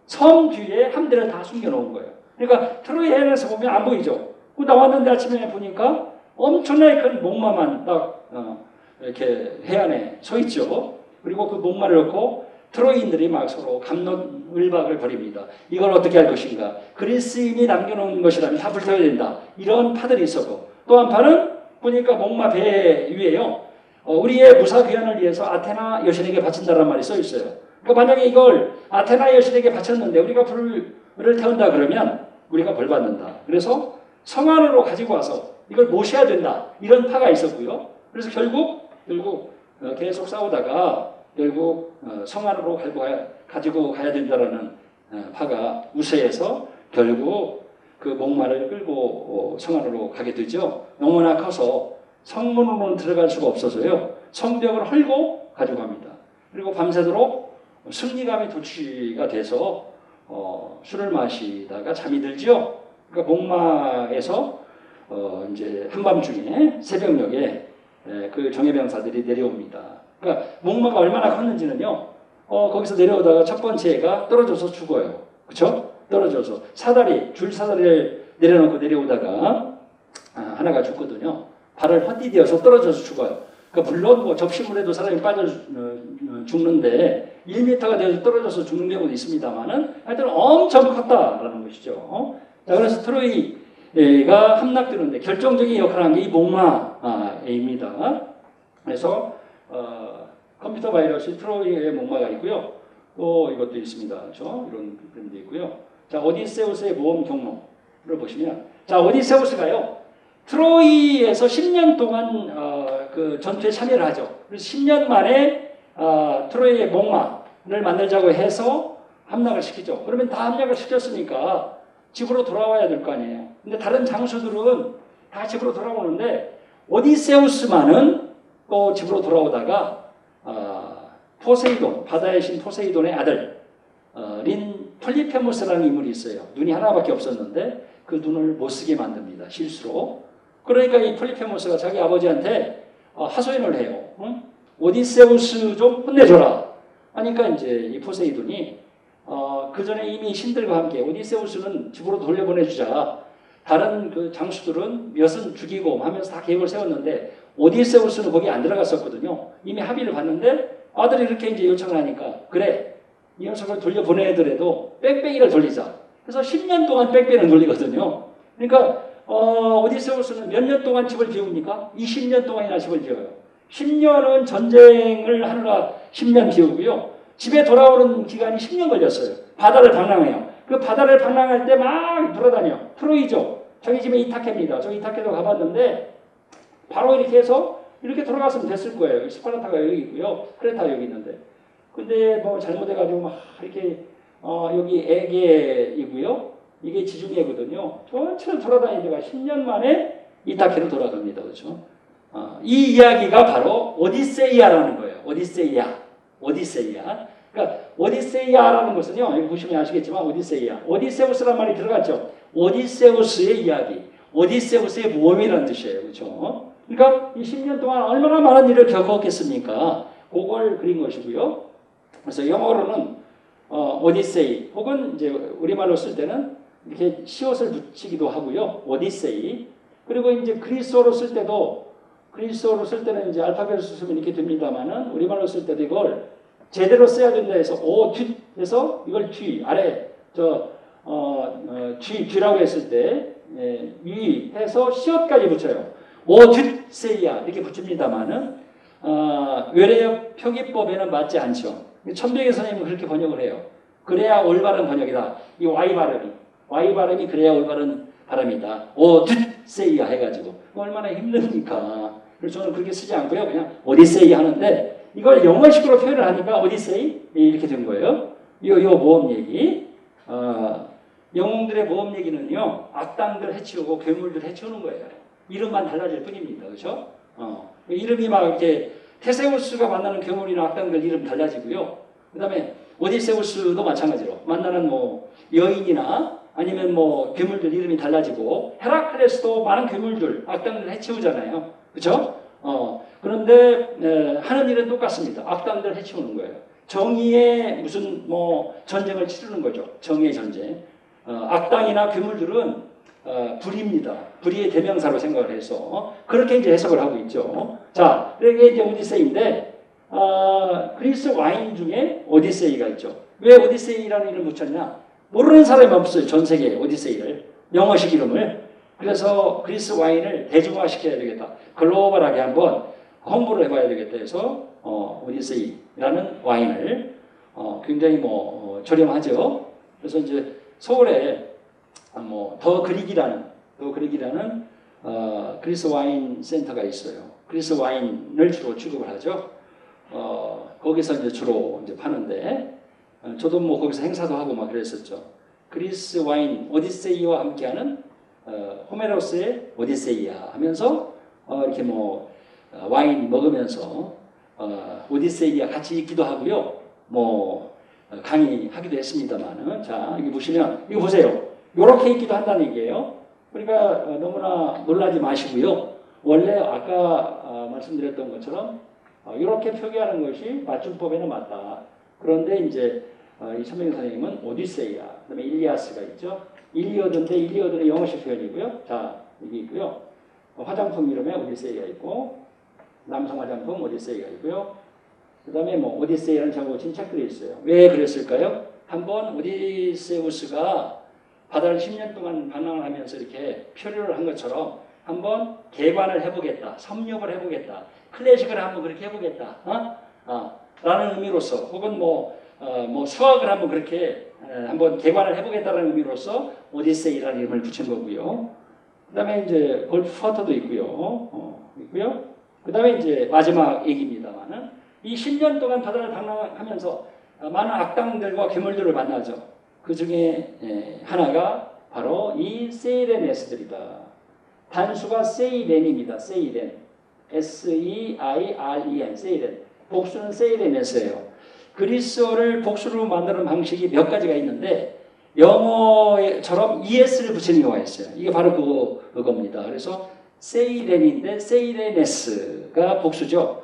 섬 뒤에 함대를 다 숨겨놓은 거예요. 그러니까 트로이 해안에서 보면 안 보이죠. 나왔는데 아침에 보니까 엄청나게 큰 목마만 딱 이렇게 해안에 서 있죠. 그리고 그 목마를 놓고 트로이인들이 막 서로 갑론을박을 벌입니다. 이걸 어떻게 할 것인가. 그리스인이 남겨놓은 것이라면 다 불태워야 된다. 이런 파들이 있었고 또 한 판은 보니까 목마 배 위에요. 우리의 무사 귀환을 위해서 아테나 여신에게 바친다는 말이 써 있어요. 그러니까 만약에 이걸 아테나 여신에게 바쳤는데 우리가 불을 태운다 그러면 우리가 벌 받는다. 그래서 성 안으로 가지고 와서 이걸 모셔야 된다. 이런 파가 있었고요. 그래서 결국 계속 싸우다가 결국 성 안으로 가지고 가야 된다라는 파가 우세해서 결국 그 목마를 끌고 성 안으로 가게 되죠. 너무나 커서 성문으로는 들어갈 수가 없어서요. 성벽을 헐고 가져갑니다. 그리고 밤새도록 승리감이 도취가 돼서 술을 마시다가 잠이 들죠. 그러니까 목마에서 이제 한밤중에 새벽녘에 그 정예병사들이 내려옵니다. 그러니까 목마가 얼마나 컸는지는요. 거기서 내려오다가 첫 번째 애가 떨어져서 죽어요. 그렇죠? 떨어져서 줄사다리를 내려놓고 내려오다가 하나가 죽거든요. 발을 헛디뎌서 떨어져서 죽어요. 그러니까 물론 뭐 접시물에도 사람이 빠져 죽는데 1m가 되어서 떨어져서 죽는 경우도 있습니다만은 하여튼 엄청 컸다라는 것이죠. 자, 그래서 트로이가 함락되는데 결정적인 역할을 한 게 이 목마입니다. 그래서 컴퓨터 바이러스 트로이의 목마가 있고요. 또 이것도 있습니다. 그렇죠? 이런 그림도 있고요. 자, 오디세우스의 모험 경로를 보시면, 자, 오디세우스가요 트로이에서 10년 동안 그 전투에 참여를 하죠. 그래서 10년 만에 트로이의 목마를 만들자고 해서 함락을 시키죠. 그러면 다 함락을 시켰으니까 집으로 돌아와야 될 거 아니에요. 근데 다른 장수들은 다 집으로 돌아오는데 오디세우스만은 또 집으로 돌아오다가 포세이돈, 바다의 신 포세이돈의 아들인 폴리페모스라는 인물이 있어요. 눈이 하나밖에 없었는데 그 눈을 못 쓰게 만듭니다. 실수로. 그러니까 이 폴리페모스가 자기 아버지한테 하소연을 해요. 응? 오디세우스 좀 혼내줘라. 하니까 이제 이 포세이돈이 그 전에 이미 신들과 함께 오디세우스는 집으로 돌려보내주자. 다른 그 장수들은 몇은 죽이고 하면서 다 계획을 세웠는데 오디세우스는 거기 안 들어갔었거든요. 이미 합의를 봤는데 아들이 이렇게 이제 요청을 하니까 그래 이 녀석을 돌려보내더라도 빽빽이를 돌리자. 그래서 10년 동안 빽빽이를 돌리거든요. 그러니까 오디세우스는 몇 년 동안 집을 비웁니까? 20년 동안이나 집을 비워요. 10년은 전쟁을 하느라 10년 비우고요. 집에 돌아오는 기간이 10년 걸렸어요. 바다를 방랑해요. 그 바다를 방랑할 때 막 돌아다녀. 트로이죠. 저희 집에 이타케입니다. 저 이타케도 가봤는데 바로 이렇게 해서 이렇게 돌아갔으면 됐을 거예요. 스파르타가 여기 있고요. 크레타 여기 있는데. 근데 뭐 잘못해가지고 막 이렇게 여기 에게이고요. 이게 지중해거든요. 전체를 돌아다니다가 10년 만에 이타케로 돌아갑니다. 그렇죠? 이 이야기가 바로 오디세이아라는 거예요. 오디세이아. 그러니까 오디세이아라는 것은요. 여기 보시면 아시겠지만 오디세우스란 말이 들어갔죠. 오디세우스의 이야기. 오디세우스의 모험이라는 뜻이에요. 그렇죠? 그러니까 이 10년 동안 얼마나 많은 일을 겪었겠습니까? 그걸 그린 것이고요. 그래서 영어로는 오디세이 혹은 이제 우리말로 쓸 때는 이렇게 시옷을 붙이기도 하고요. 오디세이. 그리고 이제 그리스어로 쓸 때는 이제 알파벳을 쓰면 이렇게 됩니다만은 우리말로 쓸 때도 이걸 제대로 써야 된다 해서 해서 이걸 뒤 아래 뒤라고 했을 때 위 해서 시옷까지 붙여요. 오뒷세이야 이렇게 붙입니다만은 외래어 표기법에는 맞지 않죠. 천병희 선생님은 그렇게 번역을 해요. 그래야 올바른 번역이다. 이 Y 발음이 그래야 올바른 발음이다. 오뒷세이야 해가지고 얼마나 힘듭니까? 그래서 저는 그렇게 쓰지 않고요. 그냥 오디세이 하는데 이걸 영어식으로 표현을 하니까 오디세이 이렇게 된 거예요. 요 모험 얘기. 영웅들의 모험 얘기는요. 악당들 해치우고 괴물들 해치우는 거예요. 이름만 달라질 뿐입니다. 그렇죠? 이름이 막 이렇게 테세우스가 만나는 괴물이나 악당들 이름 달라지고요. 그 다음에 오디세우스도 마찬가지로 만나는 뭐 여인이나 아니면 뭐 괴물들 이름이 달라지고 헤라클레스도 많은 괴물들, 악당들 해치우잖아요. 그렇죠? 그런데 하는 일은 똑같습니다. 악당들 해치우는 거예요. 정의의 무슨 뭐 전쟁을 치르는 거죠. 정의의 전쟁. 악당이나 괴물들은 불의입니다. 불의의 대명사로 생각을 해서 그렇게 이제 해석을 하고 있죠. 자, 이게 이제 오디세이인데 그리스 와인 중에 오디세이가 있죠. 왜 오디세이라는 이름을 붙였냐? 모르는 사람이 없어요. 전 세계에 오디세이를 영어식 이름을. 그래서 그리스 와인을 대중화시켜야 되겠다. 글로벌하게 한번 홍보를 해봐야 되겠다 해서 오디세이라는 와인을 굉장히 저렴하죠. 그래서 이제 서울에 더 그릭이라는 그리스 와인 센터가 있어요. 그리스 와인을 주로 취급을 하죠. 거기서 이제 주로 이제 파는데 저도 뭐 거기서 행사도 하고 막 그랬었죠. 그리스 와인 오디세이와 함께하는 호메로스의 오디세이야 하면서 이렇게 와인 먹으면서 오디세이와 같이 읽기도 하고요. 강의하기도 했습니다만은 자 여기 보시면 이거 보세요. 이렇게 읽기도 한다는 얘기예요. 그러니까 너무나 놀라지 마시고요. 원래 아까 말씀드렸던 것처럼 이렇게 표기하는 것이 맞춤법에는 맞다. 그런데 이제 이 천명희 선생님은 오디세이야. 그다음에 일리아스가 있죠. 일리어드는 영어식 표현이고요. 자 여기 있고요. 화장품 이름에 오디세이가 있고 남성 화장품 오디세이가 있고요. 그 다음에 오디세이라는 제목을 진 책들이 있어요. 왜 그랬을까요? 한번 오디세우스가 바다를 10년 동안 방랑을 하면서 이렇게 표류를 한 것처럼 한번 개관을 해보겠다. 섭렵을 해보겠다. 클래식을 한번 그렇게 해보겠다. 라는 의미로서 혹은 수학을 한번 그렇게 한번 개관을 해보겠다는 의미로서 오디세이라는 이름을 붙인 거고요. 그 다음에 이제 골프퍼터도 있고요. 그 다음에 이제 마지막 얘기입니다만은 이 10년 동안 바다를 방랑하면서 많은 악당들과 괴물들을 만나죠. 그 중에 하나가 바로 이 세이레네스들이다. 단수가 세이렌입니다. 세이렌. S-E-I-R-E-N. 세이렌. 복수는 세이레네스예요. 그리스어를 복수로 만드는 방식이 몇 가지가 있는데 영어처럼 ES를 붙이는 경우가 있어요. 이게 바로 그겁니다. 그래서 세이렌인데 세이레네스가 복수죠.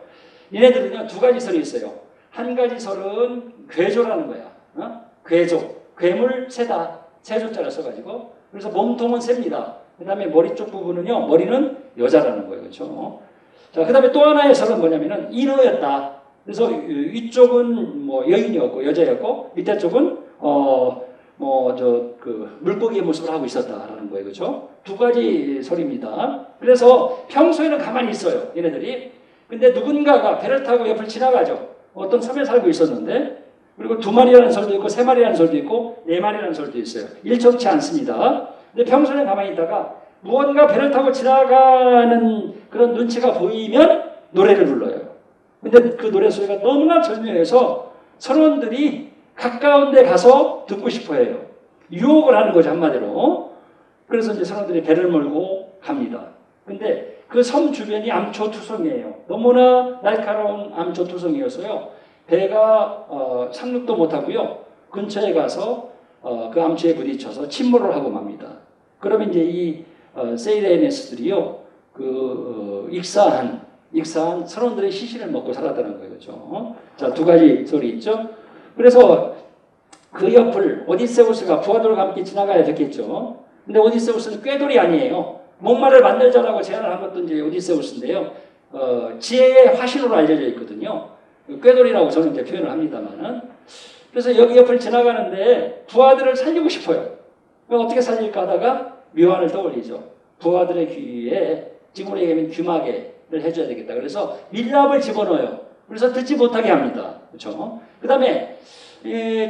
얘네들은요 두 가지 설이 있어요. 한 가지 설은 괴조라는 거야. 괴조. 괴물 세다. 세조자를 써가지고 그래서 몸통은 셉니다. 그 다음에 머리 쪽 부분은요 머리는 여자라는 거예요. 그렇죠? 자, 그 다음에 또 하나의 설은 뭐냐면은 인어였다. 그래서 이쪽은 여인이었고 여자였고 밑에 쪽은 물고기의 모습을 하고 있었다라는 거예요. 그렇죠? 두 가지 설입니다. 그래서 평소에는 가만히 있어요. 얘네들이. 근데 누군가가 배를 타고 옆을 지나가죠. 어떤 섬에 살고 있었는데 그리고 2마리라는 설도 있고 3마리라는 설도 있고 4마리라는 설도 있어요. 일정치 않습니다. 근데 평소에 가만히 있다가 무언가 배를 타고 지나가는 그런 눈치가 보이면 노래를 불러요. 근데 그 노래 소리가 너무나 절묘해서 선원들이 가까운 데 가서 듣고 싶어 해요. 유혹을 하는 거죠, 한마디로. 그래서 이제 선원들이 배를 몰고 갑니다. 근데 그 섬 주변이 암초투성이에요. 너무나 날카로운 암초투성이어서요. 배가 상륙도 못하고요. 근처에 가서 그 암초에 부딪혀서 침몰을 하고 맙니다. 그러면 이제 이 세이레네스들이요. 익사한 선원들의 시신을 먹고 살았다는 거예요. 그렇죠? 자, 2가지 소리 있죠. 그래서 그 옆을 오디세우스가 부하들과 함께 지나가야 됐겠죠. 근데 오디세우스는 꾀돌이 아니에요. 목마를 만들자라고 제안을 한 것도 이제 오디세우스인데요. 지혜의 화신으로 알려져 있거든요. 꾀돌이라고 저는 이제 표현을 합니다만은. 그래서 여기 옆을 지나가는데 부하들을 살리고 싶어요. 어떻게 살릴까 하다가 묘안을 떠올리죠. 부하들의 귀에 지금으로 얘기하면 귀마개를 해줘야 되겠다. 그래서 밀랍을 집어넣어요. 그래서 듣지 못하게 합니다. 그렇죠? 그 다음에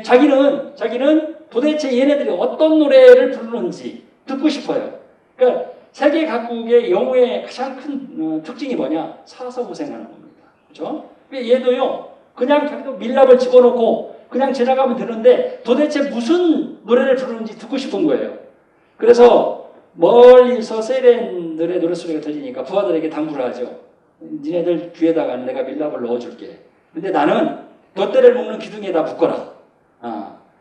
자기는 도대체 얘네들이 어떤 노래를 부르는지 듣고 싶어요. 그러니까 세계 각국의 영웅의 가장 큰 특징이 뭐냐? 살아서 고생하는 겁니다. 그렇죠? 얘도요. 그냥 자기도 밀랍을 집어넣고 그냥 지나가면 되는데 도대체 무슨 노래를 부르는지 듣고 싶은 거예요. 그래서 멀리서 세이렌들의 노래소리가 들리니까 부하들에게 당부를 하죠. 니네들 귀에다가 내가 밀랍을 넣어줄게. 근데 나는 돛대를 묶는 기둥에다 묶어라.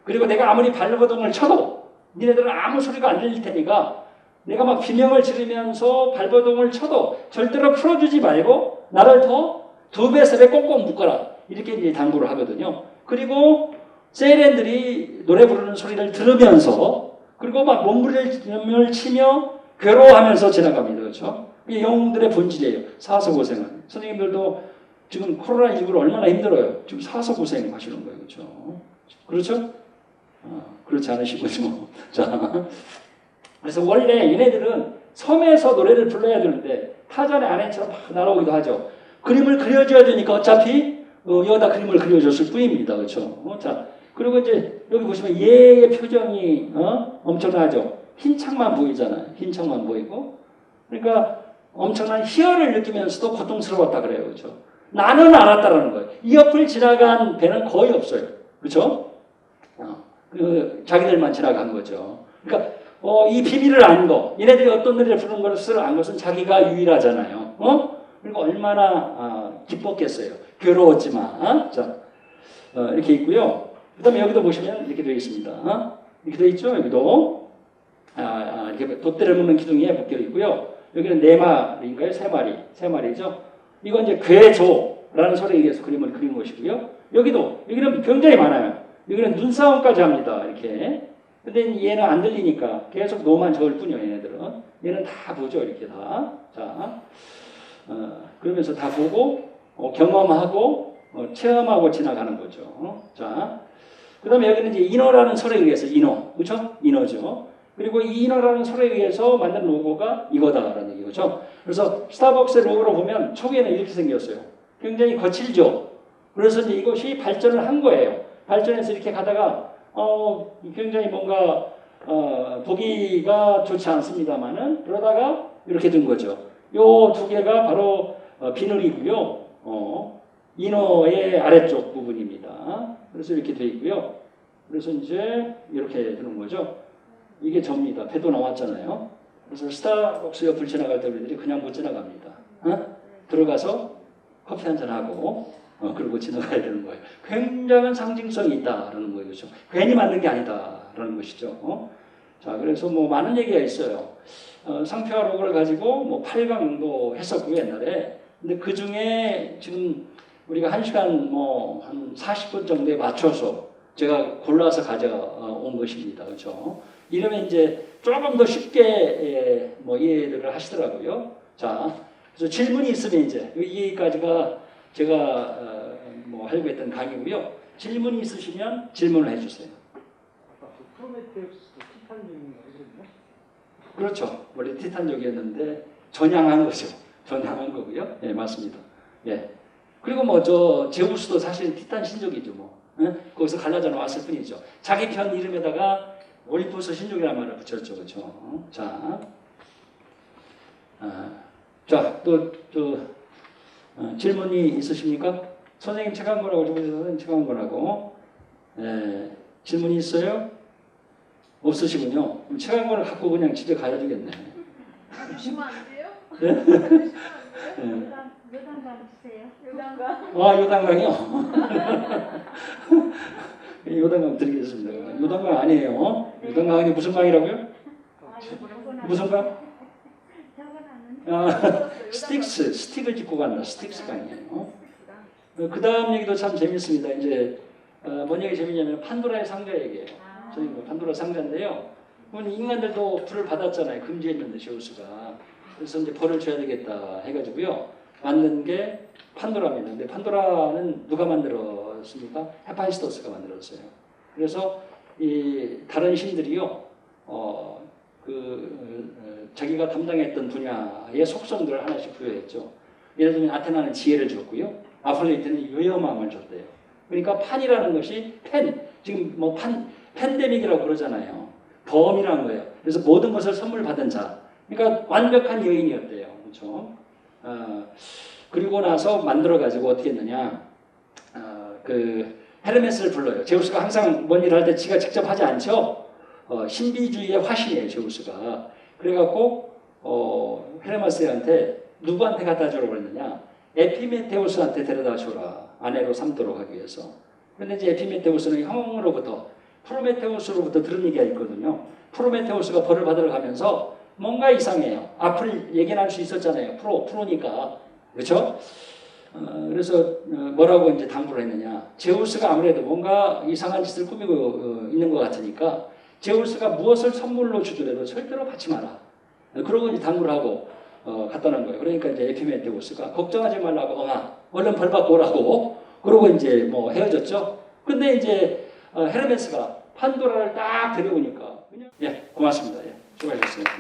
그리고 내가 아무리 발버둥을 쳐도 니네들은 아무 소리가 안 들릴 테니까 내가 막 비명을 지르면서 발버둥을 쳐도 절대로 풀어주지 말고 나를 더 2배, 3배 꽁꽁 묶어라. 이렇게 이제 당부를 하거든요. 그리고 세이렌들이 노래 부르는 소리를 들으면서 그리고 막 몸부림을 치며 괴로워하면서 지나갑니다. 그렇죠? 이게 영웅들의 본질이에요. 사서 고생은. 선생님들도 지금 코로나19로 얼마나 힘들어요. 지금 사서 고생 하시는 거예요. 그렇죠? 그렇죠? 그렇지 않으시군요. 자, 그래서 원래 얘네들은 섬에서 노래를 불러야 되는데 타전의 아내처럼 막 날아오기도 하죠. 그림을 그려줘야 되니까 어차피 여기다 그림을 그려줬을 뿐입니다. 그렇죠? 자, 그리고 이제 여기 보시면 얘의 표정이 엄청나죠. 흰 창만 보이잖아요. 흰 창만 보이고. 그러니까 엄청난 희열을 느끼면서도 고통스러웠다 그래요. 그렇죠? 나는 알았다라는 거예요. 이 옆을 지나간 배는 거의 없어요. 그렇죠? 자기들만 지나간 거죠. 그러니까 이 비밀을 안 거, 얘네들이 어떤 노래를 부르는 것을 안 것은 자기가 유일하잖아요. 그리고 얼마나 기뻤겠어요. 괴로웠지만. 자, 이렇게 있고요. 그 다음에 여기도 보시면 이렇게 되어 있습니다. 이렇게 되어 있죠? 여기도. 이렇게 돛대를 묶는 기둥에 묶여 있고요. 여기는 4마리인가요? 3마리죠? 이건 이제 괴조라는 소리에 의해서 그림을 그린 것이고요. 여기는 굉장히 많아요. 여기는 눈싸움까지 합니다. 이렇게. 근데 얘는 안 들리니까 계속 노만 저을 뿐이요. 얘네들은. 얘는 다 보죠. 이렇게 다. 자, 그러면서 다 보고 경험하고 체험하고 지나가는 거죠. 자, 그 다음에 여기는 이제 인어라는 설에 의해서 그렇죠? 인어죠. 그리고 이 인어라는 설에 의해서 만든 로고가 이거다라는 얘기죠. 그래서 스타벅스의 로고로 보면 초기에는 이렇게 생겼어요. 굉장히 거칠죠. 그래서 이제 이것이 발전을 한 거예요. 발전해서 이렇게 가다가 굉장히 뭔가 보기가 좋지 않습니다만은 그러다가 이렇게 된 거죠. 요 2개가 바로 비늘이고요. 인어의 아래쪽 부분입니다. 그래서 이렇게 돼 있고요. 그래서 이제 이렇게 되는 거죠. 이게 접니다. 배도 나왔잖아요. 그래서 스타벅스 옆을 지나갈 때 우리들이 그냥 못 지나갑니다. 들어가서 커피 한잔 하고 그러고 지나가야 되는 거예요. 굉장한 상징성이 있다라는 거예요. 그렇죠? 괜히 만든 게 아니다라는 것이죠. 자, 그래서 뭐 많은 얘기가 있어요. 상표와 로고를 가지고 뭐 8강도 했었고 옛날에. 근데 그 중에 지금 우리가 1시간 뭐 한 40분 정도에 맞춰서 제가 골라서 가져온 것입니다. 그렇죠? 이러면 이제 조금 더 쉽게 뭐 이해를 하시더라고요. 자, 그래서 질문이 있으면 이제 여기까지가 제가 뭐 하려고 했던 강의고요. 질문이 있으시면 질문을 해주세요. 프로메테우스도 티탄용인가 그랬나? 그렇죠. 원래 티탄족이었는데 전향한 거죠. 전향한 거고요. 예, 맞습니다. 예. 그리고 뭐 저 제우스도 사실 티탄 신족이죠 뭐. 예? 거기서 갈라져 나왔을 뿐이죠. 자기 편 이름에다가 올림포스 신족이라는 말을 붙였죠, 그렇죠? 자, 질문이 있으십니까? 선생님 책 한 권하고 선생님 책 한 권하고 질문이 있어요? 없으시군요. 그럼 책 한 권을 갖고 그냥 집에 가야 되겠네. 주시면 안 돼요? 네? 주시면 안 돼요? 요단강 주세요. 요단가? 요단강이요? 요단강 드리겠습니다. 요단강 아니에요. 요단강이 무슨 강이라고요? 무슨 강? 스틱을 짚고 간다. 스틱스 강이에요. 그 다음 얘기도 참 재밌습니다. 이제 뭔 얘기 재밌냐면 판도라의 상자 얘기예요. 저희 판도라 상자인데요. 인간들도 불을 받았잖아요. 금지했는데 제우스가. 그래서 이제 벌을 줘야 되겠다 해가지고요. 만든 게 판도라입니다. 근데 판도라는 누가 만들었습니까? 헤파이스토스가 만들었어요. 그래서 이 다른 신들이요. 자기가 담당했던 분야의 속성들을 하나씩 부여했죠. 예를 들면 아테나는 지혜를 줬고요. 아프로디테는 요염함을 줬대요. 그러니까 판이라는 것이 지금 뭐 팬데믹이라고 그러잖아요. 범이라는 거예요. 그래서 모든 것을 선물 받은 자. 그러니까 완벽한 여인이었대요. 그렇죠? 그리고 나서 만들어가지고 어떻게 했느냐. 헤르메스를 불러요. 제우스가 항상 뭔 일을 할 때 지가 직접 하지 않죠. 신비주의의 화신이에요. 제우스가. 그래갖고 헤르메스한테 누구한테 갖다 주라고 그랬느냐. 에피메테우스한테 데려다 줘라. 아내로 삼도록 하기 위해서. 그런데 이제 에피메테우스는 형으로부터 프로메테우스로부터 들은 얘기가 있거든요. 프로메테우스가 벌을 받으러 가면서 뭔가 이상해요. 앞을 예견할 수 있었잖아요. 프로니까. 그렇죠? 그래서 뭐라고 이제 당부를 했느냐. 제우스가 아무래도 뭔가 이상한 짓을 꾸미고 있는 것 같으니까 제우스가 무엇을 선물로 주더라도 절대로 받지 마라. 그러고 이제 당부를 하고 갖다 놓은 거예요. 그러니까 이제 에피메테우스가 걱정하지 말라고 얼른 벌 받고 오라고 그러고 이제 뭐 헤어졌죠. 근데 이제 헤르메스가 판도라를 딱 데려오니까 고맙습니다. 수고하셨습니다.